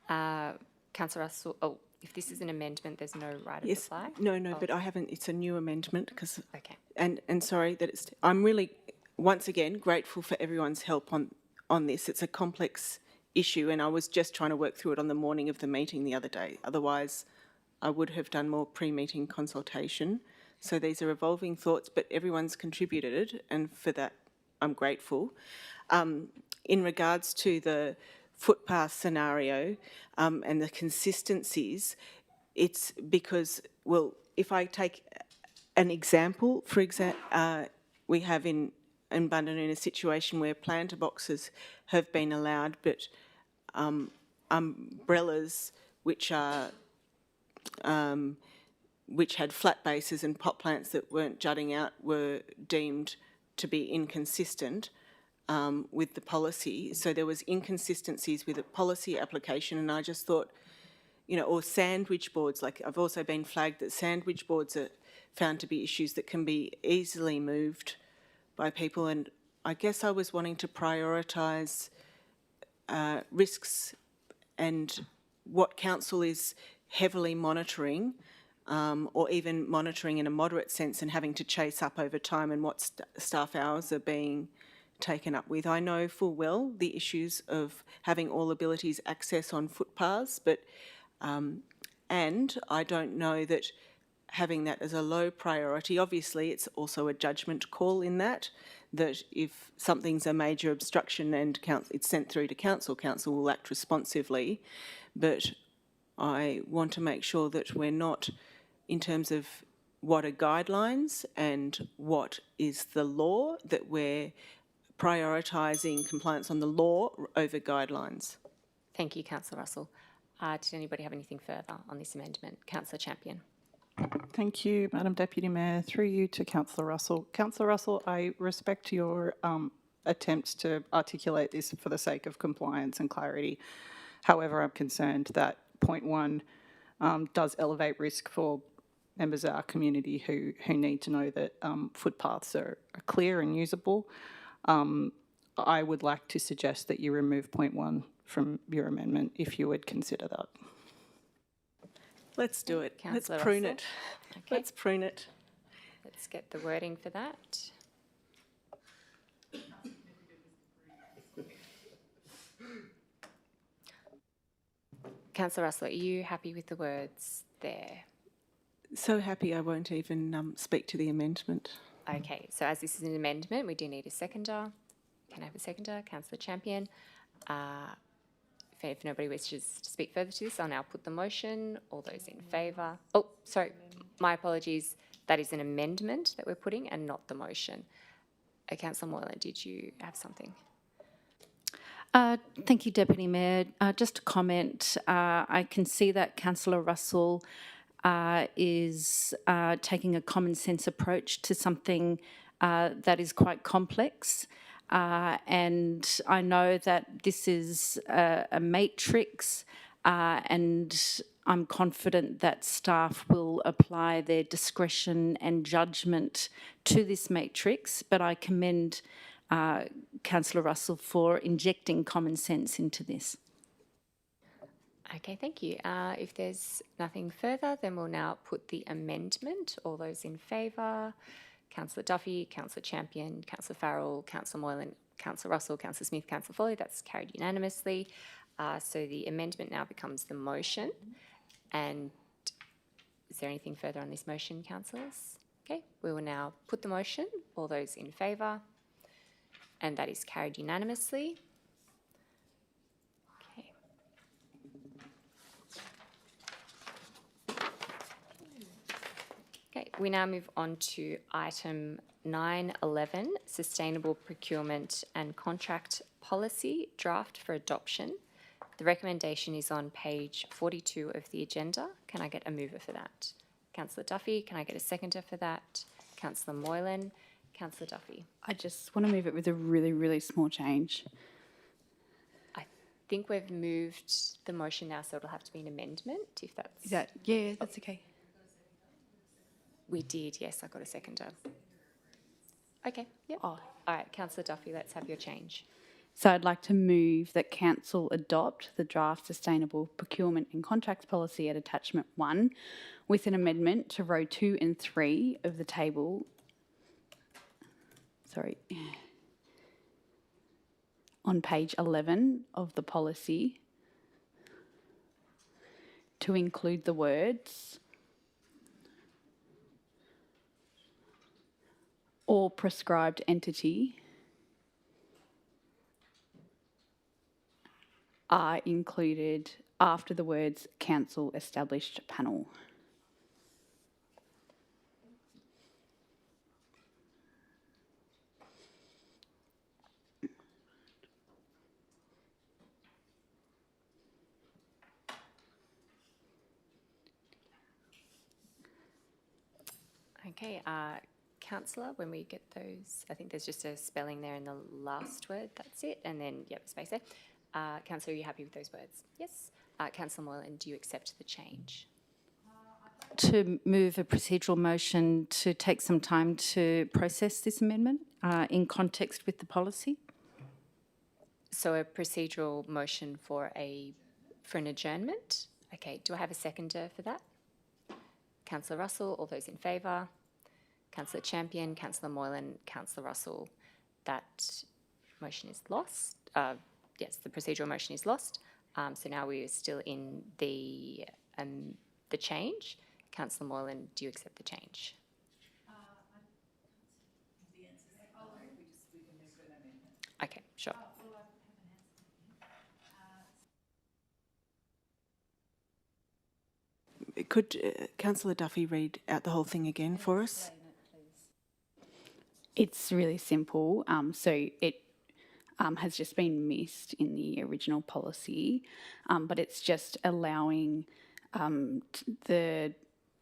Councillor Russell, if this is an amendment, there's no right of Yes, reply? no, but I haven't, it's a new amendment because, Okay. and sorry that it's, I'm really, once again, grateful for everyone's help on this. It's a complex issue and I was just trying to work through it on the morning of the meeting the other day. Otherwise, I would have done more pre-meeting consultation. So these are evolving thoughts, but everyone's contributed and for that I'm grateful. In regards to the footpath scenario and the consistencies, it's because, well, if I take an example, for example, we have in Bundanon a situation where planter boxes have been allowed, but umbrellas which are which had flat bases and pot plants that weren't jutting out were deemed to be inconsistent with the policy. So there was inconsistencies with the policy application, and I just thought, you know, or sandwich boards, like I've also been flagged that sandwich boards are found to be issues that can be easily moved by people, and I guess I was wanting to prioritise risks and what council is heavily monitoring or even monitoring in a moderate sense and having to chase up over time and what staff hours are being taken up with. I know full well the issues of having all abilities access on footpaths, but And I don't know that having that as a low priority, obviously it's also a judgment call in that if something's a major obstruction and it's sent through to council, council will act responsively. But I want to make sure that we're not, in terms of what are guidelines and what is the law, that we're prioritising compliance on the law over guidelines. Thank you, Councillor Russell. Did anybody have anything further on this amendment? Councillor Champion. Thank you, Madam Deputy Mayor. Through you to Councillor Russell. Councillor Russell, I respect your attempts to articulate this for the sake of compliance and clarity. However, I'm concerned that point 1 does elevate risk for members of our community who need to know that footpaths are clear and usable. I would like to suggest that you remove point 1 from your amendment, if you would consider that. Let's do it. Councillor Let's prune Russell. it. Okay. Let's prune it. Let's get the wording for that. Councillor Russell, are you happy with the words there? So happy I won't even speak to the amendment. Okay, so as this is an amendment, we do need a seconder. Can I have a seconder? Councillor Champion. If nobody wishes to speak further to this, I'll now put the motion. All those in favour? Oh, sorry, my apologies. That is an amendment that we're putting and not the motion. Councillor Moylan, did you have something? Thank you, Deputy Mayor. Just a comment. I can see that Councillor Russell is taking a common sense approach to something that is quite complex. And I know that this is a matrix, and I'm confident that staff will apply their discretion and judgment to this matrix, but I commend Councillor Russell for injecting common sense into this. Okay, thank you. If there's nothing further, then we'll now put the amendment. All those in favour? Councillor Duffy, Councillor Champion, Councillor Farrell, Councillor Moylan, Councillor Russell, Councillor Smith, Councillor Foley. That's carried unanimously. So the amendment now becomes the motion. And is there anything further on this motion, councillors? Okay, we will now put the motion. All those in favour? And that is carried unanimously. Okay. Okay, we now move on to item 9.11, Sustainable Procurement and Contract Policy, draft for adoption. The recommendation is on page 42 of the agenda. Can I get a mover for that? Councillor Duffy, can I get a seconder for that? Councillor Moylan, Councillor Duffy. I just want to move it with a really, really small change. I think we've moved the motion now, so it'll have to be an amendment, if that's... Is that, yeah, that's okay. We did, yes, I got a seconder. Okay, yep. Oh. All right, Councillor Duffy, let's have your change. So I'd like to move that Council adopt the draft Sustainable Procurement and Contracts Policy at Attachment 1 with an amendment to row 2 and 3 of the table. Sorry. On page 11 of the policy to include the words or prescribed entity are included after the words council established panel. Okay, Councillor, when we get those, I think there's just a spelling there in the last word, that's it, and then, yep, space there. Councillor, are you happy with those words? Yes. Councillor Moylan, do you accept the change? To move a procedural motion to take some time to process this amendment in context with the policy. So a procedural motion for an adjournment. Okay, do I have a seconder for that? Councillor Russell, all those in favour? Councillor Champion, Councillor Moylan, Councillor Russell. That motion is lost. Yes, the procedural motion is lost. So now we are still in the the change? Councillor Moylan, do you accept the change? Okay, sure. Could Councillor Duffy read out the whole thing again for us? It's really simple. So it has just been missed in the original policy, but it's just allowing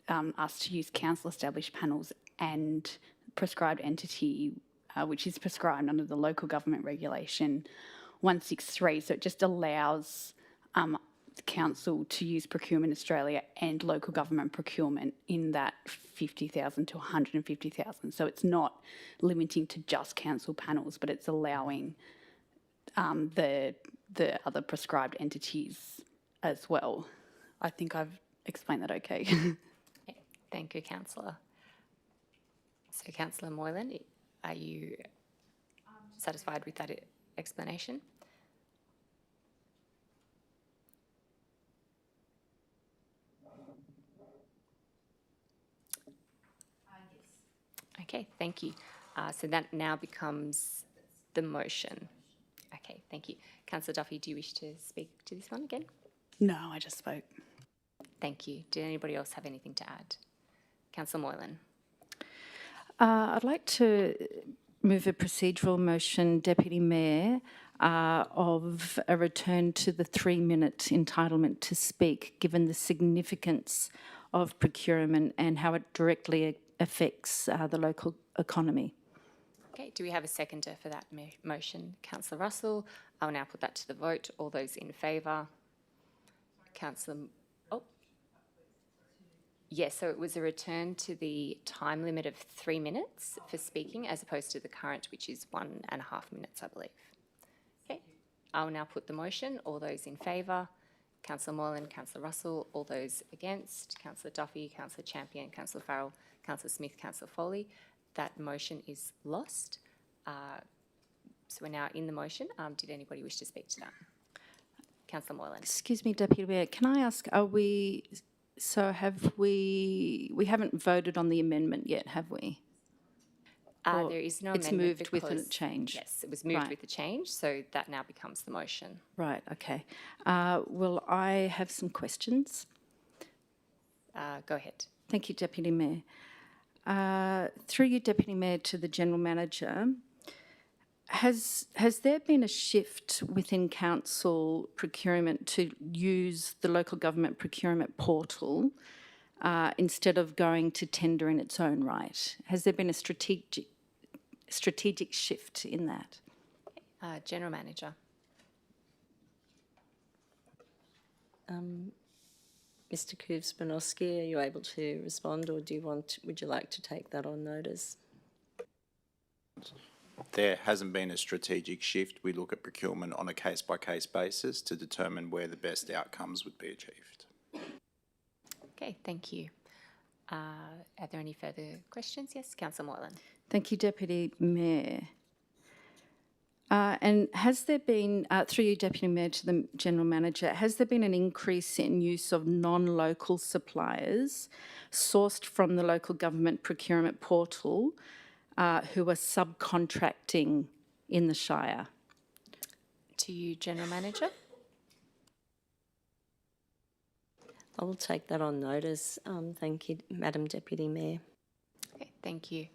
us to use council-established panels and prescribed entity, which is prescribed under the local government regulation 163. So it just allows the council to use Procurement Australia and local government procurement in that 50,000 to 150,000. So it's not limiting to just council panels, but it's allowing the other prescribed entities as well. I think I've explained that okay. Okay, thank you, Councillor. So, Councillor Moylan, are you satisfied with that explanation? Okay, thank you. So that now becomes the motion. Okay, thank you. Councillor Duffy, do you wish to speak to this one again? No, I just spoke. Thank you. Did anybody else have anything to add? Councillor Moylan. I'd like to move a procedural motion, Deputy Mayor, of a return to the 3-minute entitlement to speak, given the significance of procurement and how it directly affects the local economy. Okay, do we have a seconder for that motion? Councillor Russell. I will now put that to the vote. All those in favour? Councillor... Oh. Yes, so it was a return to the time limit of 3 minutes for speaking as opposed to the current, which is 1.5 minutes, I believe. Okay, I will now put the motion. All those in favour? Councillor Moylan, Councillor Russell. All those against? Councillor Duffy, Councillor Champion, Councillor Farrell, Councillor Smith, Councillor Foley. That motion is lost. So we're now in the motion. Did anybody wish to speak to that? Councillor Moylan. Excuse me, Deputy Mayor, can I ask, we haven't voted on the amendment yet, have we? There is no amendment. It's moved with a because- change. Yes, it was moved Right. with a change, so that now becomes the motion. Right, okay. Well, I have some questions. Go ahead. Thank you, Deputy Mayor. Through you, Deputy Mayor, to the General Manager, has there been a shift within council procurement to use the local government procurement portal instead of going to tender in its own right? Has there been a strategic shift in that? General Manager. Mr. Kuzmanowski, are you able to respond, or would you like to take that on notice? There hasn't been a strategic shift. We look at procurement on a case-by-case basis to determine where the best outcomes would be achieved. Okay, thank you. Are there any further questions? Yes, Councillor Moylan. Thank you, Deputy Mayor. And has there been, through you, Deputy Mayor, to the General Manager, has there been an increase in use of non-local suppliers sourced from the local government procurement portal who are subcontracting in the Shire? To you, General Manager. I will take that on notice. Thank you, Madam Deputy Mayor. Okay, thank you.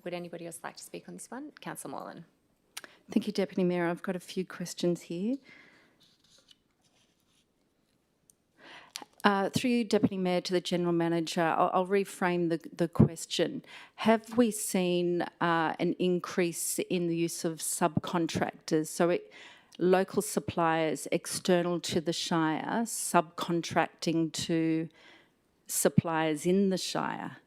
Would anybody else like to speak on this one? Councillor Moylan. Thank you, Deputy Mayor. I've got a few questions here. Through you, Deputy Mayor, to the General Manager, I'll reframe the question. Have we seen an increase in the use of subcontractors? So local suppliers external to the Shire subcontracting to suppliers in the Shire.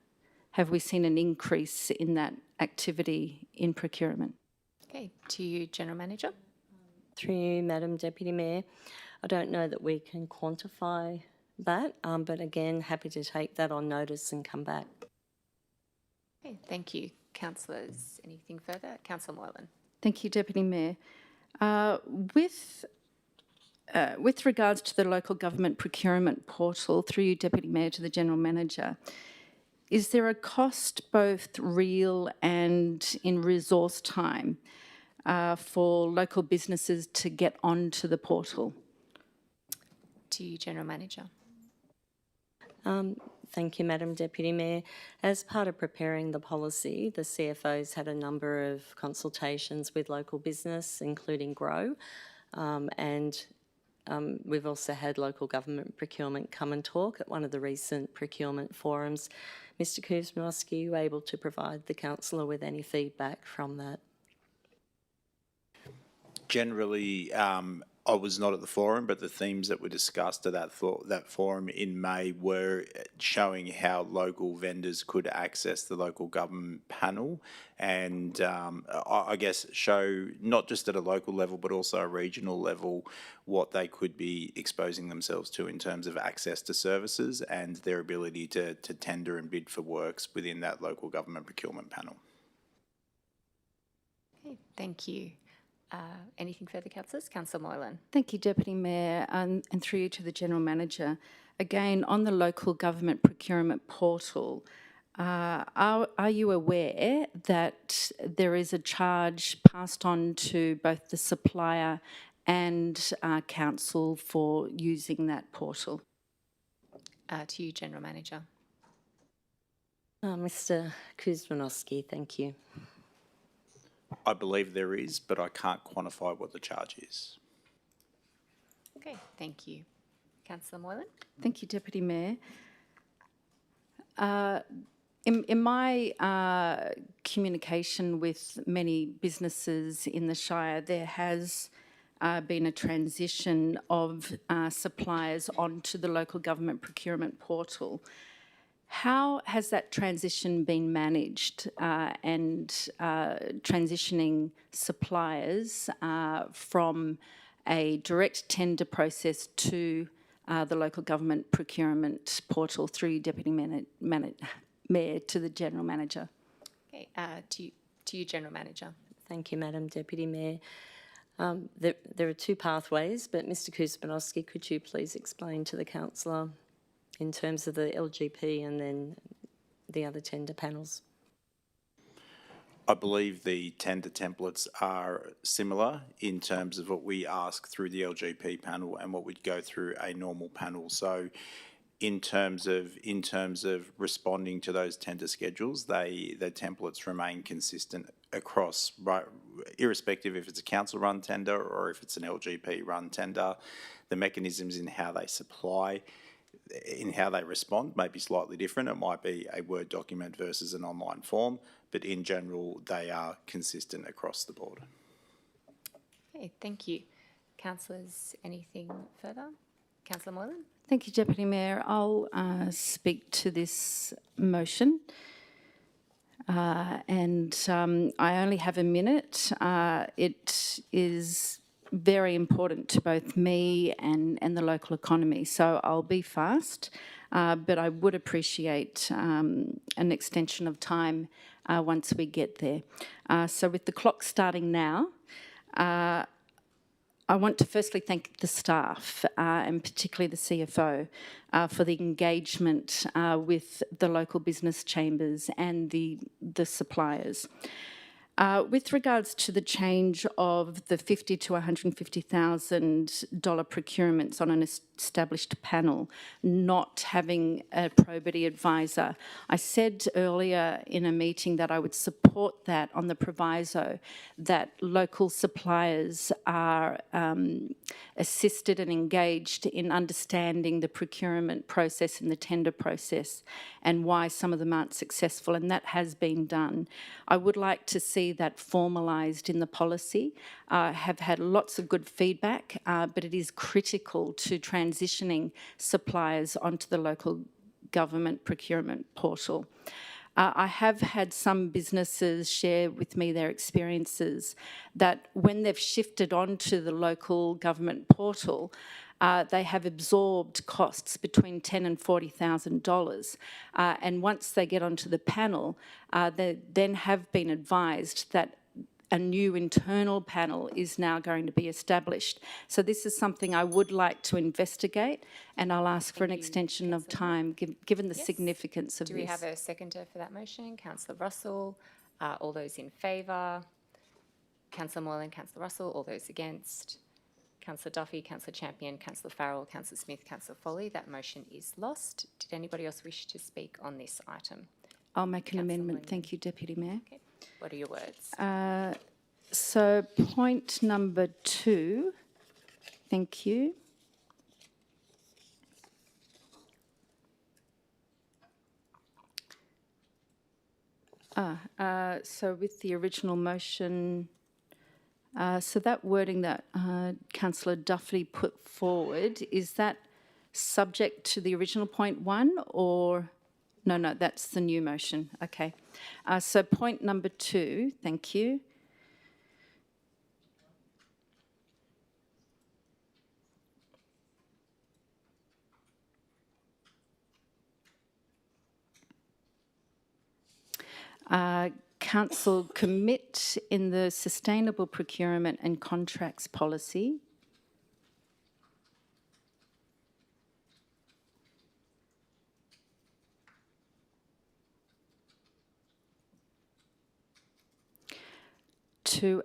Have we seen an increase in that activity in procurement? Okay, to you, General Manager. Through you, Madam Deputy Mayor, I don't know that we can quantify that, but again, happy to take that on notice and come back. Okay, thank you. Councillors, anything further? Councillor Moylan. Thank you, Deputy Mayor. With with regards to the local government procurement portal, through you, Deputy Mayor, to the General Manager, is there a cost, both real and in resource time, for local businesses to get onto the portal? To you, General Manager. Thank you, Madam Deputy Mayor. As part of preparing the policy, the CFO's had a number of consultations with local business, including Grow, and we've also had local government procurement come and talk at one of the recent procurement forums. Mr Kuzminowski, are you able to provide the councillor with any feedback from that? Generally, I was not at the forum, but the themes that were discussed at that forum in May were showing how local vendors could access the local government panel and I guess show not just at a local level but also a regional level what they could be exposing themselves to in terms of access to services and their ability to tender and bid for works within that local government procurement panel. Okay, thank you. Anything further, councillors? Councillor Moylan. Thank you, Deputy Mayor, and through you to the General Manager. Again, on the local government procurement portal, are you aware that there is a charge passed on to both the supplier and council for using that portal? To you, General Manager. Mr Kuzminowski, thank you. I believe there is, but I can't quantify what the charge is. Okay, thank you. Councillor Moylan. Thank you, Deputy Mayor. In my communication with many businesses in the Shire, there has been a transition of suppliers onto the local government procurement portal. How has that transition been managed and transitioning suppliers from a direct tender process to the local government procurement portal through Deputy Mayor to the General Manager? Okay, to you, General Manager. Thank you, Madam Deputy Mayor. There are two pathways, but Mr Kuzminowski, could you please explain to the councillor in terms of the LGP and then the other tender panels? I believe the tender templates are similar in terms of what we ask through the LGP panel and what would go through a normal panel. So in terms of responding to those tender schedules, the templates remain consistent across, right, irrespective if it's a council-run tender or if it's an LGP-run tender. The mechanisms in how they supply, in how they respond may be slightly different. It might be a Word document versus an online form, but in general, they are consistent across the board. Okay, thank you. Councillors, anything further? Councillor Moylan. Thank you, Deputy Mayor. I'll speak to this motion. And I only have a minute. It is very important to both me and the local economy, so I'll be fast, but I would appreciate an extension of time once we get there. So with the clock starting now, I want to firstly thank the staff and particularly the CFO for the engagement with the local business chambers and the suppliers. With regards to the change of the $50,000 to $150,000 procurements on an established panel, not having a probity advisor, I said earlier in a meeting that I would support that on the proviso that local suppliers are assisted and engaged in understanding the procurement process and the tender process and why some of them aren't successful, and that has been done. I would like to see that formalised in the policy. Have had lots of good feedback, but it is critical to transitioning suppliers onto the local government procurement portal. I have had some businesses share with me their experiences that when they've shifted onto the local government portal, they have absorbed costs between $10,000 and $40,000. And once they get onto the panel, they then have been advised that a new internal panel is now going to be established. So this is something I would like to investigate, and I'll ask for an extension of time, given the significance of this. Do we have a seconder for that motion? Councillor Russell. All those in favour? Councillor Moylan, Councillor Russell. All those against? Councillor Duffy, Councillor Champion, Councillor Farrell, Councillor Smith, Councillor Foley. That motion is lost. Did anybody else wish to speak on this item? I'll make an amendment. Thank you, Deputy Mayor. Okay. What are your words? So point number 2, thank you. So with the original motion, so that wording that Councillor Duffy put forward, is that subject to the original point 1 or... No, that's the new motion. Okay. So point number 2, thank you. Council commit in the sustainable procurement and contracts policy to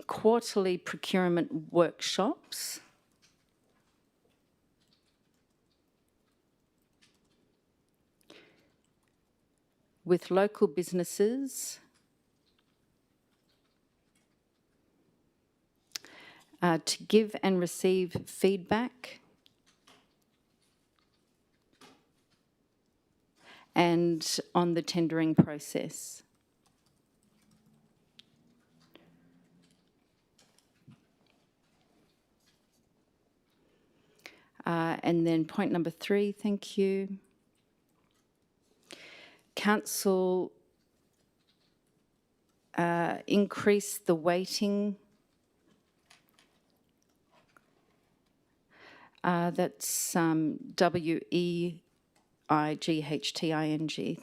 quarterly procurement workshops with local businesses to give and receive feedback and on the tendering process. And then point number 3, thank you. Council increase the weighting. That's WEIGHTING,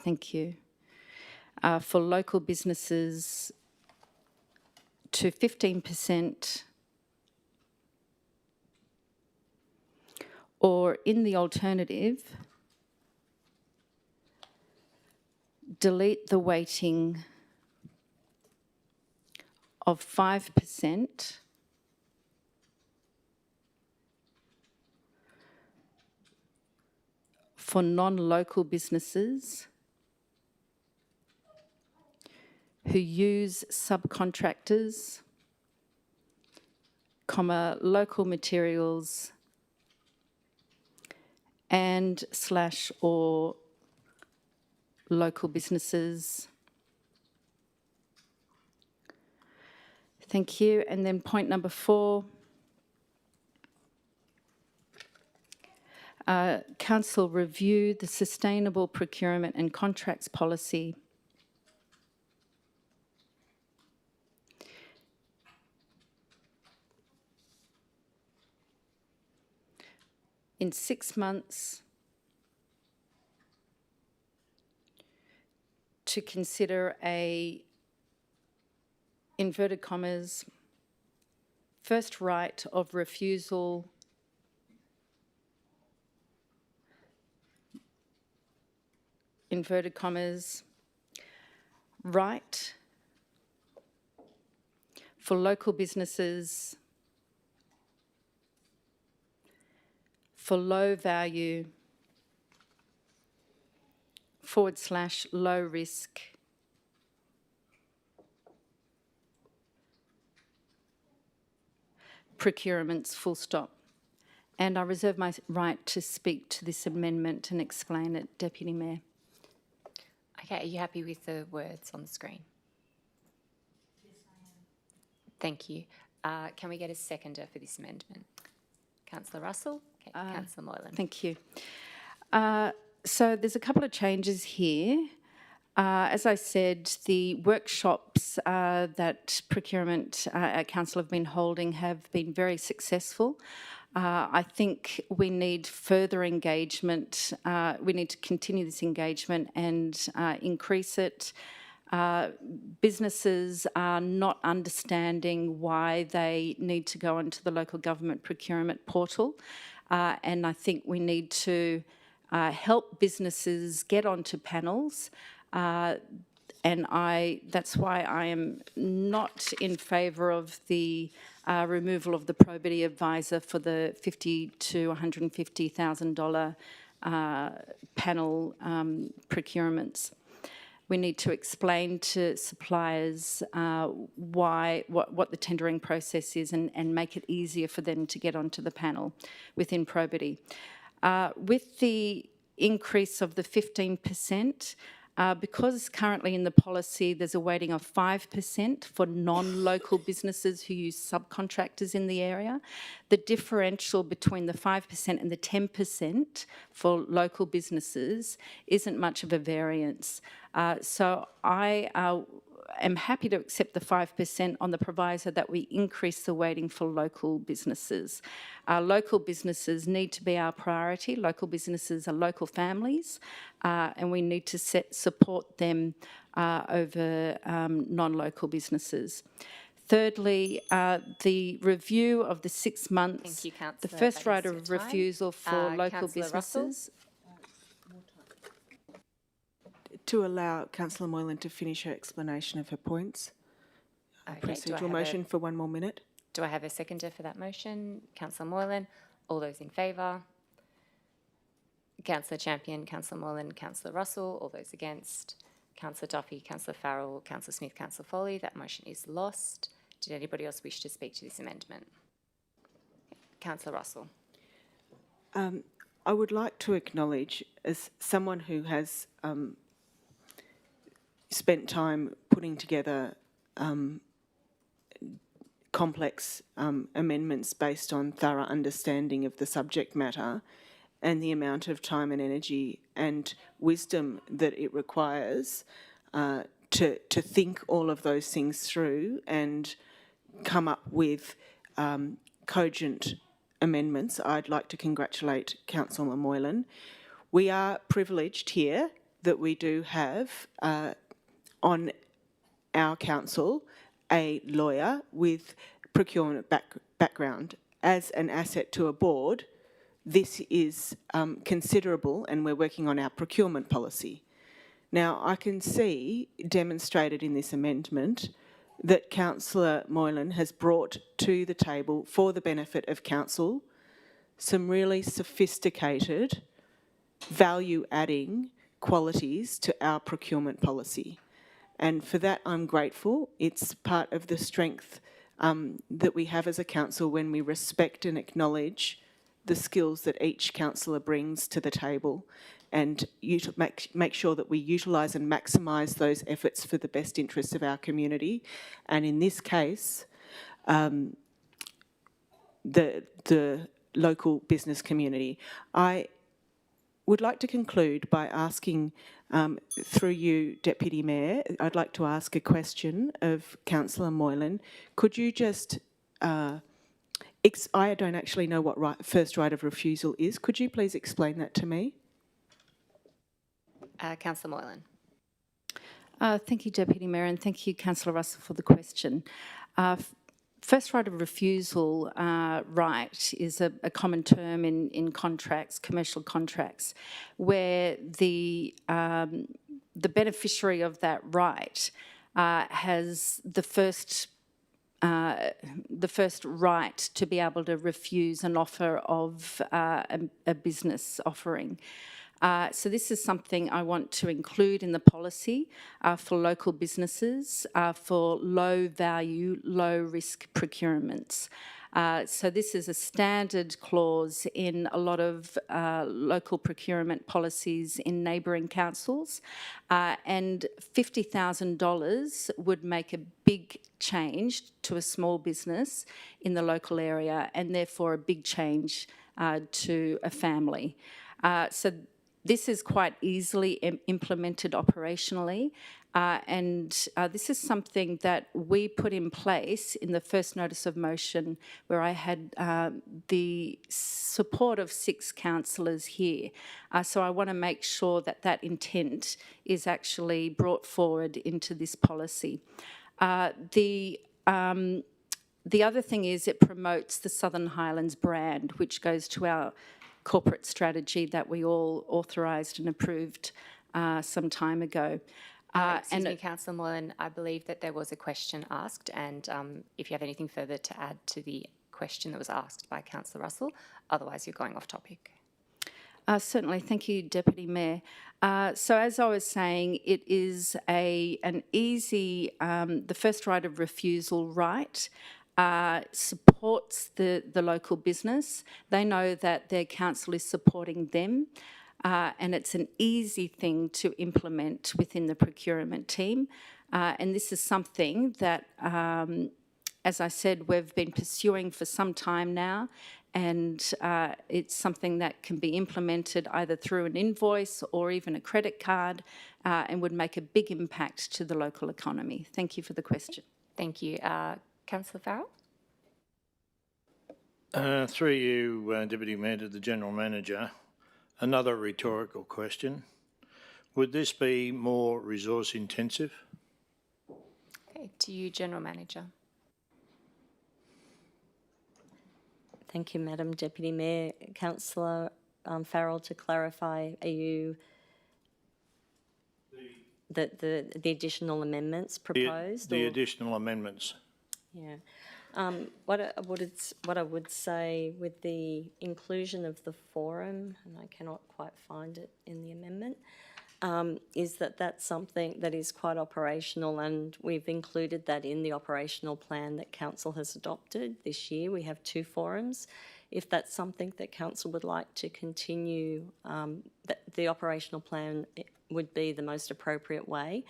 thank you. For local businesses to 15%, or in the alternative, delete the weighting of 5% for non-local businesses who use subcontractors, local materials and / or local businesses. Thank you. And then point number 4. Council review the sustainable procurement and contracts policy in 6 months to consider a, inverted commas, first right of refusal inverted commas, right for local businesses for low value / low risk procurements, full stop. And I reserve my right to speak to this amendment and explain it, Deputy Mayor. Okay, are you happy with the words on the screen? Yes, I am. Thank you. Can we get a seconder for this amendment? Councillor Russell? Okay, Councillor Moylan. Thank you. So there's a couple of changes here. As I said, the workshops that Procurement Council have been holding have been very successful. I think we need further engagement. We need to continue this engagement and increase it. Businesses are not understanding why they need to go onto the local government procurement portal, and I think we need to help businesses get onto panels. And that's why I am not in favour of the removal of the probity advisor for the $50,000 to $150,000 panel procurements. We need to explain to suppliers what the tendering process is and make it easier for them to get onto the panel within probity. With the increase of the 15%, because currently in the policy there's a weighting of 5% for non-local businesses who use subcontractors in the area, the differential between the 5% and the 10% for local businesses isn't much of a variance. So I am happy to accept the 5% on the proviso that we increase the weighting for local businesses. Local businesses need to be our priority. Local businesses are local families, and we need to support them over non-local businesses. Thirdly, the review of the 6 months, Thank you, Councillor. the first That right is of your time. refusal for local Councillor Russell? businesses. To allow Councillor Moylan to finish her explanation of her points. Okay, do I Procedural have motion for 1 more minute. Do I have a seconder for that motion? Councillor Moylan. All those in favour? Councillor Champion, Councillor Moylan, Councillor Russell. All those against? Councillor Duffy, Councillor Farrell, Councillor Smith, Councillor Foley. That motion is lost. Did anybody else wish to speak to this amendment? Councillor Russell. I would like to acknowledge, as someone who has spent time putting together complex amendments based on thorough understanding of the subject matter and the amount of time and energy and wisdom that it requires to think all of those things through and come up with cogent amendments. I'd like to congratulate Councillor Moylan. We are privileged here that we do have on our council a lawyer with procurement background. As an asset to a board, this is considerable, and we're working on our procurement policy. Now, I can see demonstrated in this amendment that Councillor Moylan has brought to the table, for the benefit of council, some really sophisticated, value-adding qualities to our procurement policy. And for that, I'm grateful. It's part of the strength that we have as a council when we respect and acknowledge the skills that each councillor brings to the table, and make sure that we utilise and maximise those efforts for the best interests of our community. And in this case, the local business community. I would like to conclude by asking, through you, Deputy Mayor, I'd like to ask a question of Councillor Moylan. Could you just, I don't actually know what first right of refusal is. Could you please explain that to me? Councillor Moylan. Thank you, Deputy Mayor, and thank you, Councillor Russell, for the question. First right of refusal right is a common term in contracts, commercial contracts, where the beneficiary of that right has the first right to be able to refuse an offer of a business offering. So this is something I want to include in the policy for local businesses, for low value, low risk procurements. So this is a standard clause in a lot of local procurement policies in neighbouring councils, and $50,000 would make a big change to a small business in the local area, and therefore a big change to a family. So this is quite easily implemented operationally, and this is something that we put in place in the first notice of motion, where I had the support of 6 councillors here. So I want to make sure that that intent is actually brought forward into this policy. The other thing is it promotes the Southern Highlands brand, which goes to our corporate strategy that we all authorised and approved some time ago. Excuse me, Councillor Moylan, I believe that there was a question asked, and if you have anything further to add to the question that was asked by Councillor Russell, otherwise you're going off topic. Certainly, thank you, Deputy Mayor. So as I was saying, it is an easy, the first right of refusal right, supports the local business. They know that their council is supporting them, and it's an easy thing to implement within the procurement team. And this is something that, as I said, we've been pursuing for some time now, and it's something that can be implemented either through an invoice or even a credit card, and would make a big impact to the local economy. Thank you for the question. Thank you. Councillor Farrell? Through you, Deputy Mayor, to the General Manager, another rhetorical question. Would this be more resource intensive? Okay, to you, General Manager. Thank you, Madam Deputy Mayor. Councillor Farrell, to clarify, are you the additional amendments proposed? The additional amendments. Yeah. What I would say with the inclusion of the forum, and I cannot quite find it in the amendment, is that that's something that is quite operational, and we've included that in the operational plan that Council has adopted this year. We have 2 forums. If that's something that Council would like to continue, the operational plan would be the most appropriate way.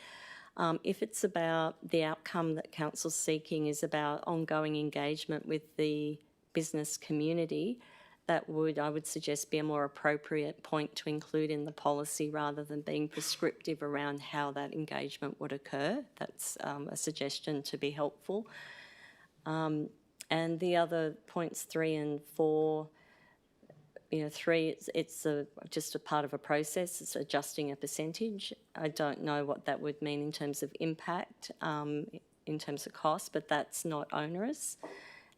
If it's about the outcome that Council's seeking is about ongoing engagement with the business community, that would, I would suggest, be a more appropriate point to include in the policy rather than being prescriptive around how that engagement would occur. That's a suggestion to be helpful. And the other points 3 and 4, 3, it's just a part of a process. It's adjusting a percentage. I don't know what that would mean in terms of impact, in terms of cost, but that's not onerous.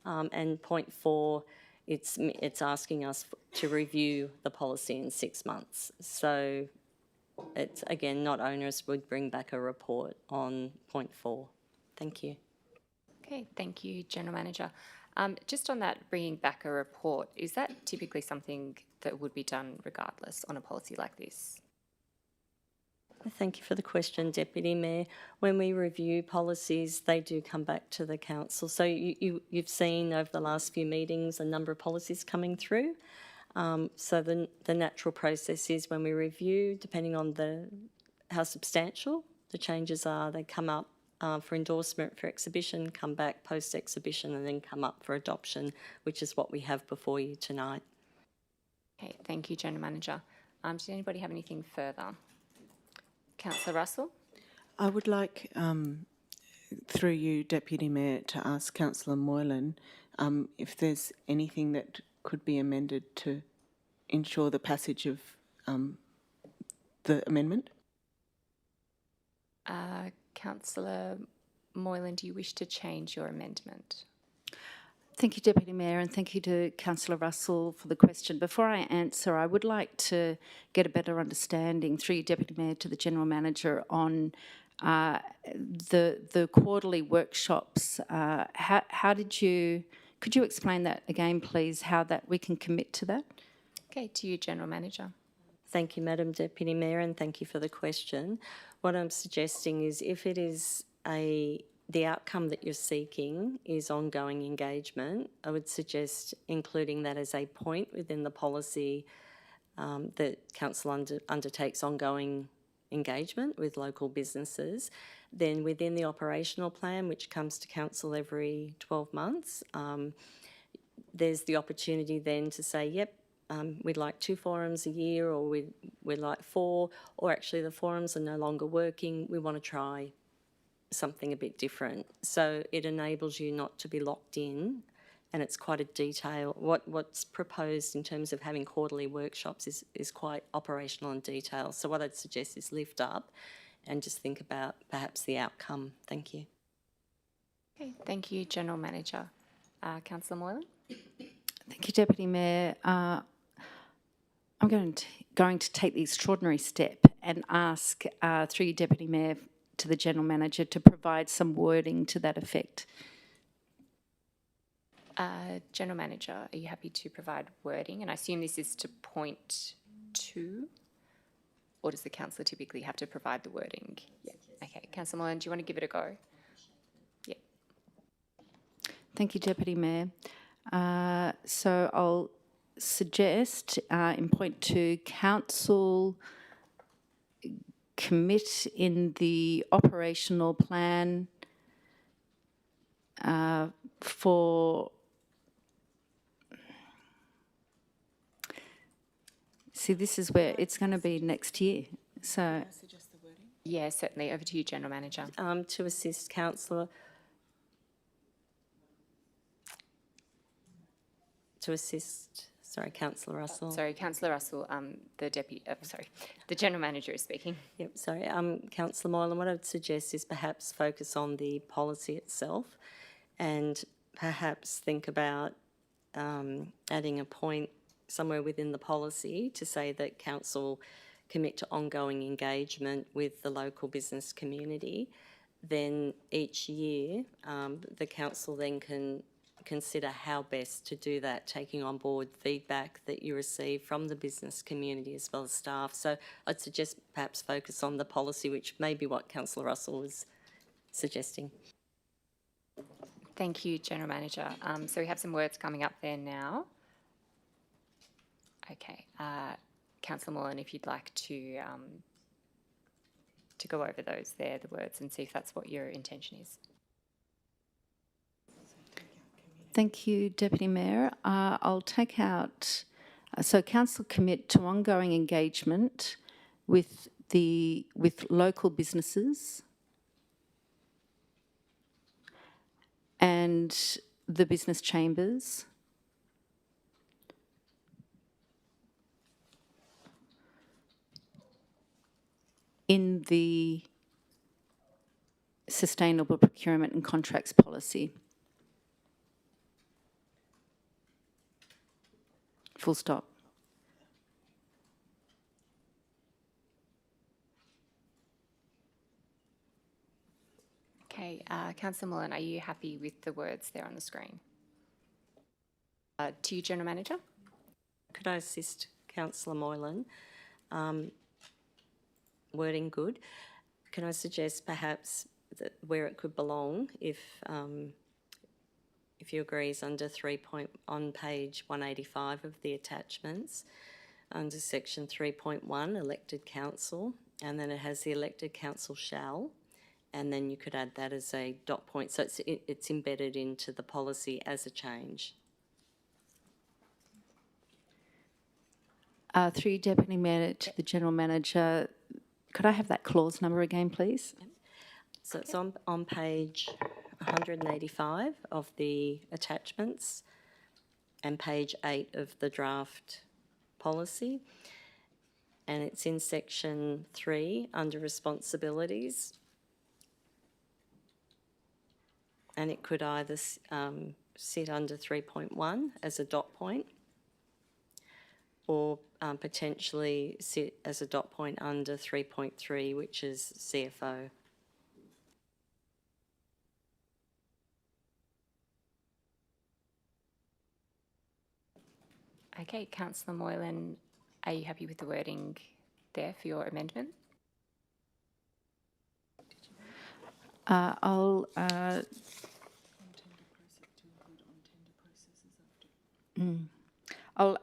And point 4, it's asking us to review the policy in 6 months. So it's, again, not onerous, would bring back a report on point 4. Thank you. Okay, thank you, General Manager. Just on that, bringing back a report, is that typically something that would be done regardless on a policy like this? Thank you for the question, Deputy Mayor. When we review policies, they do come back to the council. So you've seen over the last few meetings a number of policies coming through. So the natural process is when we review, depending on how substantial the changes are, they come up for endorsement for exhibition, come back post-exhibition, and then come up for adoption, which is what we have before you tonight. Okay, thank you, General Manager. Does anybody have anything further? Councillor Russell? I would like, through you, Deputy Mayor, to ask Councillor Moylan if there's anything that could be amended to ensure the passage of the amendment. Councillor Moylan, do you wish to change your amendment? Thank you, Deputy Mayor, and thank you to Councillor Russell for the question. Before I answer, I would like to get a better understanding, through you, Deputy Mayor, to the General Manager on the quarterly workshops. Could you explain that again, please, how that we can commit to that? Okay, to you, General Manager. Thank you, Madam Deputy Mayor, and thank you for the question. What I'm suggesting is if it is the outcome that you're seeking is ongoing engagement, I would suggest including that as a point within the policy that Council undertakes ongoing engagement with local businesses. Then within the operational plan, which comes to Council every 12 months, there's the opportunity then to say, yep, we'd like 2 forums a year, or we'd like 4, or actually the forums are no longer working, we want to try something a bit different. So it enables you not to be locked in, and it's quite a detail. What's proposed in terms of having quarterly workshops is quite operational and detailed. So what I'd suggest is lift up and just think about perhaps the outcome. Thank you. Okay, thank you, General Manager. Councillor Moylan? Thank you, Deputy Mayor. I'm going to take the extraordinary step and ask, through you, Deputy Mayor, to the General Manager to provide some wording to that effect. General Manager, are you happy to provide wording? And I assume this is to point 2, or does the councillor typically have to provide the wording? Yeah. Okay, Councillor Moylan, do you want to give it a go? Yeah. Thank you, Deputy Mayor. So I'll suggest in point 2, Council commit in the operational plan for... See, this is where it's going to be next year. So, Yeah, certainly. Over to you, General Manager. To assist Councillor. Councillor Russell. Sorry, Councillor Russell, the General Manager is speaking. Yep, sorry. Councillor Moylan, what I would suggest is perhaps focus on the policy itself, and perhaps think about adding a point somewhere within the policy to say that council commit to ongoing engagement with the local business community. Then each year, the council then can consider how best to do that, taking on board feedback that you receive from the business community as well as staff. So I'd suggest perhaps focus on the policy, which may be what Councillor Russell was suggesting. Thank you, General Manager. So we have some words coming up there now. Okay, Councillor Moylan, if you'd like to go over those there, the words, and see if that's what your intention is. thank you, Deputy Mayor. I'll take out, so council commit to ongoing engagement with local businesses and the business chambers in the sustainable procurement and contracts policy. Full stop. Okay, Councillor Moylan, are you happy with the words there on the screen? To you, General Manager. Could I assist Councillor Moylan? Wording good. Can I suggest perhaps that where it could belong, if you agree, is under on page 185 of the attachments, under section 3.1, elected council, and then it has the elected council shall, and then you could add that as a dot point. So it's embedded into the policy as a change. Through you, Deputy Mayor, to the General Manager, could I have that clause number again, please? So it's on page 185 of the attachments and page 8 of the draft policy. And it's in section 3 under responsibilities. And it could either sit under 3.1 as a dot point, or potentially sit as a dot point under 3.3, which is CFO. Okay, Councillor Moylan, are you happy with the wording there for your amendment? I'll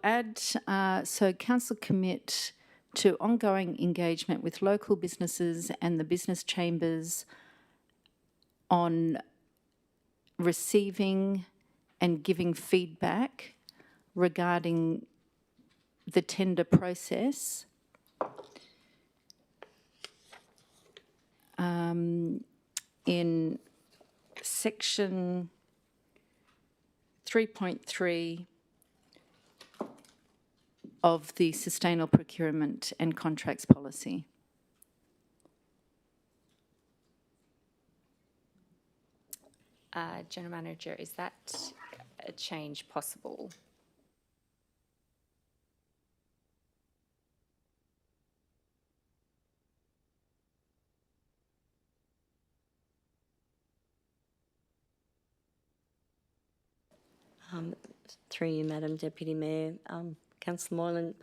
add, so council commit to ongoing engagement with local businesses and the business chambers on receiving and giving feedback regarding the tender process, in section 3.3 of the Sustainable Procurement and Contracts Policy. General Manager, is that a change possible? Through you, Madam Deputy Mayor. Councillor Moylan,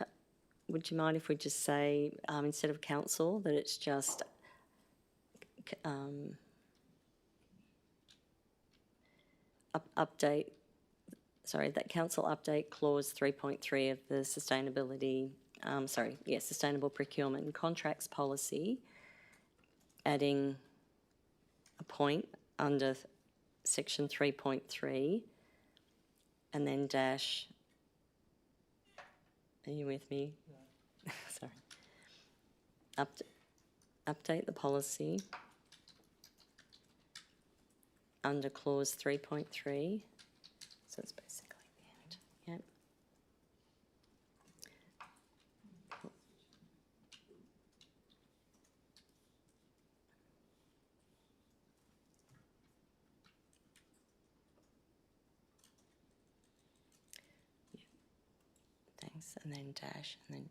would you mind if we just say, instead of council, that it's just update, sorry, that council update clause 3.3 of the Sustainable Procurement and Contracts Policy, adding a point under section 3.3 and then dash, are you with me? Sorry. Update the policy under clause 3.3. So it's basically the end. Yep. Thanks, and then dash, and then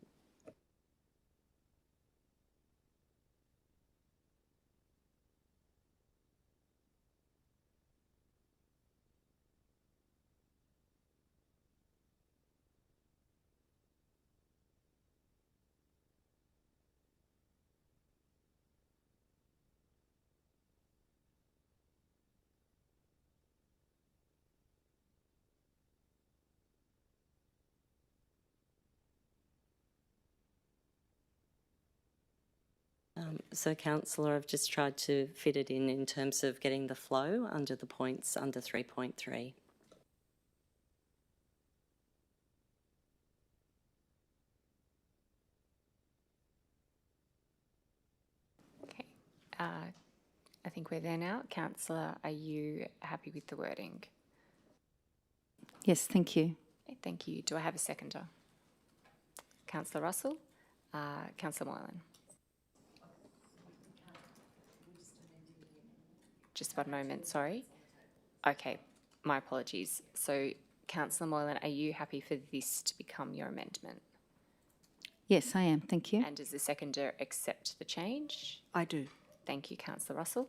so, Councillor, I've just tried to fit it in terms of getting the flow under the points under 3.3. Okay. I think we're there now. Councillor, are you happy with the wording? Yes, thank you. Okay, thank you. Do I have a seconder? Councillor Russell? Councillor Moylan? Just 1 moment, sorry. Okay, my apologies. So, Councillor Moylan, are you happy for this to become your amendment? Yes, I am. Thank you. And does the seconder accept the change? I do. Thank you, Councillor Russell.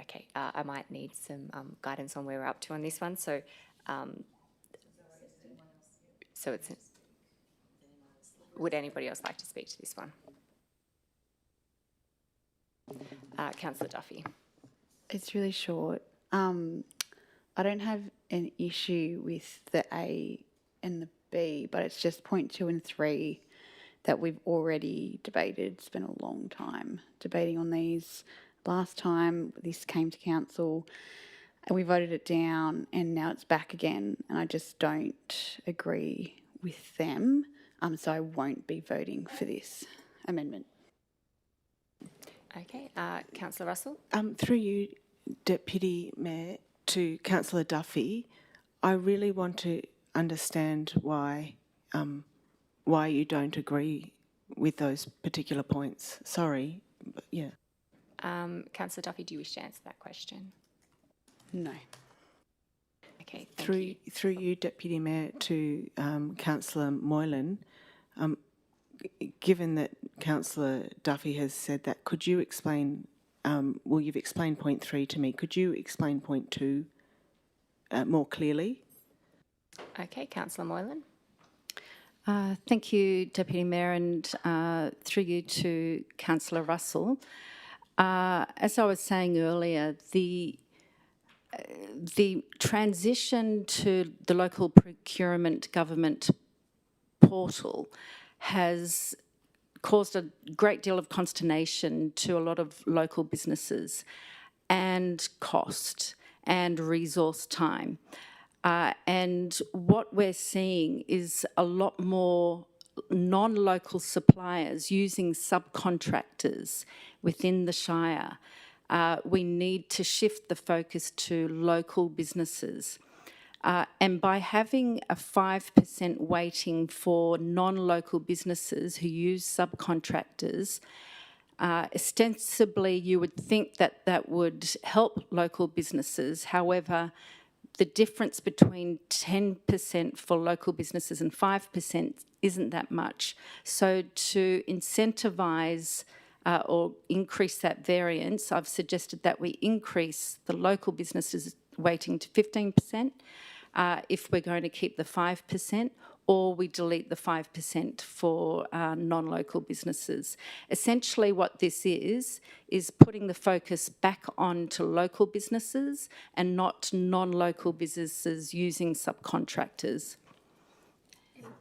Okay, I might need some guidance on where we're up to on this one. So, would anybody else like to speak to this one? Councillor Duffy. It's really short. I don't have an issue with the A and the B, but it's just point 2 and 3 that we've already debated. It's been a long time debating on these. Last time this came to council and we voted it down and now it's back again, and I just don't agree with them. So I won't be voting for this amendment. Okay, Councillor Russell. Through you, Deputy Mayor, to Councillor Duffy, I really want to understand why you don't agree with those particular points. Sorry, but yeah. Councillor Duffy, do you wish to answer that question? No. Okay, thank you. Through you, Deputy Mayor, to Councillor Moylan, given that Councillor Duffy has said that, could you explain, you've explained point 3 to me, could you explain point 2 more clearly? Okay, Councillor Moylan. Thank you, Deputy Mayor, and through you to Councillor Russell. As I was saying earlier, the transition to the local procurement government portal has caused a great deal of consternation to a lot of local businesses, and cost and resource time. And what we're seeing is a lot more non-local suppliers using subcontractors within the Shire. We need to shift the focus to local businesses. And by having a 5% weighting for non-local businesses who use subcontractors, ostensibly you would think that that would help local businesses. However, the difference between 10% for local businesses and 5% isn't that much. So to incentivise or increase that variance, I've suggested that we increase the local businesses weighting to 15% if we're going to keep the 5%, or we delete the 5% for non-local businesses. Essentially what this is putting the focus back onto local businesses and not non-local businesses using subcontractors.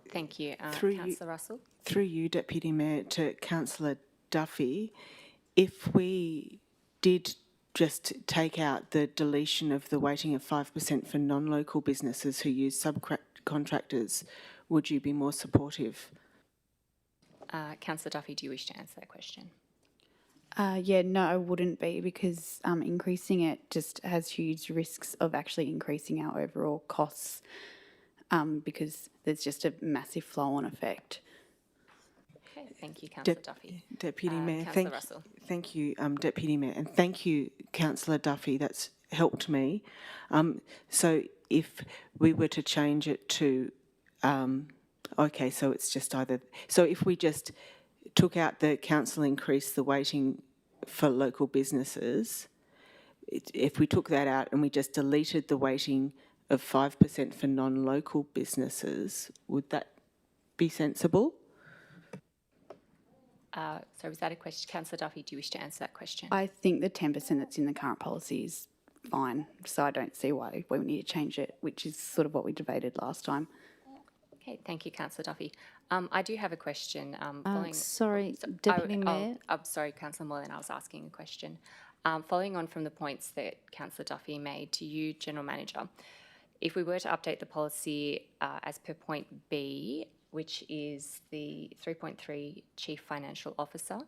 Thank you. Through you- Councillor Russell? Through you, Deputy Mayor, to Councillor Duffy, if we did just take out the deletion of the weighting of 5% for non-local businesses who use subcontractors, would you be more supportive? Councillor Duffy, do you wish to answer that question? Yeah, no, I wouldn't be, because increasing it just has huge risks of actually increasing our overall costs, because there's just a massive flow-on effect. Okay, thank you, Councillor Duffy. Deputy Mayor, Councillor Russell. thank you, Deputy Mayor, and thank you, Councillor Duffy. That's helped me. So if we were to change it to, okay, so it's just either. So if we just took out the council increase the weighting for local businesses, if we took that out and we just deleted the weighting of 5% for non-local businesses, would that be sensible? So was that a question? Councillor Duffy, do you wish to answer that question? I think the 10% that's in the current policy is fine, so I don't see why we need to change it, which is sort of what we debated last time. Okay, thank you, Councillor Duffy. I do have a question. Sorry, Deputy Mayor. I'm sorry, Councillor Moreland, I was asking a question. Following on from the points that Councillor Duffy made to you, General Manager, if we were to update the policy as per point B, which is the 3.3 Chief Financial Officer,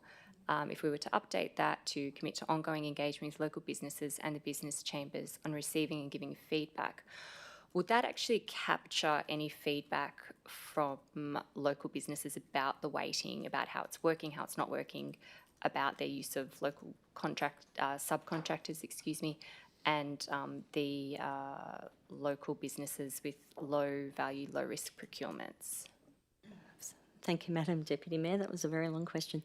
if we were to update that to commit to ongoing engagement with local businesses and the business chambers on receiving and giving feedback, would that actually capture any feedback from local businesses about the weighting, about how it's working, how it's not working, about their use of local subcontractors, and the local businesses with low value, low risk procurements? Thank you, Madam Deputy Mayor. That was a very long question.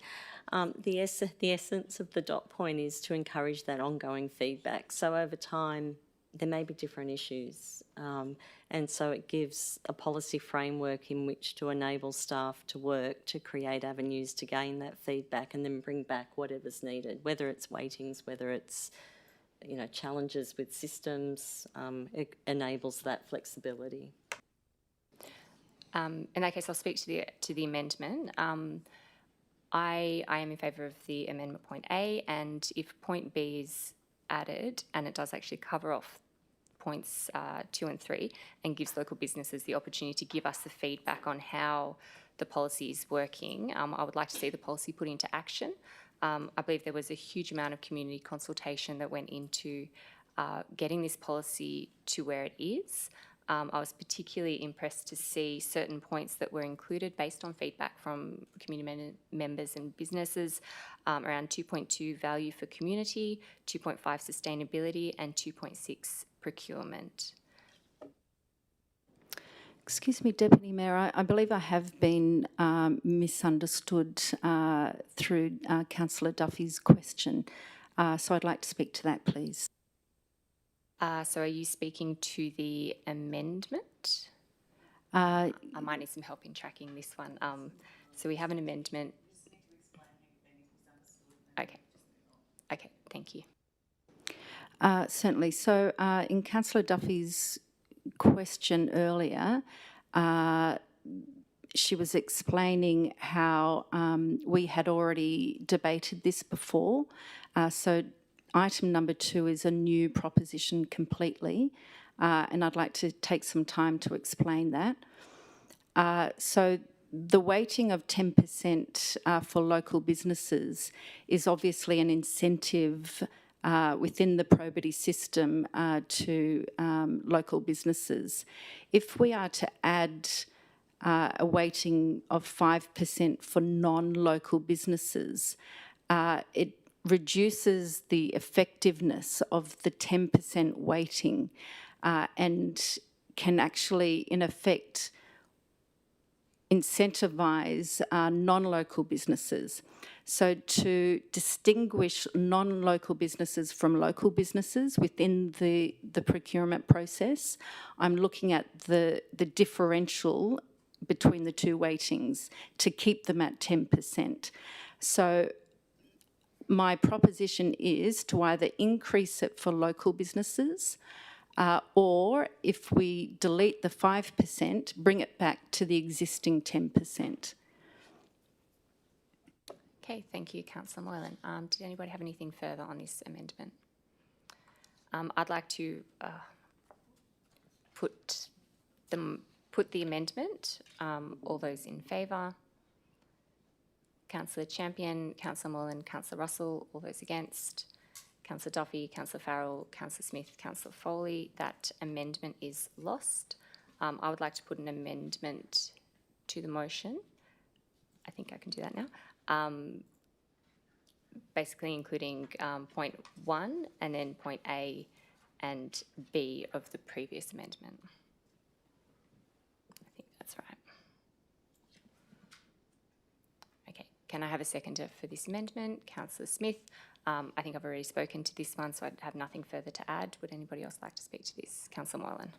The essence of the dot point is to encourage that ongoing feedback. So over time, there may be different issues. And so it gives a policy framework in which to enable staff to work to create avenues to gain that feedback and then bring back whatever's needed, whether it's weightings, whether it's challenges with systems. It enables that flexibility. In that case, I'll speak to the amendment. I am in favour of the amendment point A, and if point B is added, and it does actually cover off points 2 and 3 and gives local businesses the opportunity to give us the feedback on how the policy is working, I would like to see the policy put into action. I believe there was a huge amount of community consultation that went into getting this policy to where it is. I was particularly impressed to see certain points that were included based on feedback from community members and businesses around 2.2 value for community, 2.5 sustainability, and 2.6 procurement. Excuse me, Deputy Mayor, I believe I have been misunderstood through Councillor Duffy's question, so I'd like to speak to that, please. So are you speaking to the amendment? I might need some help in tracking this one. So we have an amendment. Okay. Okay, thank you. Certainly. So in Councillor Duffy's question earlier, she was explaining how we had already debated this before. So item number 2 is a new proposition completely. and I'd like to take some time to explain that. So the weighting of 10% for local businesses is obviously an incentive within the probity system to local businesses. If we are to add a weighting of 5% for non-local businesses, it reduces the effectiveness of the 10% weighting and can actually, in effect, incentivise non-local businesses. So to distinguish non-local businesses from local businesses within the procurement process, I'm looking at the differential between the two weightings to keep them at 10%. So my proposition is to either increase it for local businesses or if we delete the 5%, bring it back to the existing 10%. Okay, thank you, Councillor Moylan. Did anybody have anything further on this amendment? I'd like to put the amendment. All those in favour? Councillor Champion, Councillor Moylan, Councillor Russell. All those against? Councillor Duffy, Councillor Farrell, Councillor Smith, Councillor Foley. That amendment is lost. I would like to put an amendment to the motion. I think I can do that now. Basically including point 1 and then point A and B of the previous amendment. I think that's right. Okay, can I have a seconder for this amendment? Councillor Smith. I think I've already spoken to this one, so I have nothing further to add. Would anybody else like to speak to this? Councillor Moylan.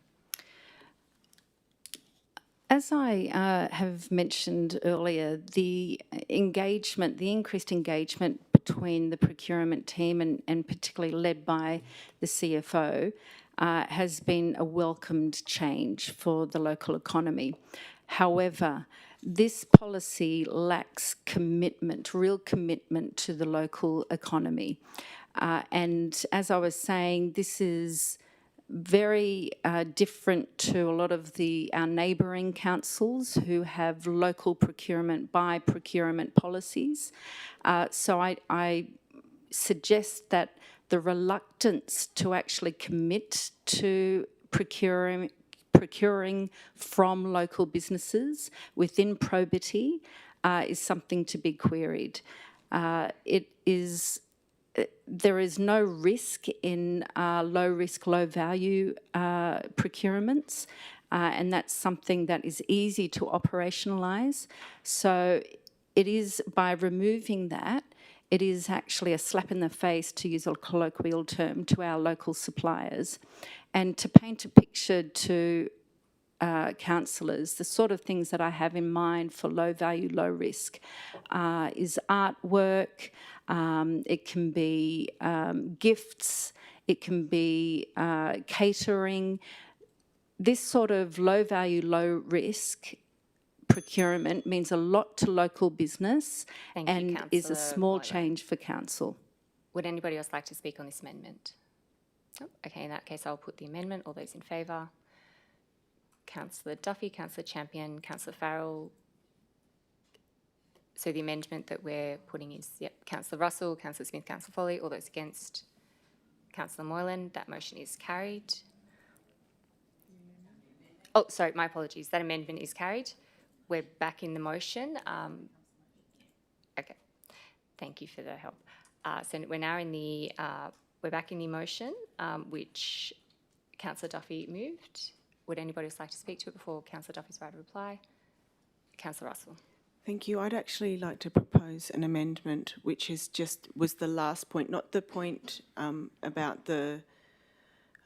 As I have mentioned earlier, the engagement, the increased engagement between the procurement team and particularly led by the CFO has been a welcomed change for the local economy. However, this policy lacks commitment, real commitment to the local economy. And as I was saying, this is very different to a lot of our neighbouring councils who have local procurement by procurement policies. So I suggest that the reluctance to actually commit to procuring from local businesses within probity is something to be queried. There is no risk in low risk, low value procurements, and that's something that is easy to operationalise. So it is, by removing that, it is actually a slap in the face, to use a colloquial term, to our local suppliers. And to paint a picture to councillors, the sort of things that I have in mind for low value, low risk is artwork, it can be gifts, it can be catering. This sort of low value, low risk procurement means a lot to local business and is a small change for council. Would anybody else like to speak on this amendment? Oh, okay, in that case, I'll put the amendment. All those in favour? Councillor Duffy, Councillor Champion, Councillor Farrell. So the amendment that we're putting is, yep, Councillor Russell, Councillor Smith, Councillor Foley. All those against? Councillor Moylan. That motion is carried. Oh, sorry, my apologies. That amendment is carried. We're back in the motion. Okay, thank you for the help. So we're now in the, we're back in the motion, which Councillor Duffy moved. Would anybody else like to speak to it before Councillor Duffy's right to reply? Councillor Russell. Thank you. I'd actually like to propose an amendment which is was the last point, not the point about the,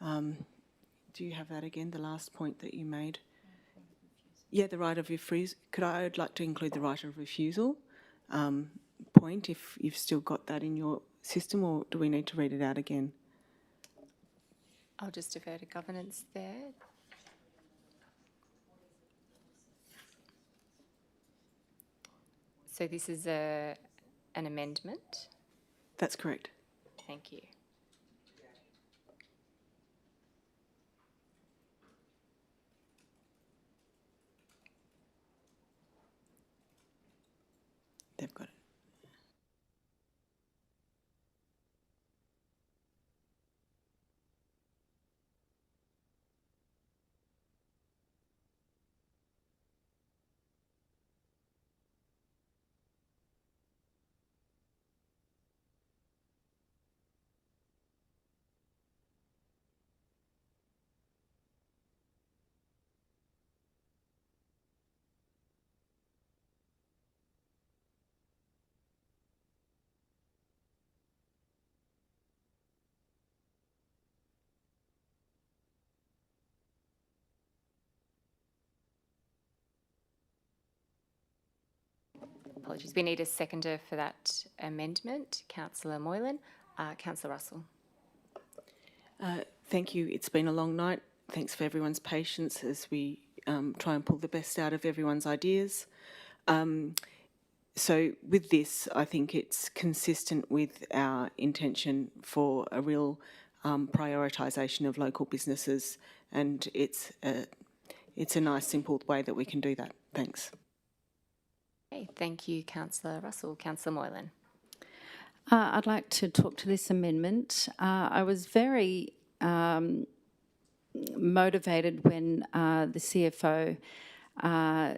do you have that again, the last point that you made? Yeah, the right of refusal. I'd like to include the right of refusal point, if you've still got that in your system, or do we need to read it out again? I'll just defer to governance there. So this is an amendment? That's correct. Thank you. they've got it. Apologies. We need a seconder for that amendment. Councillor Moylan. Councillor Russell. Thank you. It's been a long night. Thanks for everyone's patience as we try and pull the best out of everyone's ideas. So with this, I think it's consistent with our intention for a real prioritisation of local businesses, and it's a nice, simple way that we can do that. Thanks. Okay, thank you, Councillor Russell. Councillor Moylan. I'd like to talk to this amendment. I was very motivated when the CFO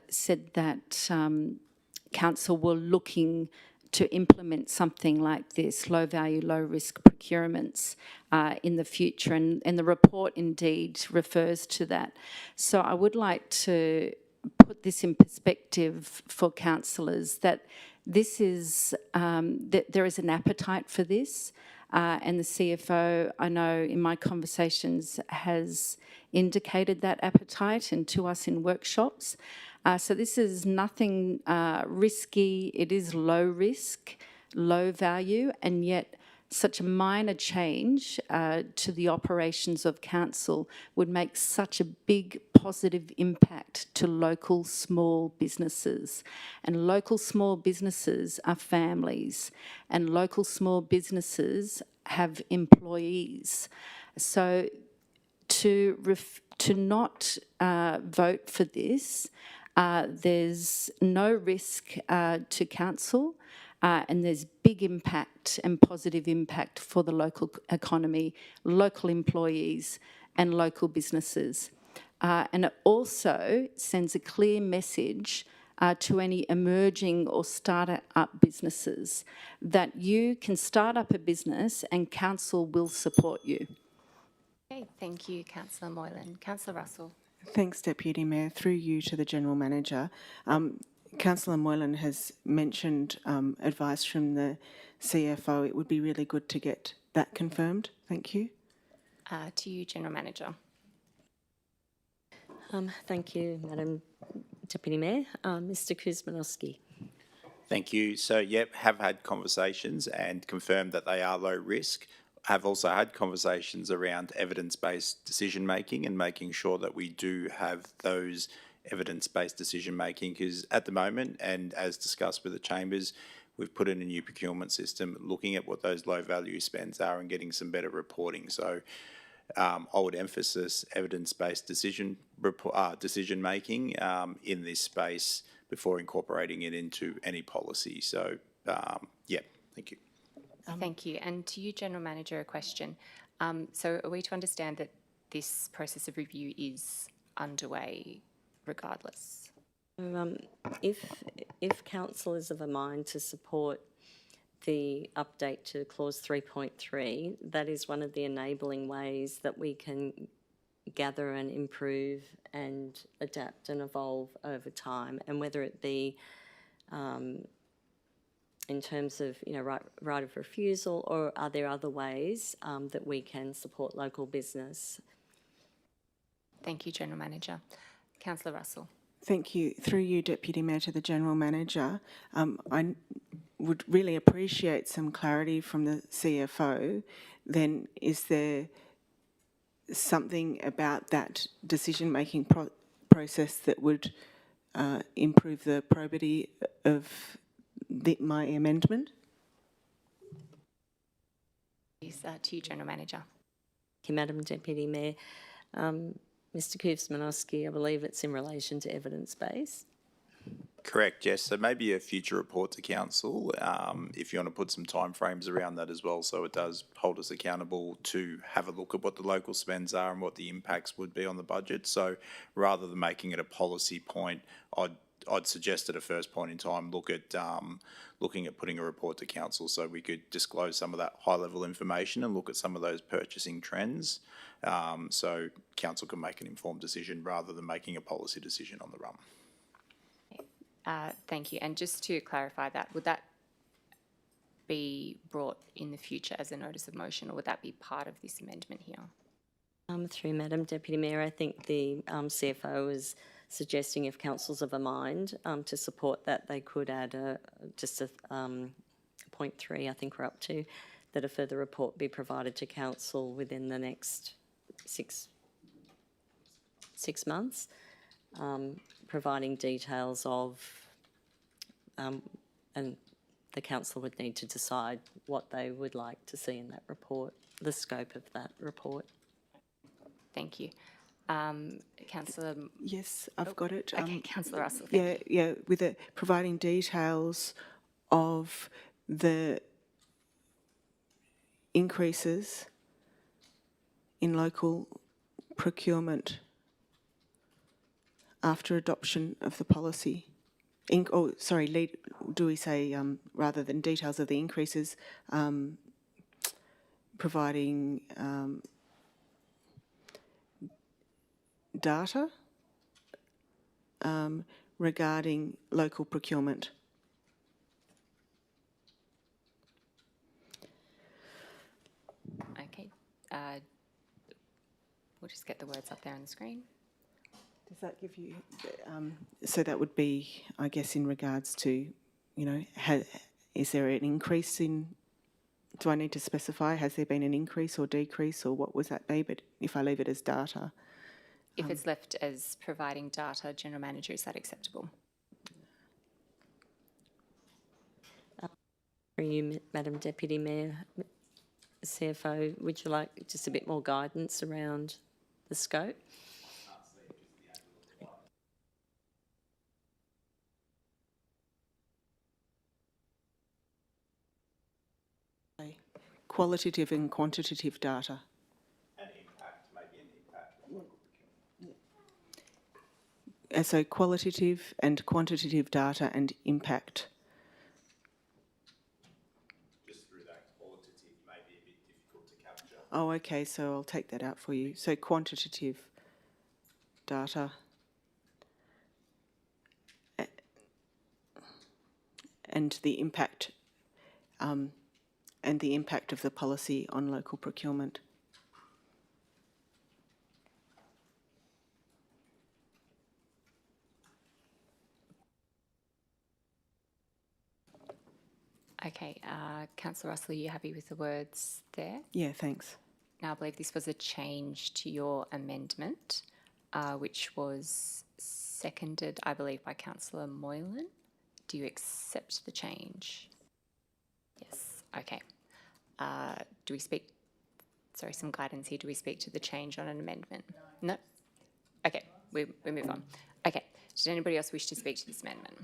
said that council were looking to implement something like this, low value, low risk procurements in the future. And the report indeed refers to that. So I would like to put this in perspective for councillors that this is, that there is an appetite for this. And the CFO, I know in my conversations, has indicated that appetite and to us in workshops. So this is nothing risky. It is low risk, low value, and yet such a minor change to the operations of council would make such a big positive impact to local small businesses. And local small businesses are families, and local small businesses have employees. So to not vote for this, there's no risk to council. And there's big impact and positive impact for the local economy, local employees and local businesses. And it also sends a clear message to any emerging or start-up businesses that you can start up a business and council will support you. Okay, thank you, Councillor Moylan. Councillor Russell. Thanks, Deputy Mayor. Through you to the General Manager. Councillor Moylan has mentioned advice from the CFO. It would be really good to get that confirmed. Thank you. To you, General Manager. Thank you, Madam Deputy Mayor. Mr Kuzmanowski. Thank you. So, yep, have had conversations and confirmed that they are low risk. Have also had conversations around evidence-based decision-making and making sure that we do have those evidence-based decision-making, because at the moment, and as discussed with the chambers, we've put in a new procurement system looking at what those low-value spends are and getting some better reporting. So I would emphasise evidence-based decision-making in this space before incorporating it into any policy. So, yeah, thank you. Thank you. And to you, General Manager, a question. So are we to understand that this process of review is underway regardless? If council is of a mind to support the update to clause 3.3, that is one of the enabling ways that we can gather and improve and adapt and evolve over time, and whether it be in terms of right of refusal, or are there other ways that we can support local business? Thank you, General Manager. Councillor Russell. Thank you. Through you, Deputy Mayor, to the General Manager, I would really appreciate some clarity from the CFO. Then is there something about that decision-making process that would improve the probity of my amendment? Please, to you, General Manager. Thank you, Madam Deputy Mayor. Mr Kuzmanowski, I believe it's in relation to evidence base. Correct, yes. So maybe a future report to council, if you want to put some timeframes around that as well, so it does hold us accountable to have a look at what the local spends are and what the impacts would be on the budget. So rather than making it a policy point, I'd suggest at a first point in time look at looking at putting a report to council so we could disclose some of that high-level information and look at some of those purchasing trends, so council can make an informed decision rather than making a policy decision on the run. Thank you. And just to clarify that, would that be brought in the future as a notice of motion, or would that be part of this amendment here? Through Madam Deputy Mayor, I think the CFO was suggesting if councils of a mind to support that, they could add just a point 3, I think we're up to, that a further report be provided to council within the next six months, providing details of, and the council would need to decide what they would like to see in that report, the scope of that report. Thank you. Councillor... Yes, I've got it. Okay, Councillor Russell. Yeah, with it providing details of the increases in local procurement after adoption of the policy. Do we say, rather than details of the increases, providing data regarding local procurement? Okay. We'll just get the words up there on the screen. Does that give you, so that would be, I guess, in regards to, is there an increase in, do I need to specify, has there been an increase or decrease, or what was that be? But if I leave it as data. If it's left as providing data, General Manager, is that acceptable? For you, Madam Deputy Mayor, CFO, would you like just a bit more guidance around the scope? Qualitative and quantitative data. And impact, maybe an impact. So qualitative and quantitative data and impact. Just through that qualitative may be a bit difficult to capture. Oh, okay, so I'll take that out for you. So quantitative data and the impact of the policy on local procurement. Okay, Councillor Russell, are you happy with the words there? Yeah, thanks. Now, I believe this was a change to your amendment, which was seconded, I believe, by Councillor Moylan. Do you accept the change? Yes, okay. Do we speak, sorry, some guidance here. Do we speak to the change on an amendment? No? Okay, we move on. Okay, does anybody else wish to speak to this amendment?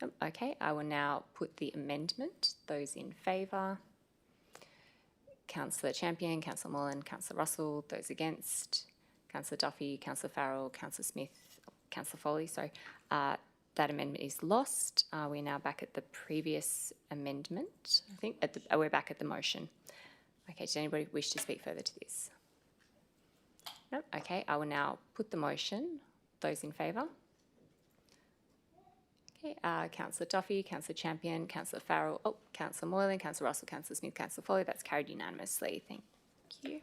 Oh, okay, I will now put the amendment. Those in favour? Councillor Champion, Councillor Moylan, Councillor Russell. Those against? Councillor Duffy, Councillor Farrell, Councillor Smith, Councillor Foley, sorry. That amendment is lost. We're now back at the previous amendment, I think. We're back at the motion. Okay, does anybody wish to speak further to this? No? Okay, I will now put the motion. Those in favour? Okay, Councillor Duffy, Councillor Champion, Councillor Farrell, Councillor Moylan, Councillor Russell, Councillor Smith, Councillor Foley. That's carried unanimously. Thank you.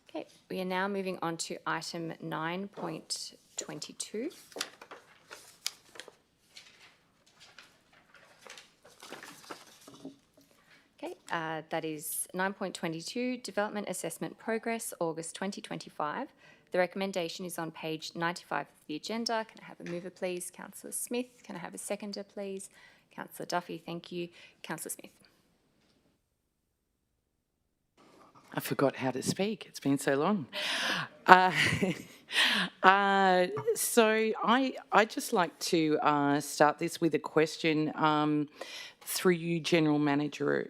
Okay, we are now moving on to item 9.22. Okay, that is 9.22, Development Assessment Progress, August 2025. The recommendation is on page 95 of the agenda. Can I have a mover, please? Councillor Smith. Can I have a seconder, please? Councillor Duffy, thank you. Councillor Smith. I forgot how to speak. It's been so long. So I'd just like to start this with a question through you, General Manager,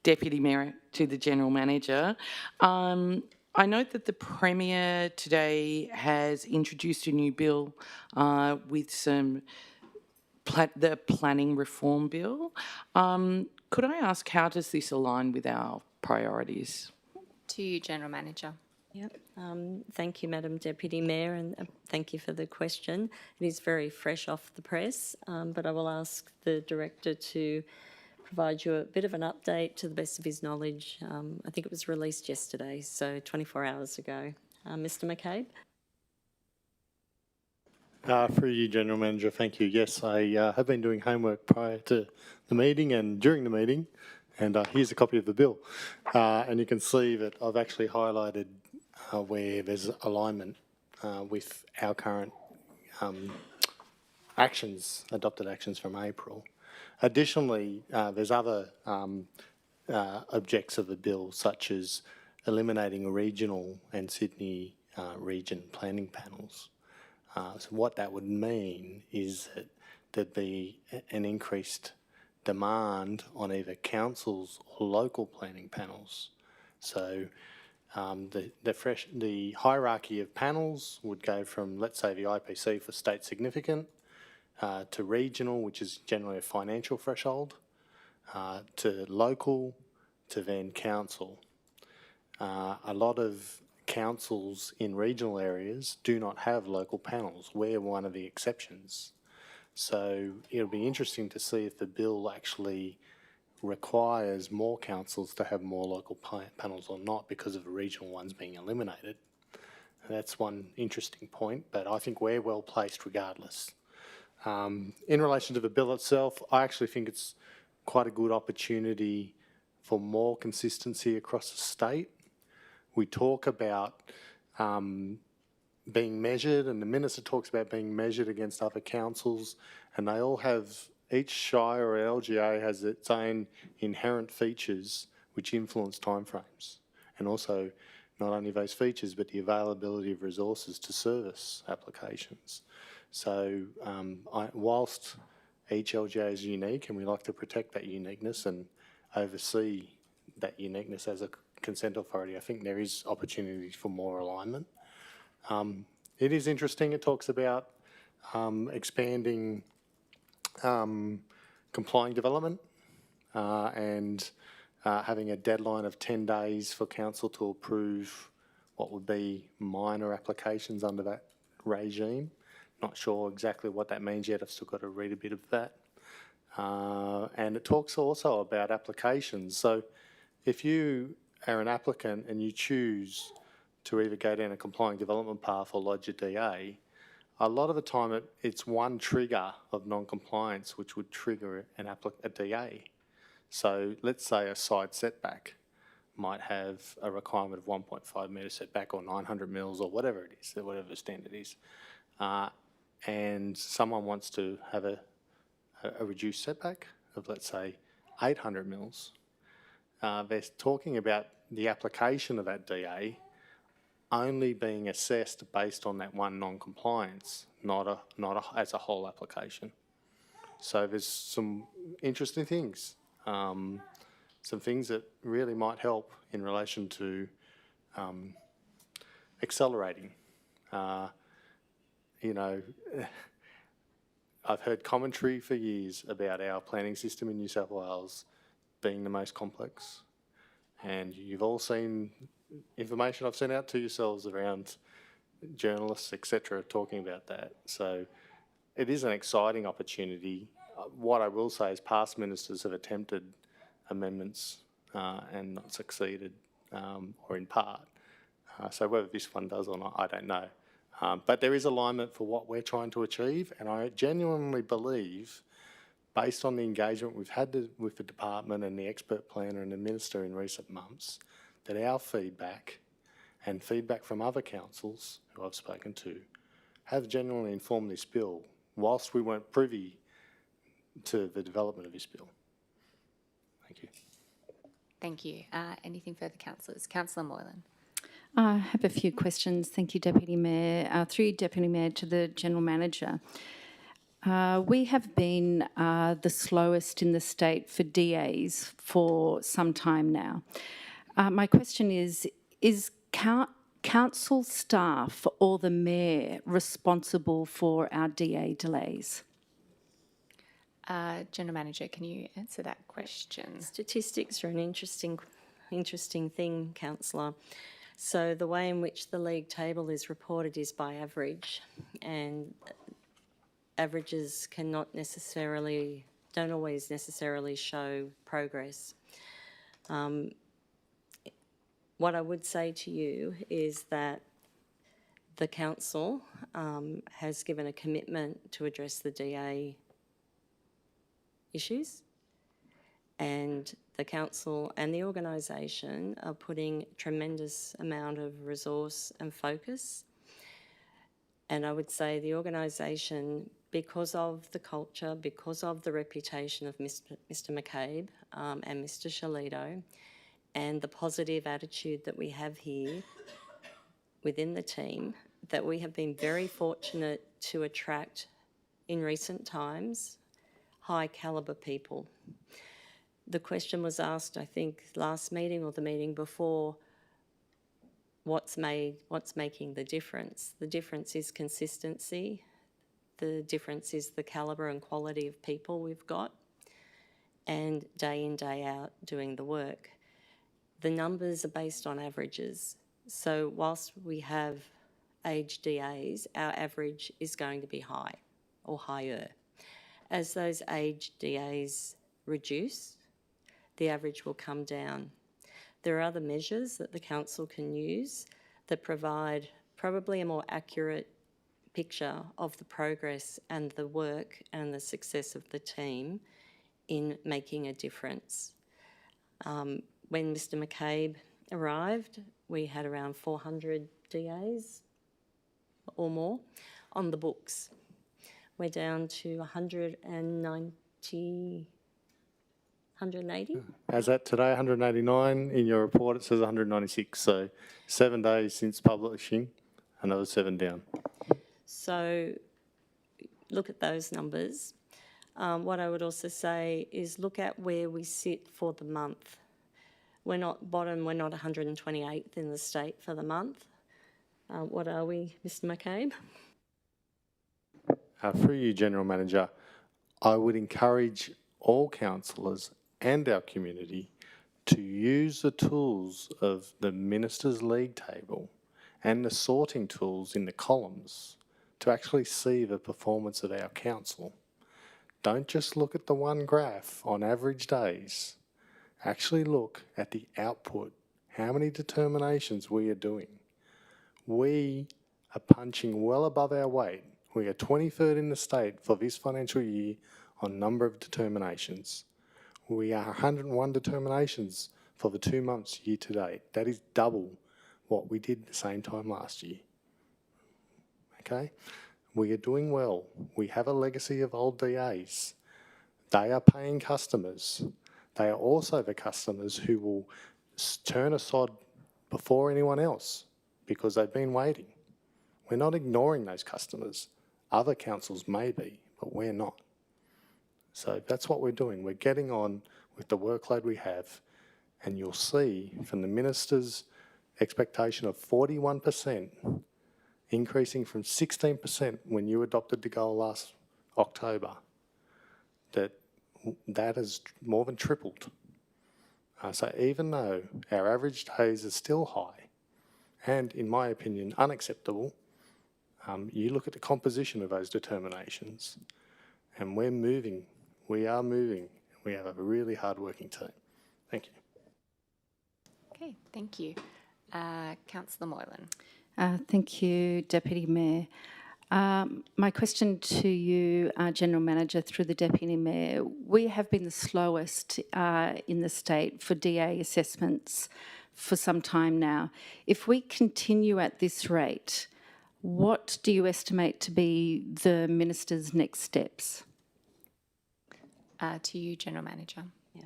Deputy Mayor, to the General Manager. I note that the Premier today has introduced a new bill with some the planning reform bill. Could I ask, how does this align with our priorities? To you, General Manager. Yep. Thank you, Madam Deputy Mayor, and thank you for the question. It is very fresh off the press, but I will ask the Director to provide you a bit of an update to the best of his knowledge. I think it was released yesterday, so 24 hours ago. Mr McCabe? Through you, General Manager, thank you. Yes, I have been doing homework prior to the meeting and during the meeting, and here's a copy of the bill. And you can see that I've actually highlighted where there's alignment with our current actions, adopted actions from April. Additionally, there's other objects of the bill, such as eliminating regional and Sydney region planning panels. So what that would mean is that there'd be an increased demand on either councils or local planning panels. So the hierarchy of panels would go from, let's say, the IPC for state significant to regional, which is generally a financial threshold, to local, to then council. A lot of councils in regional areas do not have local panels. We're one of the exceptions. So it'll be interesting to see if the bill actually requires more councils to have more local panels or not because of the regional ones being eliminated. That's one interesting point, but I think we're well placed regardless. In relation to the bill itself, I actually think it's quite a good opportunity for more consistency across the state. We talk about being measured, and the Minister talks about being measured against other councils, and they all have, each shire or LGA has its own inherent features which influence timeframes, and also not only those features but the availability of resources to service applications. So whilst each LGA is unique, and we like to protect that uniqueness and oversee that uniqueness as a consent authority, I think there is opportunities for more alignment. It is interesting, it talks about expanding complying development and having a deadline of 10 days for council to approve what would be minor applications under that regime. Not sure exactly what that means yet, I've still got to read a bit of that. And it talks also about applications. So if you are an applicant and you choose to either go down a complying development path or lodge a DA, a lot of the time it's one trigger of non-compliance which would trigger a DA. So let's say a side setback might have a requirement of 1.5 metre setback or 900 mils or whatever it is, whatever the standard is. And someone wants to have a reduced setback of, let's say, 800 mils. They're talking about the application of that DA only being assessed based on that one non-compliance, not as a whole application. So there's some interesting things, some things that really might help in relation to accelerating. You know, I've heard commentary for years about our planning system in New South Wales being the most complex, and you've all seen information I've sent out to yourselves around journalists, etc., talking about that. So it is an exciting opportunity. What I will say is past ministers have attempted amendments and not succeeded, or in part. So whether this one does or not, I don't know. But there is alignment for what we're trying to achieve, and I genuinely believe, based on the engagement we've had with the department and the expert planner and the minister in recent months, that our feedback and feedback from other councils who I've spoken to have genuinely informed this bill, whilst we weren't privy to the development of this bill. Thank you. Thank you. Anything further, councillors? Councillor Moylan. I have a few questions. Thank you, Deputy Mayor. Through you, Deputy Mayor, to the General Manager. We have been the slowest in the state for DAs for some time now. My question is council staff or the Mayor responsible for our DA delays? General Manager, can you answer that question? Statistics are an interesting thing, councillor. So the way in which the league table is reported is by average, and averages don't always necessarily show progress. What I would say to you is that the council has given a commitment to address the DA issues, and the council and the organisation are putting a tremendous amount of resource and focus. And I would say the organisation, because of the culture, because of the reputation of Mr McCabe and Mr Shalito, and the positive attitude that we have here within the team, that we have been very fortunate to attract in recent times high calibre people. The question was asked, I think, last meeting or the meeting before, what's making the difference? The difference is consistency. The difference is the calibre and quality of people we've got, and day in, day out doing the work. The numbers are based on averages. So whilst we have aged DAs, our average is going to be high or higher. As those aged DAs reduce, the average will come down. There are other measures that the council can use that provide probably a more accurate picture of the progress and the work and the success of the team in making a difference. When Mr McCabe arrived, we had around 400 DAs or more on the books. We're down to 180. As at today, 189. In your report, it says 196. So 7 days since publishing, another 7 down. So look at those numbers. What I would also say is look at where we sit for the month. We're not bottom, we're not 128th in the state for the month. What are we, Mr McCabe? Through you, General Manager, I would encourage all councillors and our community to use the tools of the Ministers' League table and the sorting tools in the columns to actually see the performance of our council. Don't just look at the one graph on average days. Actually look at the output, how many determinations we are doing. We are punching well above our weight. We are 23rd in the state for this financial year on number of determinations. We are 101 determinations for the 2 months year to date. That is double what we did the same time last year. Okay? We are doing well. We have a legacy of old DAs. They are paying customers. They are also the customers who will turn a sod before anyone else because they've been waiting. We're not ignoring those customers. Other councils may be, but we're not. So that's what we're doing. We're getting on with the workload we have, and you'll see from the Minister's expectation of 41%, increasing from 16% when you adopted the goal last October, that has more than tripled. So even though our average days are still high, and in my opinion, unacceptable, you look at the composition of those determinations, and we're moving. We are moving. We have a really hard-working team. Thank you. Okay, thank you. Councillor Moylan. Thank you, Deputy Mayor. My question to you, General Manager, through the Deputy Mayor, we have been the slowest in the state for DA assessments for some time now. If we continue at this rate, what do you estimate to be the Minister's next steps? To you, General Manager. Yeah.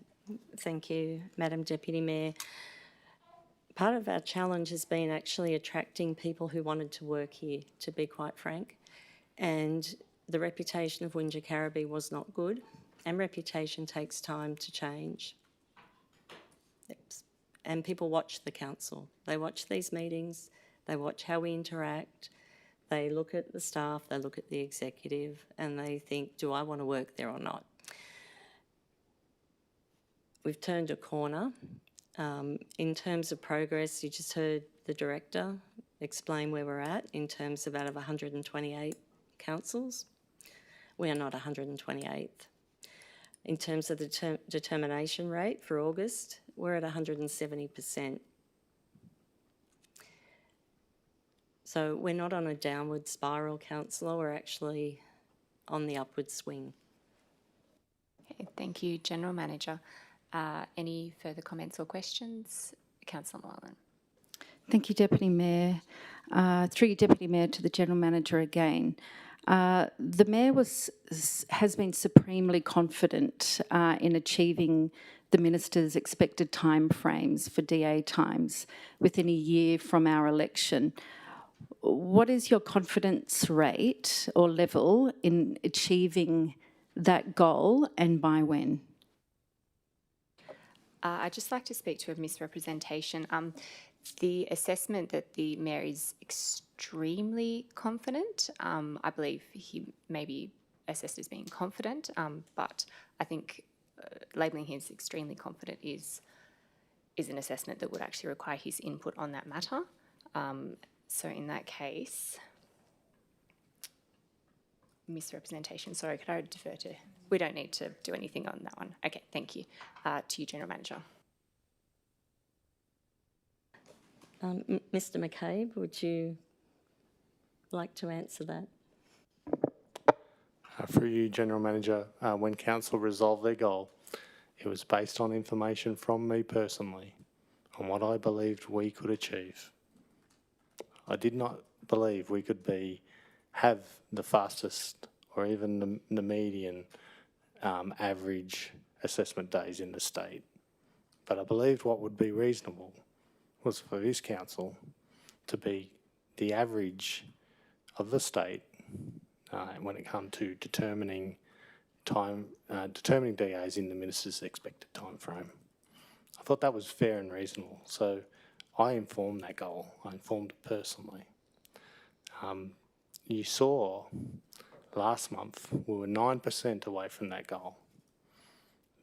Thank you, Madam Deputy Mayor. Part of our challenge has been actually attracting people who wanted to work here, to be quite frank. And the reputation of Wingecarribee was not good, and reputation takes time to change. And people watch the council. They watch these meetings, they watch how we interact, they look at the staff, they look at the executive, and they think, do I want to work there or not? We've turned a corner. In terms of progress, you just heard the director explain where we're at in terms of out of 128 councils. We are not 128th. In terms of the determination rate for August, we're at 170%. So we're not on a downward spiral, councillor, we're actually on the upward swing. Okay, thank you, General Manager. Any further comments or questions? Councillor Moylan. Thank you, Deputy Mayor. Through you, Deputy Mayor, to the General Manager again. The Mayor has been supremely confident in achieving the Minister's expected timeframes for DA times within a year from our election. What is your confidence rate or level in achieving that goal, and by when? I'd just like to speak to a misrepresentation. The assessment that the Mayor is extremely confident, I believe he may be assessed as being confident, but I think labelling him as extremely confident is an assessment that would actually require his input on that matter. So in that case, misrepresentation, sorry, could I defer to, we don't need to do anything on that one. Okay, thank you. To you, General Manager. Mr McCabe, would you like to answer that? For you, General Manager, when Council resolved their goal, it was based on information from me personally on what I believed we could achieve. I did not believe we could have the fastest or even the median average assessment days in the state. But I believed what would be reasonable was for this council to be the average of the state when it comes to determining DAs in the Minister's expected time frame. I thought that was fair and reasonable, so I informed that goal. I informed it personally. You saw last month we were 9% away from that goal.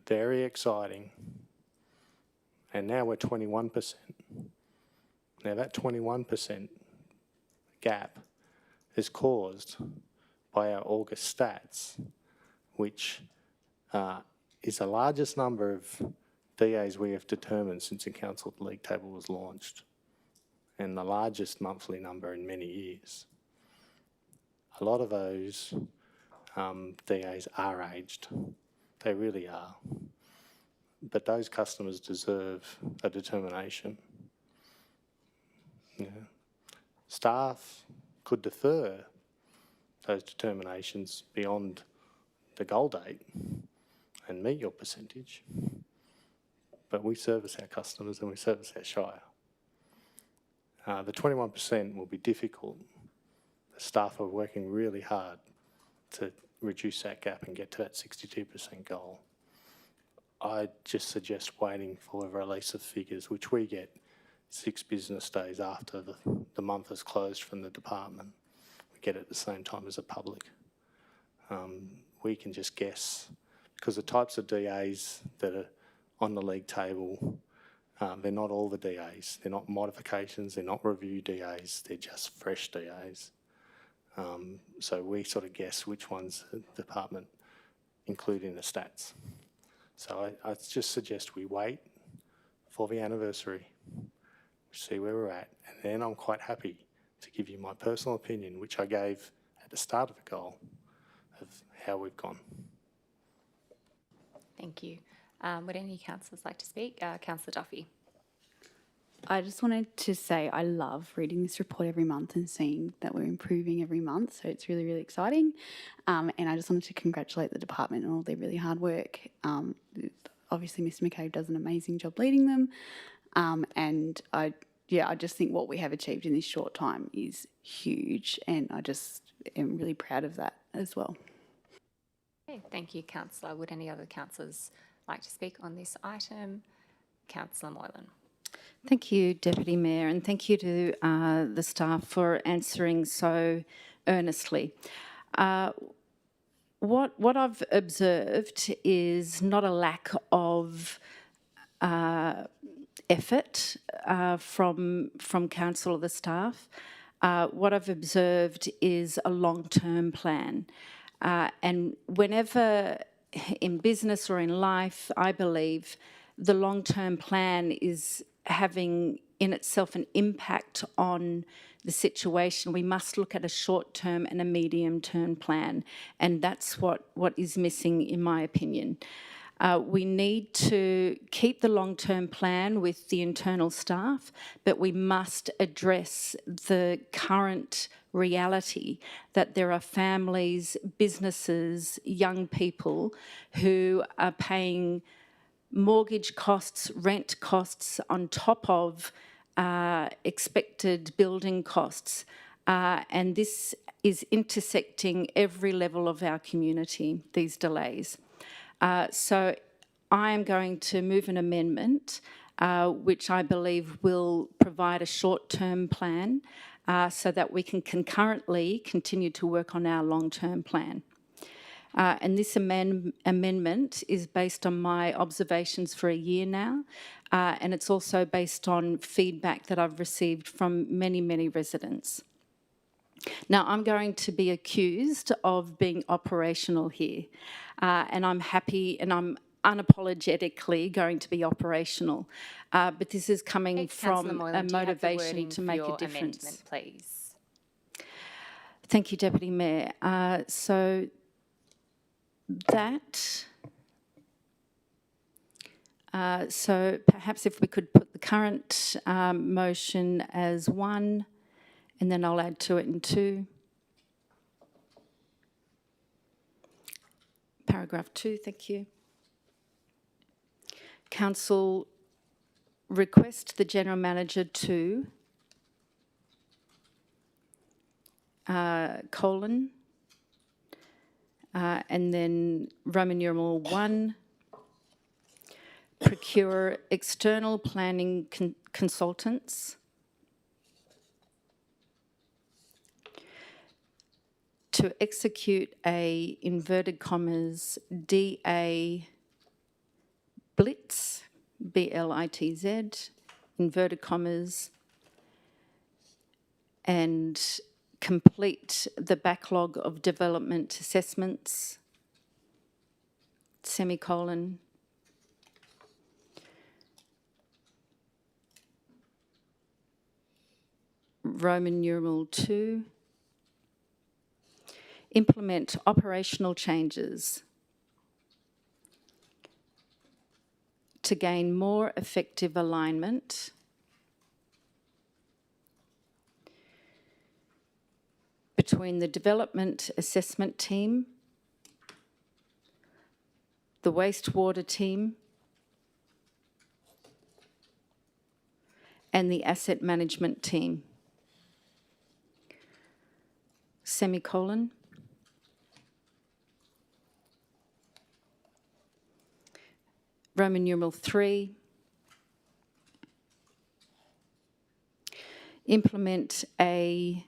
Very exciting. And now we're 21%. Now that 21% gap is caused by our August stats, which is the largest number of DAs we have determined since the Council League Table was launched, and the largest monthly number in many years. A lot of those DAs are aged. They really are. But those customers deserve a determination. Yeah. Staff could defer those determinations beyond the goal date and meet your percentage. But we service our customers and we service our shire. The 21% will be difficult. The staff are working really hard to reduce that gap and get to that 62% goal. I just suggest waiting for the release of figures, which we get 6 business days after the month is closed from the department. We get it at the same time as the public. We can just guess, because the types of DAs that are on the league table, they're not all the DAs. They're not modifications, they're not review DAs, they're just fresh DAs. So we sort of guess which ones the department include in the stats. So I just suggest we wait for the anniversary, see where we're at, and then I'm quite happy to give you my personal opinion, which I gave at the start of the goal, of how we've gone. Thank you. Would any councillors like to speak? Councillor Duffy. I just wanted to say I love reading this report every month and seeing that we're improving every month. So it's really, really exciting. And I just wanted to congratulate the department on all their really hard work. obviously Mr McCabe does an amazing job leading them. And I just think what we have achieved in this short time is huge, and I just am really proud of that as well. Okay, thank you, Councillor. Would any other councillors like to speak on this item? Councillor Moylan. Thank you, Deputy Mayor, and thank you to the staff for answering so earnestly. What I've observed is not a lack of effort from council or the staff. What I've observed is a long-term plan. And whenever in business or in life, I believe the long-term plan is having in itself an impact on the situation. We must look at a short-term and a medium-term plan, and that's what is missing, in my opinion. We need to keep the long-term plan with the internal staff, but we must address the current reality that there are families, businesses, young people who are paying mortgage costs, rent costs on top of expected building costs. And this is intersecting every level of our community, these delays. So I am going to move an amendment which I believe will provide a short-term plan so that we can concurrently continue to work on our long-term plan. And this amendment is based on my observations for a year now, and it's also based on feedback that I've received from many, many residents. Now, I'm going to be accused of being operational here, and I'm happy and I'm unapologetically going to be operational, but this is coming from a motivation to make a difference. Please. Thank you, Deputy Mayor. So perhaps if we could put the current motion as 1, and then I'll add to it in 2. Paragraph 2, thank you. Council request the General Manager to and then Roman numeral 1, procure external planning consultants to execute a, inverted commas, DA Blitz, B-L-I-T-Z, inverted commas, and complete the backlog of development assessments, semicolon, Roman numeral 2, implement operational changes to gain more effective alignment between the development assessment team, the wastewater team, and the asset management team. Semicolon. Roman numeral 3. Implement a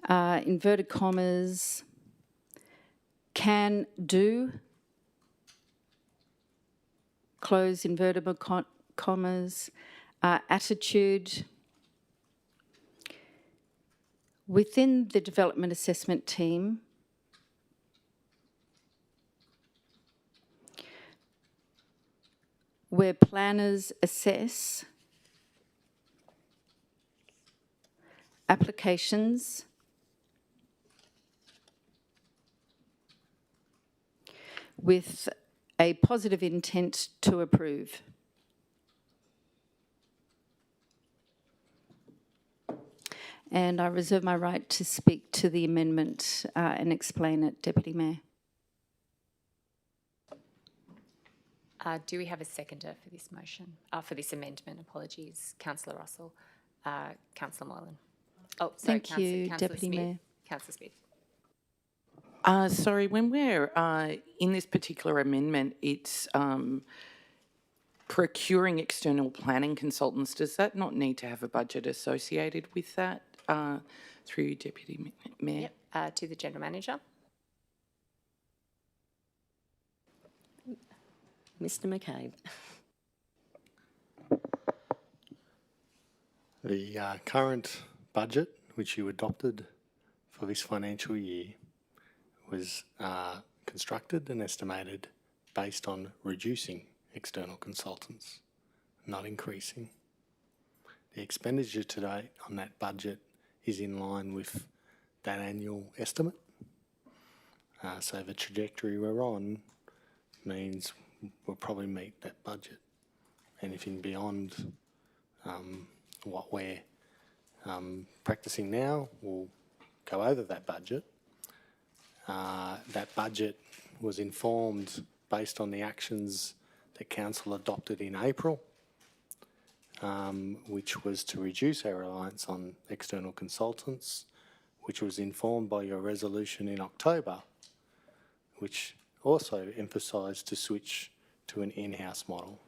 inverted commas, can do, close invertible commas, attitude within the development assessment team where planners assess applications with a positive intent to approve. And I reserve my right to speak to the amendment and explain it, Deputy Mayor. Do we have a seconder for this motion, for this amendment? Apologies, Councillor Russell. Councillor Moylan. Oh, sorry, Thank you, Councillor Deputy Smith. Mayor. Councillor Smith. Sorry, when we're in this particular amendment, it's procuring external planning consultants. Does that not need to have a budget associated with that? Through you, Deputy Mayor. Yep. To the General Manager. Mr McCabe. The current budget, which you adopted for this financial year, was constructed and estimated based on reducing external consultants, not increasing. The expenditure to date on that budget is in line with that annual estimate. So the trajectory we're on means we'll probably meet that budget. Anything beyond what we're practicing now will go over that budget. That budget was informed based on the actions that Council adopted in April, which was to reduce our reliance on external consultants, which was informed by your resolution in October, which also emphasised to switch to an in-house model.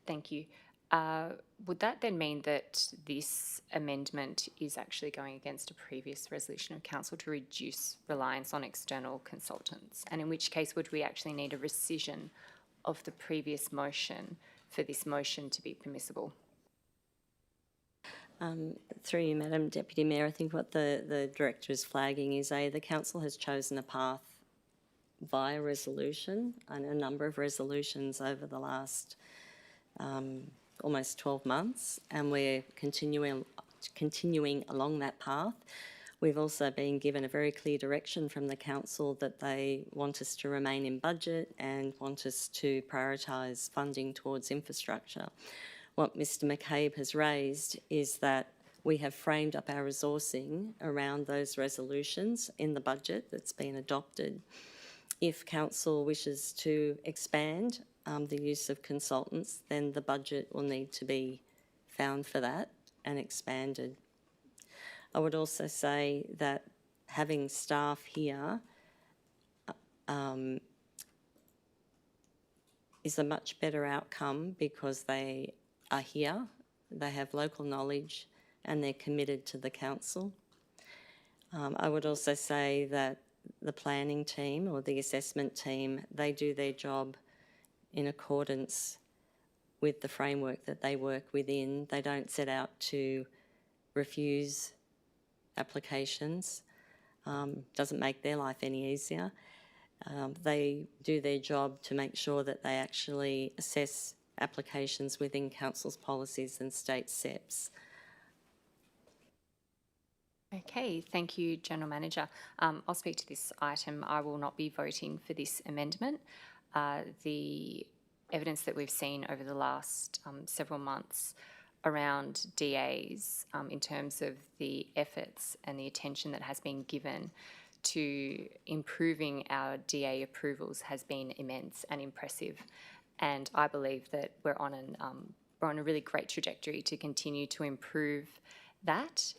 Thank you. Would that then mean that this amendment is actually going against a previous resolution of council to reduce reliance on external consultants? And in which case would we actually need a rescission of the previous motion for this motion to be permissible? Through you, Madam Deputy Mayor, I think what the Director is flagging is the Council has chosen a path via resolution and a number of resolutions over the last almost 12 months, and we're continuing along that path. We've also been given a very clear direction from the Council that they want us to remain in budget and want us to prioritise funding towards infrastructure. What Mr McCabe has raised is that we have framed up our resourcing around those resolutions in the budget that's been adopted. If Council wishes to expand the use of consultants, then the budget will need to be found for that and expanded. I would also say that having staff here is a much better outcome because they are here, they have local knowledge and they're committed to the council. I would also say that the planning team or the assessment team, they do their job in accordance with the framework that they work within. They don't set out to refuse applications. Doesn't make their life any easier. They do their job to make sure that they actually assess applications within council's policies and state SEPs. Okay, thank you, General Manager. I'll speak to this item. I will not be voting for this amendment. The evidence that we've seen over the last several months around DAs in terms of the efforts and the attention that has been given to improving our DA approvals has been immense and impressive. And I believe that we're on a really great trajectory to continue to improve that.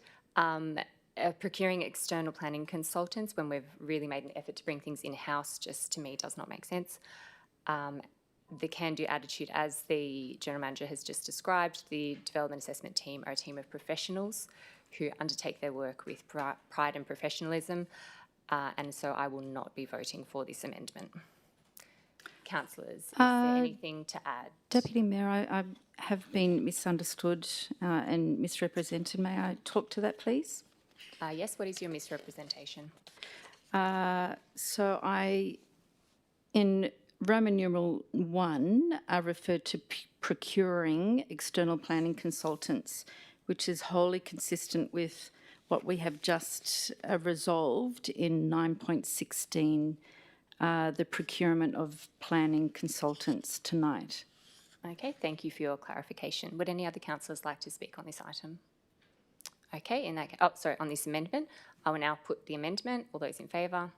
Procuring external planning consultants when we've really made an effort to bring things in-house just to me does not make sense. The can-do attitude, as the General Manager has just described, the Development Assessment team are a team of professionals who undertake their work with pride and professionalism, and so I will not be voting for this amendment. Councillors, is there anything to add? Deputy Mayor, I have been misunderstood and misrepresented. May I talk to that, please? Yes, what is your misrepresentation? So in Roman numeral 1, I referred to procuring external planning consultants, which is wholly consistent with what we have just resolved in 9.16, the procurement of planning consultants tonight. Okay, thank you for your clarification. Would any other councillors like to speak on this item? Okay, on this amendment, I will now put the amendment. All those in favour?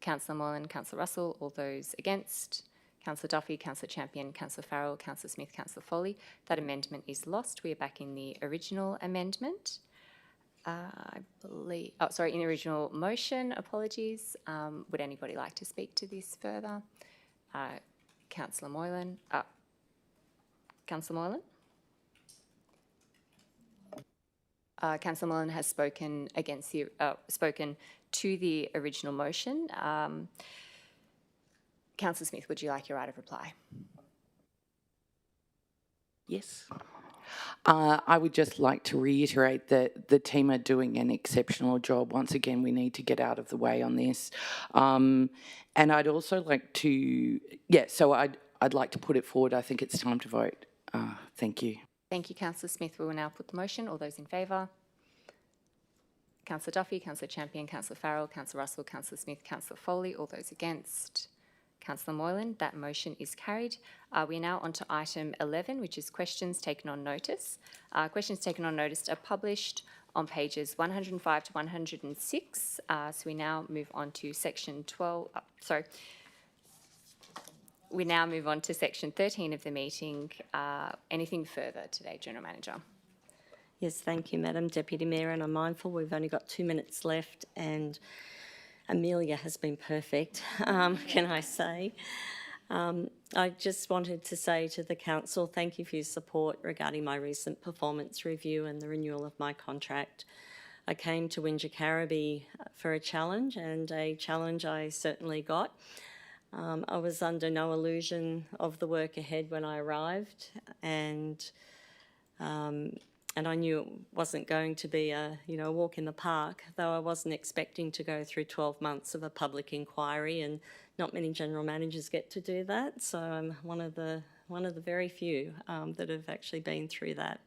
Councillor Moylan, Councillor Russell, all those against? Councillor Duffy, Councillor Champion, Councillor Farrell, Councillor Smith, Councillor Foley. That amendment is lost. We are back in the original amendment. I believe, in the original motion, apologies. Would anybody like to speak to this further? Councillor Moylan. Councillor Moylan? Councillor Moylan has spoken against the, spoken to the original motion. Councillor Smith, would you like your right of reply? Yes. I would just like to reiterate that the team are doing an exceptional job. Once again, we need to get out of the way on this. And I'd also like to, I'd like to put it forward. I think it's time to vote. Thank you. Thank you, Councillor Smith. We will now put the motion. All those in favour? Councillor Duffy, Councillor Champion, Councillor Farrell, Councillor Russell, Councillor Smith, Councillor Foley. All those against? Councillor Moylan. That motion is carried. We are now on to item 11, which is questions taken on notice. Questions taken on notice are published on pages 105 to 106. So we now move on to section 12. We now move on to section 13 of the meeting. Anything further today, General Manager? Yes, thank you, Madam Deputy Mayor, and I'm mindful we've only got 2 minutes left and Amelia has been perfect, can I say. I just wanted to say to the Council, thank you for your support regarding my recent performance review and the renewal of my contract. I came to Wingecarribee for a challenge, and a challenge I certainly got. I was under no illusion of the work ahead when I arrived, and I knew it wasn't going to be a walk in the park, though I wasn't expecting to go through 12 months of a public inquiry, and not many general managers get to do that. So I'm one of the very few that have actually been through that.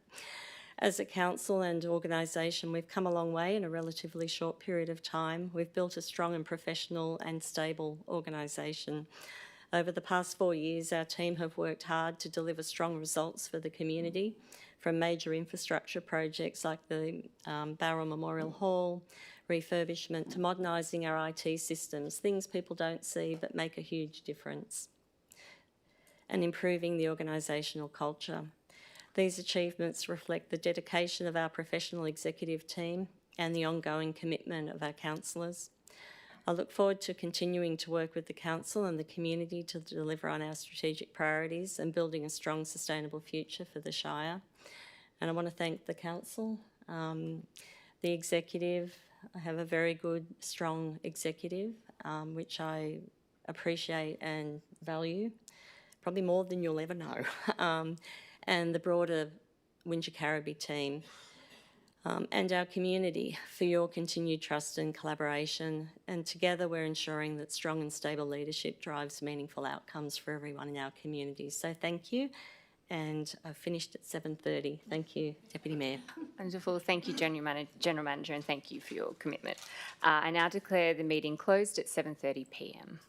As a council and organisation, we've come a long way in a relatively short period of time. We've built a strong and professional and stable organisation. Over the past 4 years, our team have worked hard to deliver strong results for the community, from major infrastructure projects like the Barrel Memorial Hall, refurbishment, to modernising our IT systems, things people don't see but make a huge difference, and improving the organisational culture. These achievements reflect the dedication of our professional executive team and the ongoing commitment of our councillors. I look forward to continuing to work with the Council and the community to deliver on our strategic priorities and building a strong, sustainable future for the Shire. And I want to thank the Council, the executive. I have a very good, strong executive, which I appreciate and value, probably more than you'll ever know, and the broader Wingecarribee team. And our community for your continued trust and collaboration. And together we're ensuring that strong and stable leadership drives meaningful outcomes for everyone in our community. So thank you. And I've finished at 7:30. Thank you, Deputy Mayor. Wonderful. Thank you, General Manager, and thank you for your commitment. I now declare the meeting closed at 7:30 p.m.